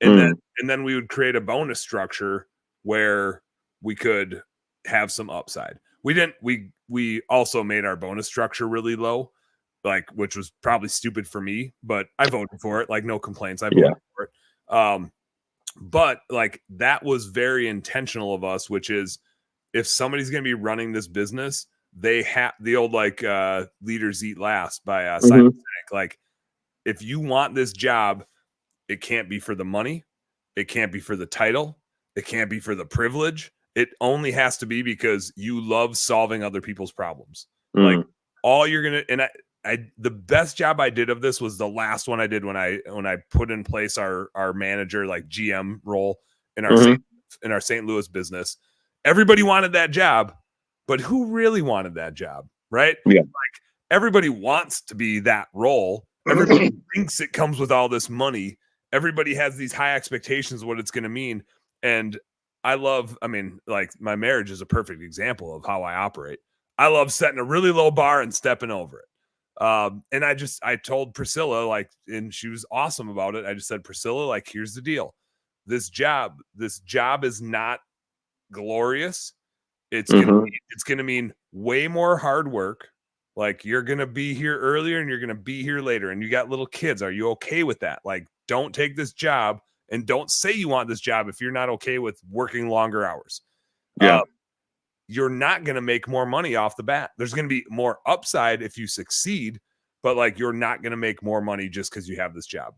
And then we would create a bonus structure where we could have some upside. We also made our bonus structure really low, like, which was probably stupid for me, but I voted for it. Like, no complaints. I voted for it. But like that was very intentional of us, which is if somebody's going to be running this business, they have the old like leaders eat last by Simon Sinek. Like, if you want this job, it can't be for the money. It can't be for the title. It can't be for the privilege. It only has to be because you love solving other people's problems. Like all you're going to, and I the best job I did of this was the last one I did when I put in place our manager, like GM role in our St. Louis business. Everybody wanted that job, but who really wanted that job, right? Yeah. Like everybody wants to be that role. Everybody thinks it comes with all this money. Everybody has these high expectations of what it's going to mean. And I mean, like my marriage is a perfect example of how I operate. I love setting a really low bar and stepping over it. And I told Priscilla, like, and she was awesome about it. I just said, Priscilla, like, here's the deal. This job is not glorious. It's gonna mean way more hard work. Like you're gonna be here earlier and you're gonna be here later, and you got little kids. Are you okay with that? Like, don't take this job and don't say you want this job if you're not okay with working longer hours. Yeah. You're not going to make more money off the bat. There's going to be more upside if you succeed, but like you're not going to make more money just because you have this job.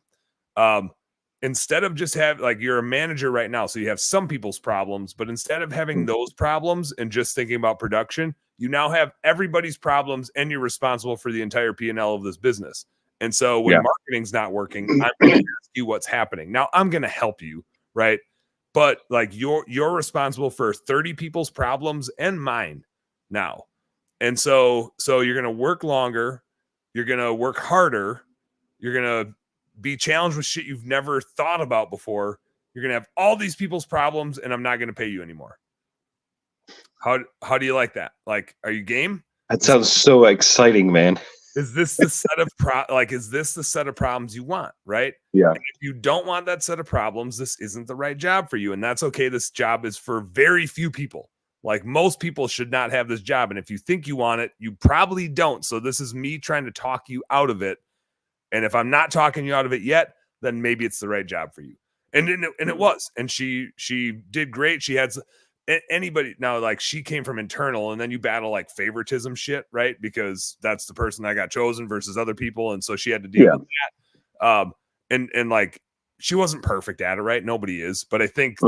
Instead of just you're a manager right now, so you have some people's problems, but instead of having those problems and just thinking about production, you now have everybody's problems and you're responsible for the entire P&L of this business. And so when marketing's not working, I'm going to ask you what's happening. Now I'm going to help you, right? But like you're responsible for 30 people's problems and mine now. And so you're going to work longer. You're going to work harder. You're going to be challenged with shit you've never thought about before. You're going to have all these people's problems and I'm not going to pay you anymore. How do you like that? Like, are you game? That sounds so exciting, man. Is this the set of is this the set of problems you want, right? Yeah. And if you don't want that set of problems, this isn't the right job for you. And that's okay. This job is for very few people. Like most people should not have this job. And if you think you want it, you probably don't. So this is me trying to talk you out of it. And if I'm not talking you out of it yet, then maybe it's the right job for you. And it was. And she did great. She had anybody now, like she came from internal, and then you battle like favoritism shit, right? Because that's the person that got chosen versus other people, and so she had to deal with that. And like she wasn't perfect at it, right? Nobody is, but I think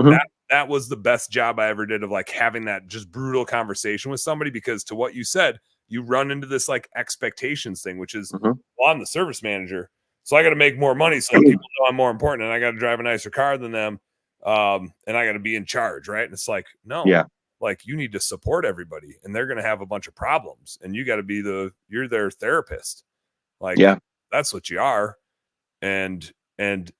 that was the best job I ever did of like having that just brutal conversation with somebody, because to what you said, you run into this like expectations thing, which is, well, I'm the service manager, so I got to make more money so people know I'm more important, and I got to drive a nicer car than them. And I got to be in charge, right? And it's like, no, like you need to support everybody, and they're going to have a bunch of problems, and you got to be you're their therapist. Like, that's what you are. And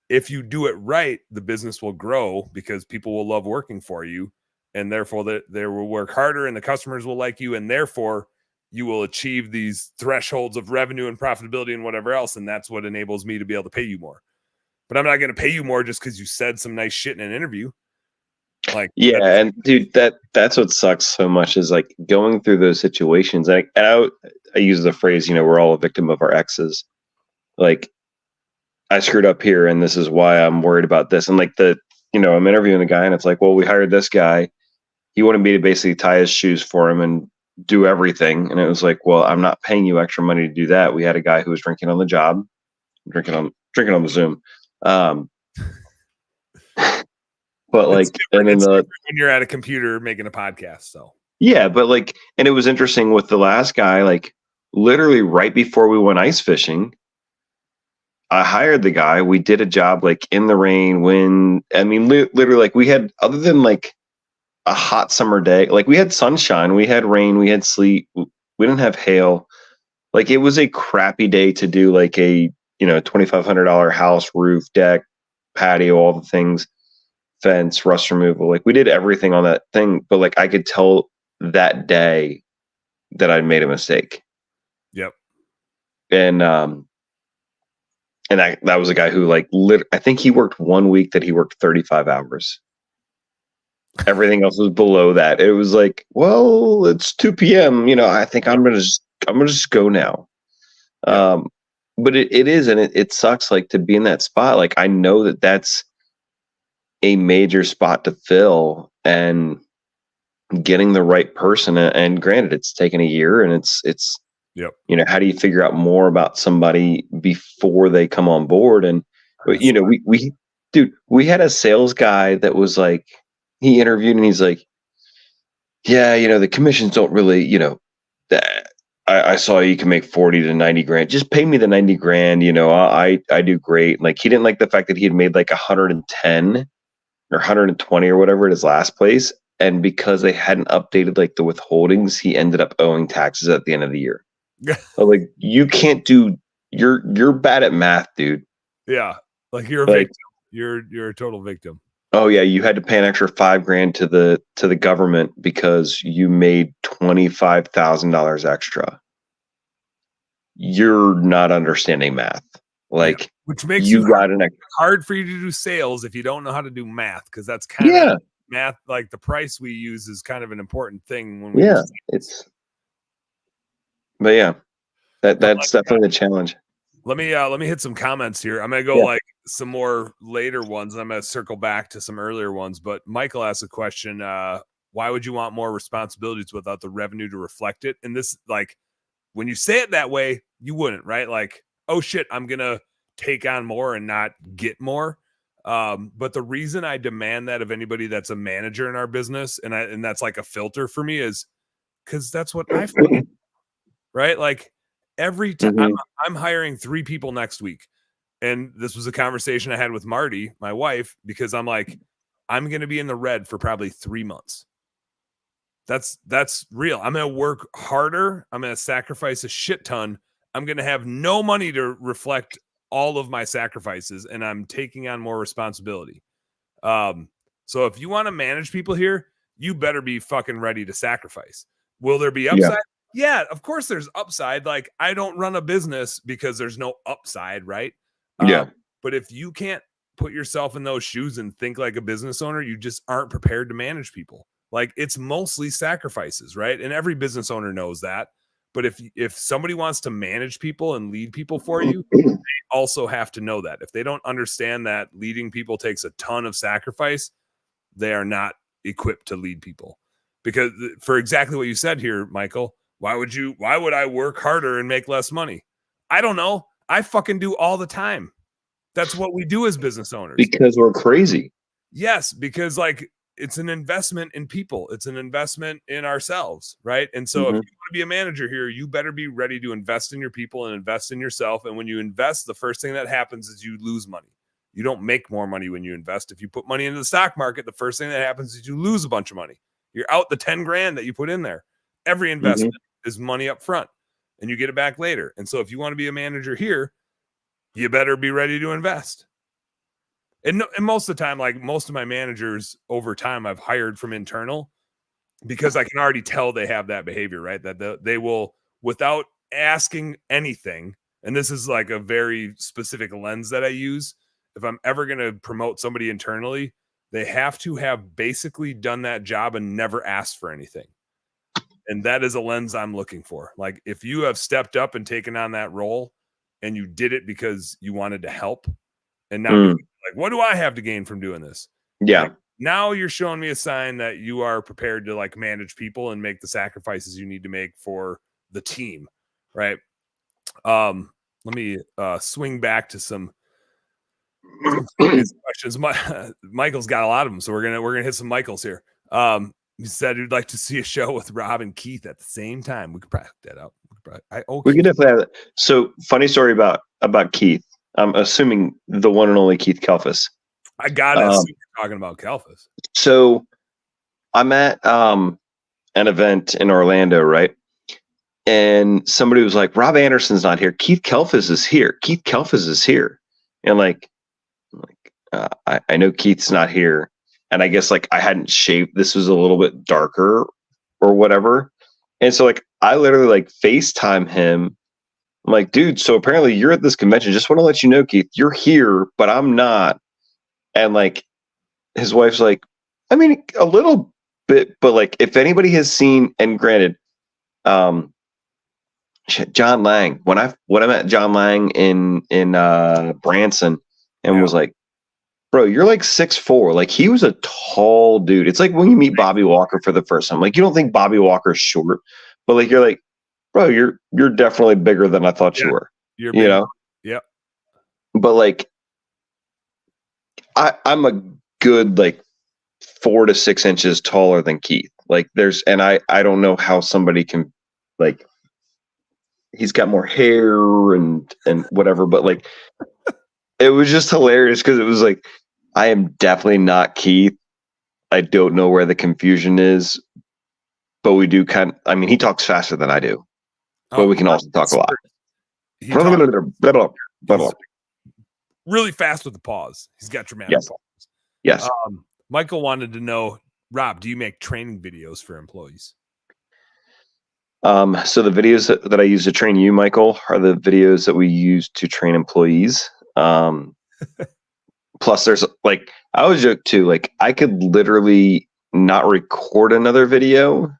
if you do it right, the business will grow because people will love working for you, and therefore they will work harder, and the customers will like you, and therefore you will achieve these thresholds of revenue and profitability and whatever else. And that's what enables me to be able to pay you more. But I'm not going to pay you more just because you said some nice shit in an interview. Like, and dude, that's what sucks so much is like going through those situations. And I use the phrase, we're all a victim of our exes. Like, I screwed up here, and this is why I'm worried about this. And like I'm interviewing the guy, and it's like, well, we hired this guy. He wanted me to basically tie his shoes for him and do everything. And it was like, well, I'm not paying you extra money to do that. We had a guy who was drinking on the job, drinking on the Zoom. But like, and then when you're at a computer making a podcast, so but like, and it was interesting with the last guy, like literally right before we went ice fishing, I hired the guy. We did a job like in the rain, wind. I mean, literally, like we had, other than like a hot summer day, like we had sunshine, we had rain, we had sleet, we didn't have hail. Like it was a crappy day to do like a $2,500 house, roof, deck, patio, all the things, fence, rust removal. Like we did everything on that thing, but like I could tell that day that I'd made a mistake. Yep. And that was a guy who like I think he worked 1 week that he worked 35 hours. Everything else was below that. It was like, well, it's 2 p.m. I think I'm gonna just go now. But it is, and it sucks like to be in that spot. Like I know that that's a major spot to fill, and getting the right person. And granted, it's taken a year, and it's how do you figure out more about somebody before they come on board? And we had a sales guy that was like, he interviewed and he's like, the commissions don't really, I saw you can make 40 to 90 grand. Just pay me the 90 grand. I do great. Like he didn't like the fact that he had made like 110 or 120 or whatever at his last place. And because they hadn't updated like the withholdings, he ended up owing taxes at the end of the year. I was like, you can't do. You're bad at math, dude. Yeah, like you're a Like, victim. You're a total victim. oh yeah, you had to pay an extra $5,000 to the government because you made $25,000 extra. You're not understanding math. Like, yeah. Which makes you got an hard for you to do sales if you don't know how to do math, because that's kind of math. Like the price we use is kind of an important thing when we but yeah, that's definitely the challenge. Let me hit some comments here. I'm gonna go like some more later ones, and I'm gonna circle back to some earlier ones. But Michael asked a question: why would you want more responsibilities without the revenue to reflect it? And this, like, when you say it that way, you wouldn't, right? Like, oh shit, I'm gonna take on more and not get more. But the reason I demand that of anybody that's a manager in our business, and that's like a filter for me, is because that's what I fucking, right? Like every time I'm hiring 3 people next week. And this was a conversation I had with Marty, my wife, because I'm like, I'm going to be in the red for probably 3 months. That's real. I'm going to work harder. I'm going to sacrifice a shit ton. I'm going to have no money to reflect all of my sacrifices, and I'm taking on more responsibility. So if you want to manage people here, you better be fucking ready to sacrifice. Will there be upside? Yeah, of course there's upside. Like, I don't run a business because there's no upside, right? But if you can't put yourself in those shoes and think like a business owner, you just aren't prepared to manage people. Like, it's mostly sacrifices, right? And every business owner knows that. But if somebody wants to manage people and lead people for you, they also have to know that. If they don't understand that leading people takes a ton of sacrifice, they are not equipped to lead people. Because for exactly what you said here, Michael, why would I work harder and make less money? I don't know. I fucking do all the time. That's what we do as business owners. Because we're crazy. Yes, because like it's an investment in people. It's an investment in ourselves, right? And so if you want to be a manager here, you better be ready to invest in your people and invest in yourself. And when you invest, the first thing that happens is you lose money. You don't make more money when you invest. If you put money into the stock market, the first thing that happens is you lose a bunch of money. You're out the 10 grand that you put in there. Every investment is money up front, and you get it back later. And so if you want to be a manager here, you better be ready to invest. And most of the time, like most of my managers over time, I've hired from internal because I can already tell they have that behavior, right? That they will, without asking anything, and this is like a very specific lens that I use. If I'm ever going to promote somebody internally, they have to have basically done that job and never asked for anything. And that is a lens I'm looking for. Like, if you have stepped up and taken on that role and you did it because you wanted to help and not like, what do I have to gain from doing this? Yeah. Like, now you're showing me a sign that you are prepared to like manage people and make the sacrifices you need to make for the team. Right. Let me swing back to some questions. Michael's got a lot of them. So we're going to hit some Michaels here. He said he'd like to see a show with Rob and Keith at the same time. We could probably hook that up. We can definitely have that. So, funny story about Keith. I'm assuming the one and only Keith Kalfas. I got it. Talking about Kalfas. So, I'm at an event in Orlando, right? And somebody was like, Rob Anderson's not here. Keith Kalfas is here. Keith Kalfas is here. And I know Keith's not here. And I guess like I hadn't shaved. This was a little bit darker or whatever. And so like I literally like FaceTime him. I'm like, dude, so apparently you're at this convention. Just want to let you know, Keith, you're here, but I'm not. And like his wife's like, I mean, a little bit, but like if anybody has seen, and granted, John Lang, when I met John Lang in Branson and was like, bro, you're like 6'4". Like he was a tall dude. It's like when you meet Bobby Walker for the first time. Like you don't think Bobby Walker's short, but like you're like, bro, you're definitely bigger than I thought you were. You know? Yep. But like I'm a good like 4 to 6 inches taller than Keith. Like I don't know how somebody can like he's got more hair and whatever, but like it was just hilarious because it was like I am definitely not Keith. I don't know where the confusion is, but we do he talks faster than I do, but we can also talk a lot. He talks really fast with the pause. He's got dramatic pause. Yes. Michael wanted to know, Rob, do you make training videos for employees? So the videos that I use to train you, Michael, are the videos that we use to train employees. Plus, there's I always joke too, I could literally not record another video,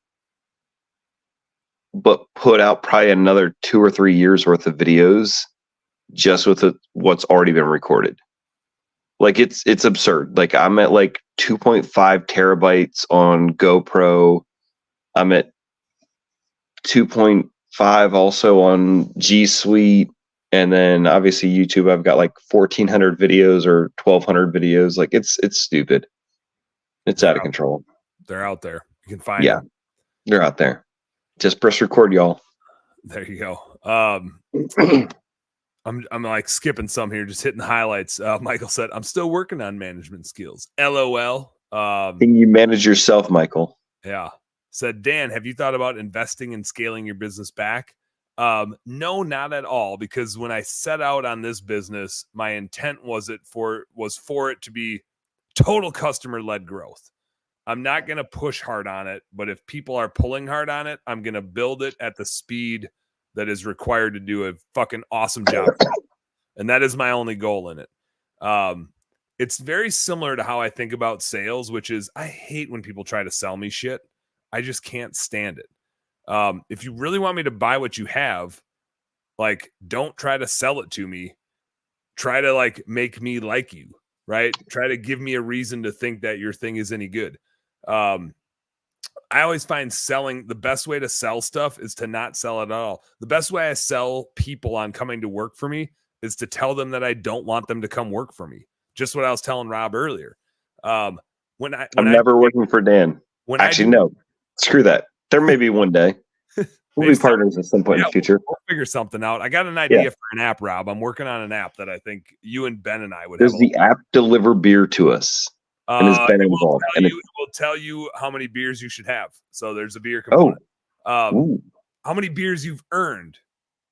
but put out probably another 2 or 3 years worth of videos just with what's already been recorded. It's absurd. I'm at 2.5 terabytes on GoPro. I'm at 2.5 also on G Suite. And then obviously YouTube, I've got 1,400 videos or 1,200 videos. It's stupid. It's out of control. They're out there. You can find them. They're out there. Just press record, y'all. There you go. I'm skipping some here, just hitting the highlights. Michael said, I'm still working on management skills. LOL. Can you manage yourself, Michael? Yeah. Said, Dan, have you thought about investing and scaling your business back? No, not at all. Because when I set out on this business, my intent was for it to be total customer-led growth. I'm not going to push hard on it, but if people are pulling hard on it, I'm going to build it at the speed that is required to do a fucking awesome job. And that is my only goal in it. It's very similar to how I think about sales, which is I hate when people try to sell me shit. I just can't stand it. If you really want me to buy what you have, don't try to sell it to me. Try to make me like you, right? Try to give me a reason to think that your thing is any good. I always find selling, the best way to sell stuff is to not sell it at all. The best way I sell people on coming to work for me is to tell them that I don't want them to come work for me. Just what I was telling Rob earlier. I'm never working for Dan. No, screw that. There may be one day. We'll be partners at some point in the future. We'll figure something out. I got an idea for an app, Rob. I'm working on an app that I think you and Ben and I would. Does the app deliver beer to us? And is Ben involved? It will tell you how many beers you should have. So there's a beer component. How many beers you've earned,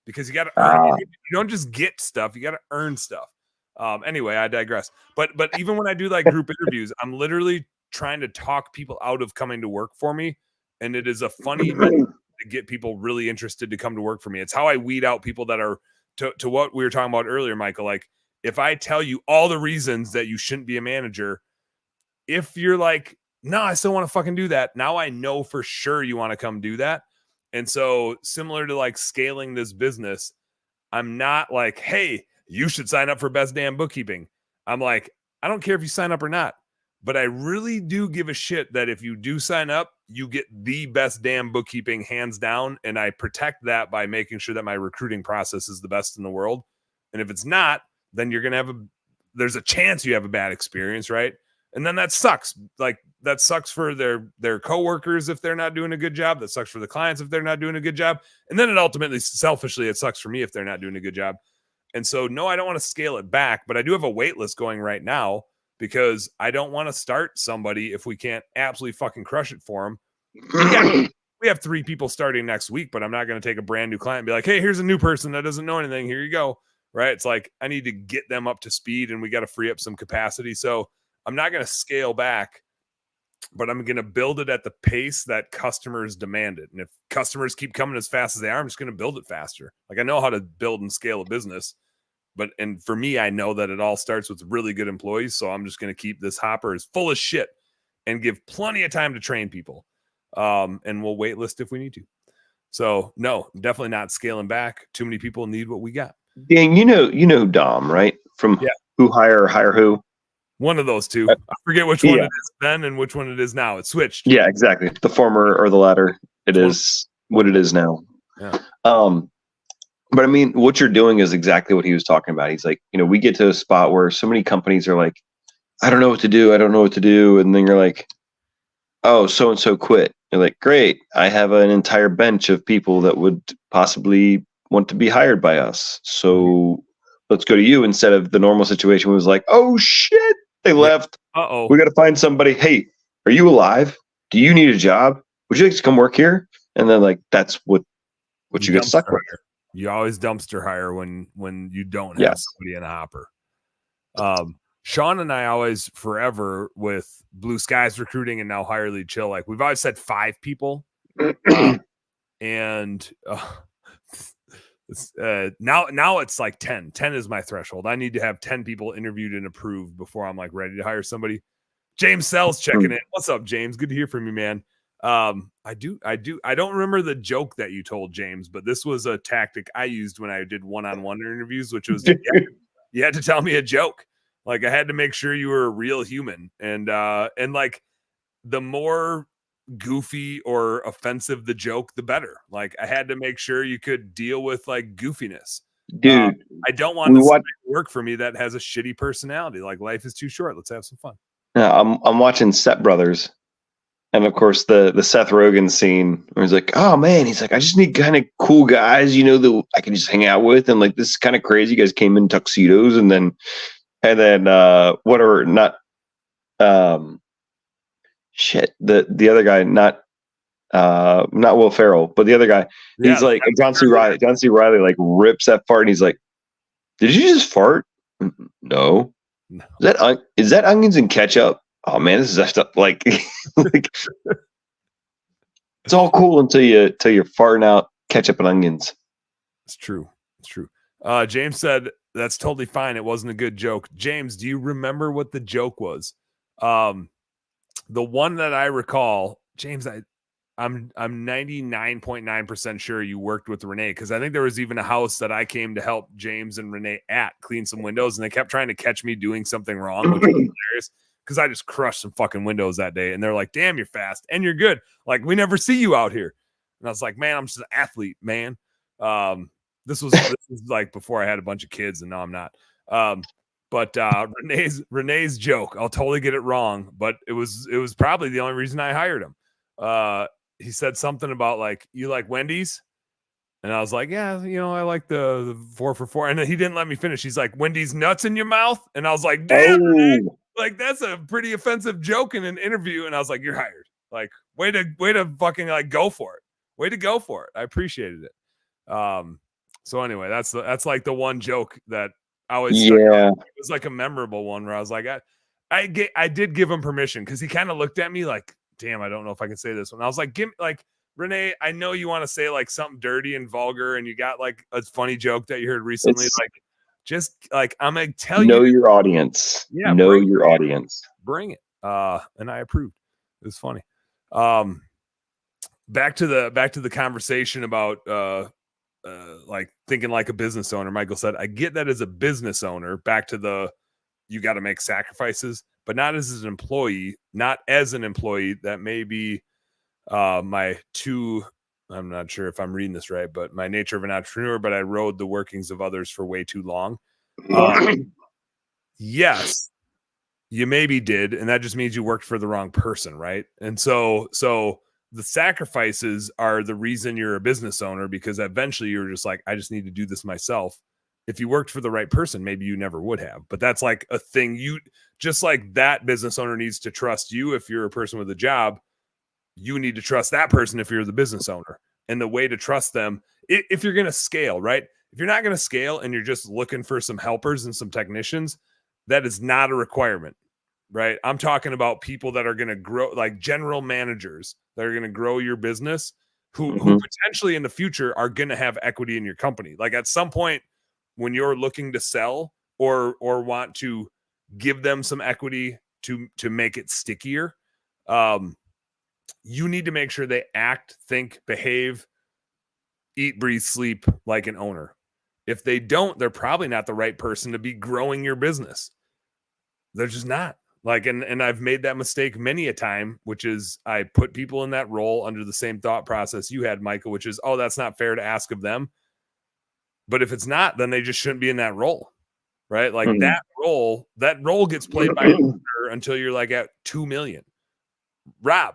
because you got to earn. You don't just get stuff. You got to earn stuff. Anyway, I digress. But even when I do group interviews, I'm literally trying to talk people out of coming to work for me, and it is a funny method to get people really interested to come to work for me. It's how I weed out people that are to what we were talking about earlier, Michael. If I tell you all the reasons that you shouldn't be a manager, if you're no, I still want to fucking do that, now I know for sure you want to come do that. And so similar to scaling this business, I'm not hey, you should sign up for Best Damn Bookkeeping. I'm I don't care if you sign up or not, but I really do give a shit that if you do sign up, you get the best damn bookkeeping hands down. And I protect that by making sure that my recruiting process is the best in the world. And if it's not, then you're going to there's a chance you have a bad experience, right? And then that sucks. That sucks for their coworkers if they're not doing a good job. That sucks for the clients if they're not doing a good job. And then it ultimately, selfishly, it sucks for me if they're not doing a good job. And so, no, I don't want to scale it back, but I do have a wait list going right now because I don't want to start somebody if we can't absolutely fucking crush it for them. We have 3 people starting next week, but I'm not going to take a brand new client and be like, hey, here's a new person that doesn't know anything. Here you go. Right. It's I need to get them up to speed and we got to free up some capacity. So I'm not going to scale back, but I'm going to build it at the pace that customers demand it. And if customers keep coming as fast as they are, I'm just going to build it faster. I know how to build and scale a business, and for me, I know that it all starts with really good employees. So I'm just going to keep this hopper as full as shit and give plenty of time to train people. And we'll wait list if we need to. So no, definitely not scaling back. Too many people need what we got. Dan, you know Dom, right? From Who Hire Who? One of those two. I forget which one it is then and which one it is now. It switched. Yeah, exactly. The former or the latter. It is what it is now. Yeah. But I mean, what you're doing is exactly what he was talking about. He's we get to a spot where so many companies are I don't know what to do. I don't know what to do. And then you're oh, so-and-so quit. You're great. I have an entire bench of people that would possibly want to be hired by us. So let's go to you instead of the normal situation was oh shit, They left. Uh-oh. We got to find somebody. Hey, are you alive? Do you need a job? Would you like to come work here? And then like that's what you get stuck with. You always dumpster hire when you don't have somebody in a hopper. Sean and I always forever with Blue Skies Recruiting and now Hire Lead Chill, like we've always said 5 people. And now it's like 10. 10 is my threshold. I need to have 10 people interviewed and approved before I'm like ready to hire somebody. James Sells checking in. What's up, James? Good to hear from you, man. I don't remember the joke that you told, James, but this was a tactic I used when I did one-on-one interviews, which was you had to tell me a joke. Like I had to make sure you were a real human. And like the more goofy or offensive the joke, the better. Like I had to make sure you could deal with like goofiness. Dude, I don't want to work for me that has a shitty personality. Like life is too short. Let's have some fun. Yeah, I'm watching Step Brothers. And of course the Seth Rogen scene where he's like, oh man, he's like, I just need kind of cool guys, you know, that I can just hang out with. And like, this is kind of crazy. You guys came in tuxedos and then whatever, not, shit. The other guy, not Will Ferrell, but the other guy, he's like John C. Reilly. John C. Reilly like rips that fart and he's like, did you just fart? No. Is that onions and ketchup? Oh man, this is like, like it's all cool until you're farting out ketchup and onions. It's true. It's true. James said that's totally fine. It wasn't a good joke. James, do you remember what the joke was? The one that I recall, James, I'm 99.9% sure you worked with Renee, because I think there was even a house that I came to help James and Renee clean some windows, and they kept trying to catch me doing something wrong, which was hilarious because I just crushed some fucking windows that day. And they're like, damn, you're fast and you're good. Like, we never see you out here. And I was like, man, I'm just an athlete, man. This was like before I had a bunch of kids, and now I'm not. But Renee's joke, I'll totally get it wrong, but it was probably the only reason I hired him. He said something about like, you like Wendy's? And I was like, yeah, you know, I like the 4 for $4. And then he didn't let me finish. He's like, Wendy's nuts in your mouth? And I was like, damn, Renee, like that's a pretty offensive joke in an interview. And I was like, you're hired. Like, way to fucking like go for it. Way to go for it. I appreciated it. So anyway, that's like the one joke that I always stuck out. It was like a memorable one where I was like, I did give him permission because he kind of looked at me like, damn, I don't know if I can say this one. I was like, Renee, I know you want to say like something dirty and vulgar, and you got like a funny joke that you heard recently. Like, just like I'm gonna tell you, know your audience. Yeah, know your audience. Bring it. And I approved. It was funny. Back to the conversation about like thinking like a business owner. Michael said, I get that as a business owner. Back to you got to make sacrifices, but not as an employee. Not as an employee. That may be my two. I'm not sure if I'm reading this right, but my nature of an entrepreneur. But I rode the workings of others for way too long. Yes, you maybe did, and that just means you worked for the wrong person, right? And so the sacrifices are the reason you're a business owner, because eventually you're just like, I just need to do this myself. If you worked for the right person, maybe you never would have. But that's like a thing. You just like that business owner needs to trust you. If you're a person with a job, you need to trust that person if you're the business owner. And the way to trust them, if you're going to scale, right? If you're not going to scale and you're just looking for some helpers and some technicians, that is not a requirement, right? I'm talking about people that are going to grow, like general managers that are going to grow your business, who potentially in the future are going to have equity in your company. Like at some point when you're looking to sell or want to give them some equity to make it stickier, you need to make sure they act, think, behave, eat, breathe, sleep like an owner. If they don't, they're probably not the right person to be growing your business. They're just not. Like, and I've made that mistake many a time, which is I put people in that role under the same thought process you had, Michael, which is, oh, that's not fair to ask of them. But if it's not, then they just shouldn't be in that role, right? Like that role gets played by an owner until you're like at 2 million. Rob,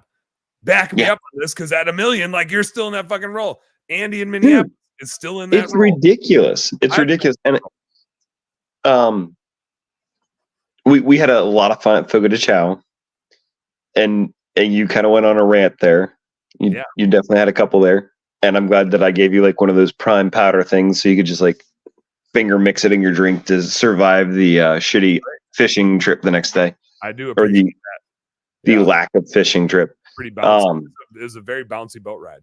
back me up on this, because at 1 million, like you're still in that fucking role. Andy in Minneapolis is still in that role. Ridiculous. It's ridiculous. And we had a lot of fun at Fogo de Chao, and you kind of went on a rant there. You definitely had a couple there, and I'm glad that I gave you like one of those prime powder things so you could just like finger mix it in your drink to survive the shitty fishing trip the next day. I do appreciate that. The lack of fishing trip. Pretty bouncy. It was a very bouncy boat ride.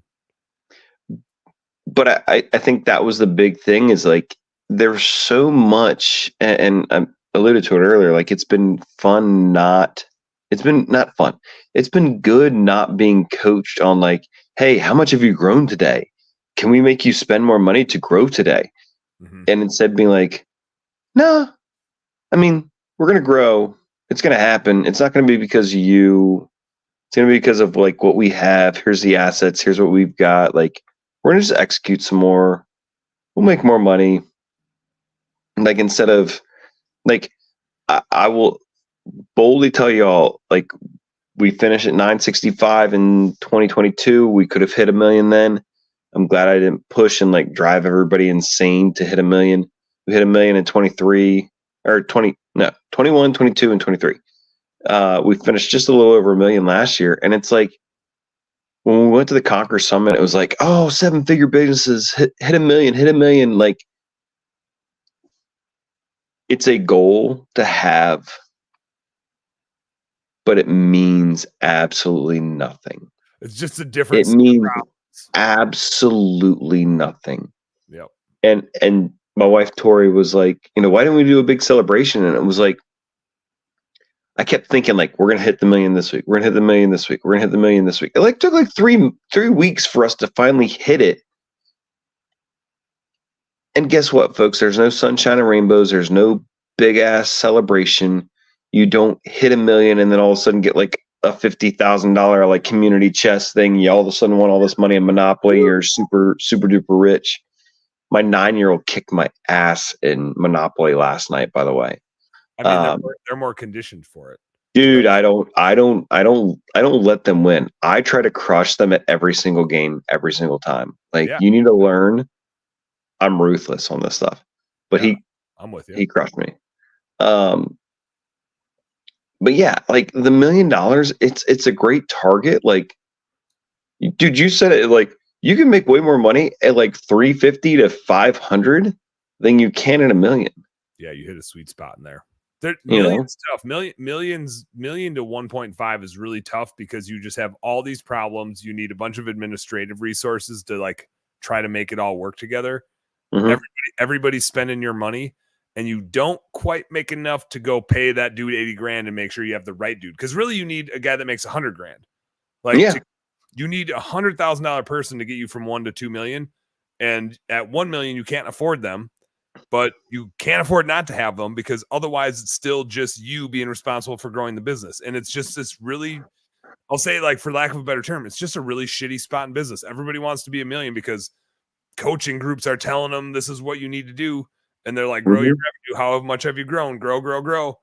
But I think that was the big thing is like there's so much, and I alluded to it earlier, like it's been not fun. It's been good not being coached on like, hey, how much have you grown today? Can we make you spend more money to grow today? Mm-hmm. And instead being like, no, I mean, we're going to grow. It's going to happen. It's not going to be because it's going to be because of like what we have. Here's the assets. Here's what we've got. Like, we're going to just execute some more. We'll make more money. Like, instead of like, I will boldly tell y'all, like, we finished at 965 in 2022. We could have hit 1 million then. I'm glad I didn't push and like drive everybody insane to hit 1 million. We hit 1 million in 21, 22, and 23. We finished just a little over 1 million last year. And it's like, when we went to the Conquer Summit, it was like, oh, 7-figure businesses hit 1 million, hit 1 million. Like, it's a goal to have, but it means absolutely nothing. It's just a difference. It means absolutely nothing. Yep. And my wife Tori was like, why didn't we do a big celebration? And it was like, I kept thinking like, we're gonna hit the 1 million this week. We're gonna hit the 1 million this week. We're gonna hit the 1 million this week. It like took like three weeks for us to finally hit it. And guess what, folks? There's no sunshine and rainbows. There's no big ass celebration. You don't hit 1 million and then all of a sudden get like a $50,000 like community chest thing. You all of a sudden want all this money in Monopoly. You're super, super duper rich. My 9-year-old kicked my ass in Monopoly last night, by the way. I mean, they're more conditioned for it. Dude, I don't let them win. I try to crush them at every single game, every single time. Like, you need to learn. I'm ruthless on this stuff. But I'm with you. He crushed me. But yeah, like the $1 million, it's a great target. Like, dude, you said it, like you can make way more money at like 350 to 500 than you can at 1 million. Yeah, you hit a sweet spot in there. Millions tough. Million to 1.5 is really tough because you just have all these problems. You need a bunch of administrative resources to like try to make it all work together. Mm-hmm. Everybody's spending your money, and you don't quite make enough to go pay that dude 80 grand and make sure you have the right dude. Because really, you need a guy that makes 100 grand. Like, you need $100,000 person to get you from 1 to 2 million, and at 1 million, you can't afford them. But you can't afford not to have them because otherwise it's still just you being responsible for growing the business. And it's just this really, I'll say, like, for lack of a better term, it's just a really shitty spot in business. Everybody wants to be 1 million because coaching groups are telling them this is what you need to do. And they're like, grow your revenue. How much have you grown? Grow.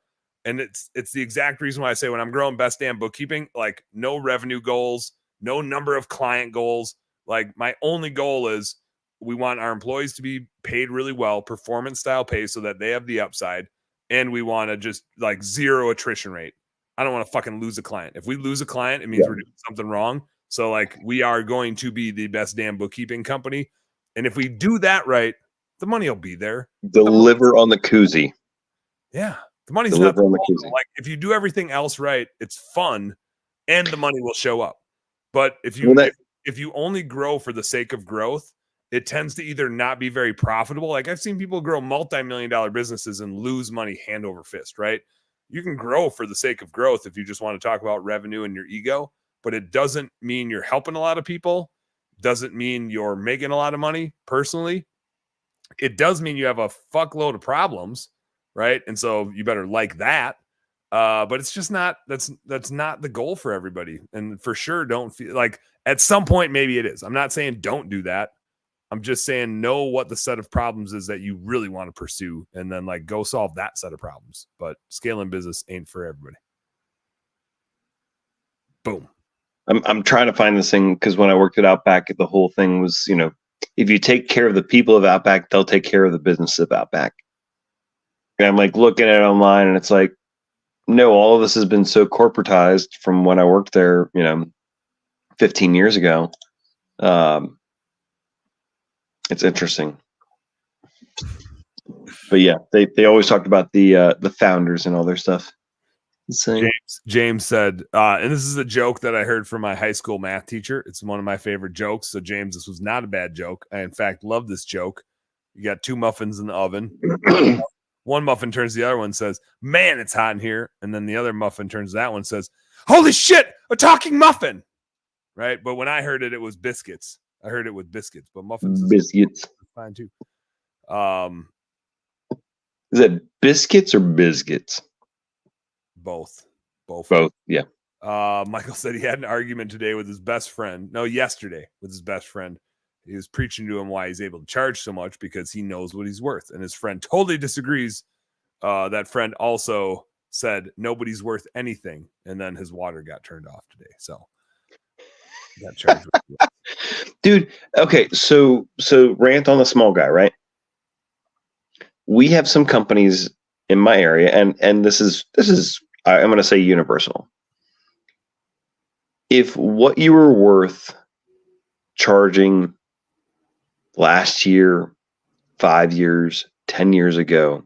And it's the exact reason why I say when I'm growing best damn bookkeeping, like no revenue goals, no number of client goals. Like my only goal is we want our employees to be paid really well, performance style pay so that they have the upside. And we want to just like 0 attrition rate. I don't want to fucking lose a client. If we lose a client, it means we're doing something wrong. So like we are going to be the best damn bookkeeping company. And if we do that right, the money will be there. Deliver on the koozie. Yeah. The money's not the koozie. Like if you do everything else right, it's fun and the money will show up. But if you only grow for the sake of growth, it tends to either not be very profitable. Like I've seen people grow multi-million-dollar businesses and lose money hand over fist, right? You can grow for the sake of growth if you just want to talk about revenue and your ego, but it doesn't mean you're helping a lot of people. Doesn't mean you're making a lot of money personally. It does mean you have a fuckload of problems, right? And so you better like that. But it's just not, that's not the goal for everybody. And for sure, don't feel like at some point, maybe it is. I'm not saying don't do that. I'm just saying know what the set of problems is that you really want to pursue and then like go solve that set of problems. But scaling business ain't for everybody. Boom. I'm trying to find this thing because when I worked at Outback, the whole thing was, if you take care of the people of Outback, they'll take care of the business of Outback. And I'm like looking at it online and it's like, no, all of this has been so corporatized from when I worked there, 15 years ago. It's interesting. But yeah, they always talked about the founders and all their stuff. James said, and this is a joke that I heard from my high school math teacher. It's one of my favorite jokes. So James, this was not a bad joke. I in fact love this joke. You got 2 muffins in the oven. One muffin turns to the other one and says, "Man, it's hot in here." And then the other muffin turns to that one and says, "Holy shit, a talking muffin." Right? But when I heard it, it was biscuits. I heard it with biscuits, but muffins biscuits is fine too. Is it biscuits or biscuits? Both. Yeah. Michael said he had an argument today with his best friend. No, yesterday with his best friend. He was preaching to him why he's able to charge so much because he knows what he's worth. And his friend totally disagrees. That friend also said nobody's worth anything. And then his water got turned off today. So he got charged with Dude, okay, so rant on the small guy, right? We have some companies in my area, and this is I'm going to say universal. If what you were worth charging last year, 5 years, 10 years ago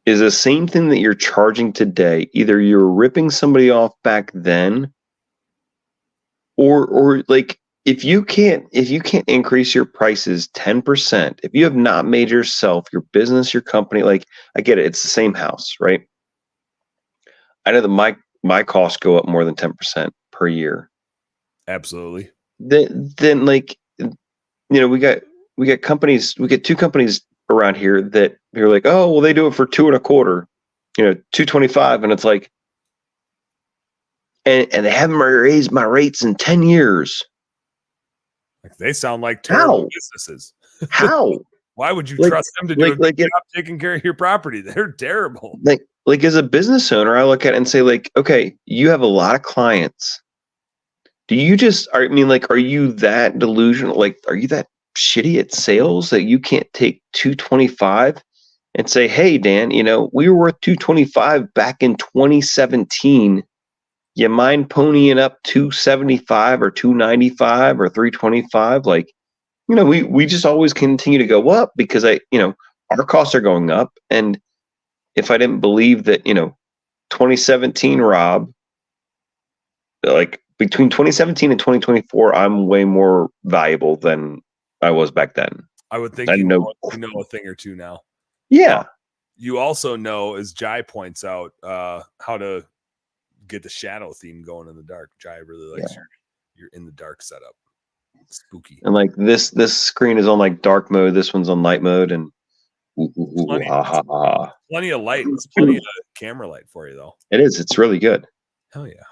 is the same thing that you're charging today, either you're ripping somebody off back then, or like if you can't increase your prices 10%, if you have not made yourself, your business, your company, like I get it, it's the same house, right? I know that my costs go up more than 10% per year. Absolutely. Then like, we got companies, we get 2 companies around here that you're like, oh, well, they do it for $2.25, $2.25, and it's like, and they haven't raised my rates in 10 years. Like they sound like terrible businesses. How? Why would you trust them to do a good job taking care of your property? They're terrible. Like as a business owner, I look at it and say, like, okay, you have a lot of clients. Do you are you that delusional? Like, are you that shitty at sales that you can't take $2.25 and say, hey, Dan, we were worth $2.25 back in 2017. You mind ponying up $2.75 or $2.95 or $3.25? Like, we just always continue to go up because our costs are going up. And if I didn't believe that, 2017, Rob, like between 2017 and 2024, I'm way more valuable than I was back then. I would think you know a thing or two now. Yeah. You also know, as Jai points out, how to get the shadow theme going in the dark. Jai really likes your in the dark setup. It's spooky. And like this screen is on like dark mode. This one's on light mode, and plenty of light. It's plenty of camera light for you though. It is. It's really good. Hell yeah.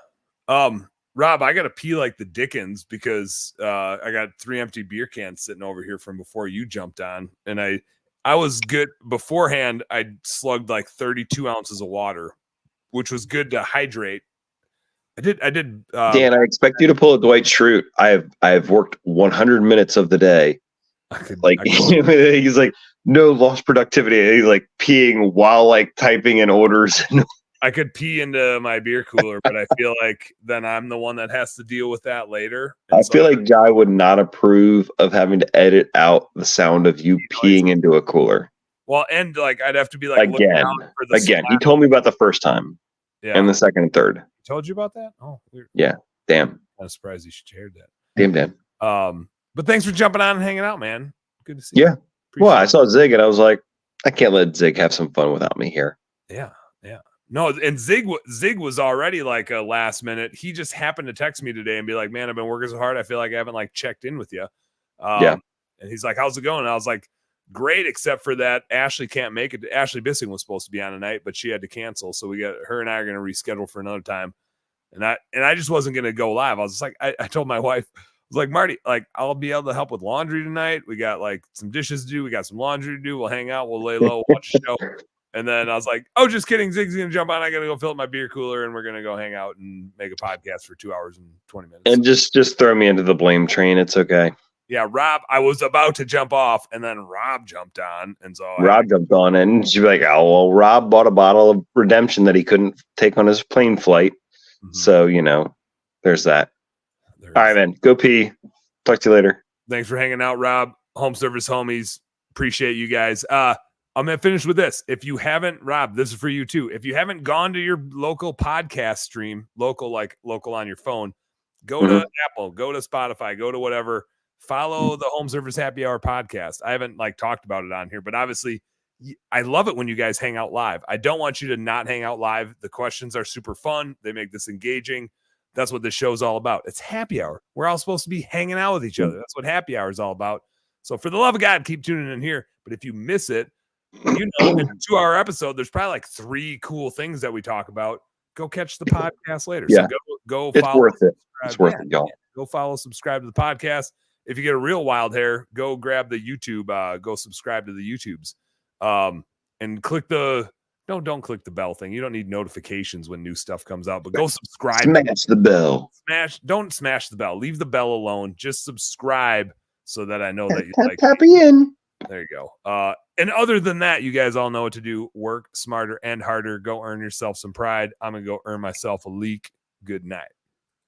Rob, I gotta pee like the Dickens because I got 3 empty beer cans sitting over here from before you jumped on, and I was good beforehand. I slugged like 32 ounces of water, which was good to hydrate. I did. Dan, I expect you to pull a Dwight Schrute. I've worked 100 minutes of the day. He's like, no lost productivity. He's like peeing while like typing in orders. I could pee into my beer cooler, but I feel like then I'm the one that has to deal with that later. I feel like Jai would not approve of having to edit out the sound of you peeing into a cooler. Well, and like I'd have to be like again. He told me about the first time, and the second and third. He told you about that? Oh, weird. Yeah. Damn. I'm surprised you shared that. Damn, Dan. But thanks for jumping on and hanging out, man. Good to see you. Yeah. Well, I saw Zig and I was like, I can't let Zig have some fun without me here. Yeah. Yeah. No, and Zig was already like a last minute. He just happened to text me today and be like, man, I've been working so hard. I feel like I haven't like checked in with you. And he's like, how's it going? And I was like, great, except for that Ashley can't make it. Ashley Bissing was supposed to be on tonight, but she had to cancel. So we got her and I are going to reschedule for another time. And I just wasn't going to go live. I was just like, I told my wife, I was like, Marty, like I'll be able to help with laundry tonight. We got like some dishes to do. We got some laundry to do. We'll hang out. We'll lay low, watch a show. And then I was like, oh, just kidding. Zig's going to jump on. I got to go fill up my beer cooler and we're going to go hang out and make a podcast for 2 hours and 20 minutes. And just throw me into the blame train. It's okay. Yeah, Rob, I was about to jump off, and then Rob jumped on, and so Rob jumped on it, and she'd be like, "Oh well, Rob bought a bottle of redemption that he couldn't take on his plane flight." So there's that. All right, man. Go pee. Talk to you later. Thanks for hanging out, Rob. Home service homies. Appreciate you guys. I'm going to finish with this. If you haven't, Rob, this is for you too. If you haven't gone to your local podcast stream, local on your phone, go to Apple, go to Spotify, go to whatever. Follow the Home Service Happy Hour podcast. I haven't talked about it on here, but obviously I love it when you guys hang out live. I don't want you to not hang out live. The questions are super fun. They make this engaging. That's what this show's all about. It's happy hour. We're all supposed to be hanging out with each other. That's what happy hour is all about. So for the love of God, keep tuning in here. But if you miss it, in a 2-hour episode, there's probably 3 cool things that we talk about. Go catch the podcast later. Yeah. So go it's follow. Worth it. It's worth it, y'all. Go follow, subscribe to the podcast. If you get a real wild hair, go grab the YouTube. Go subscribe to the YouTubes. And click the don't click the bell thing. You don't need notifications when new stuff comes out, but go subscribe. Smash the bell. Don't smash the bell. Leave the bell alone. Just subscribe so that I know that you tap in. There you go. And other than that, you guys all know what to do. Work smarter and harder. Go earn yourself some pride. I'm gonna go earn myself a leak. Good night.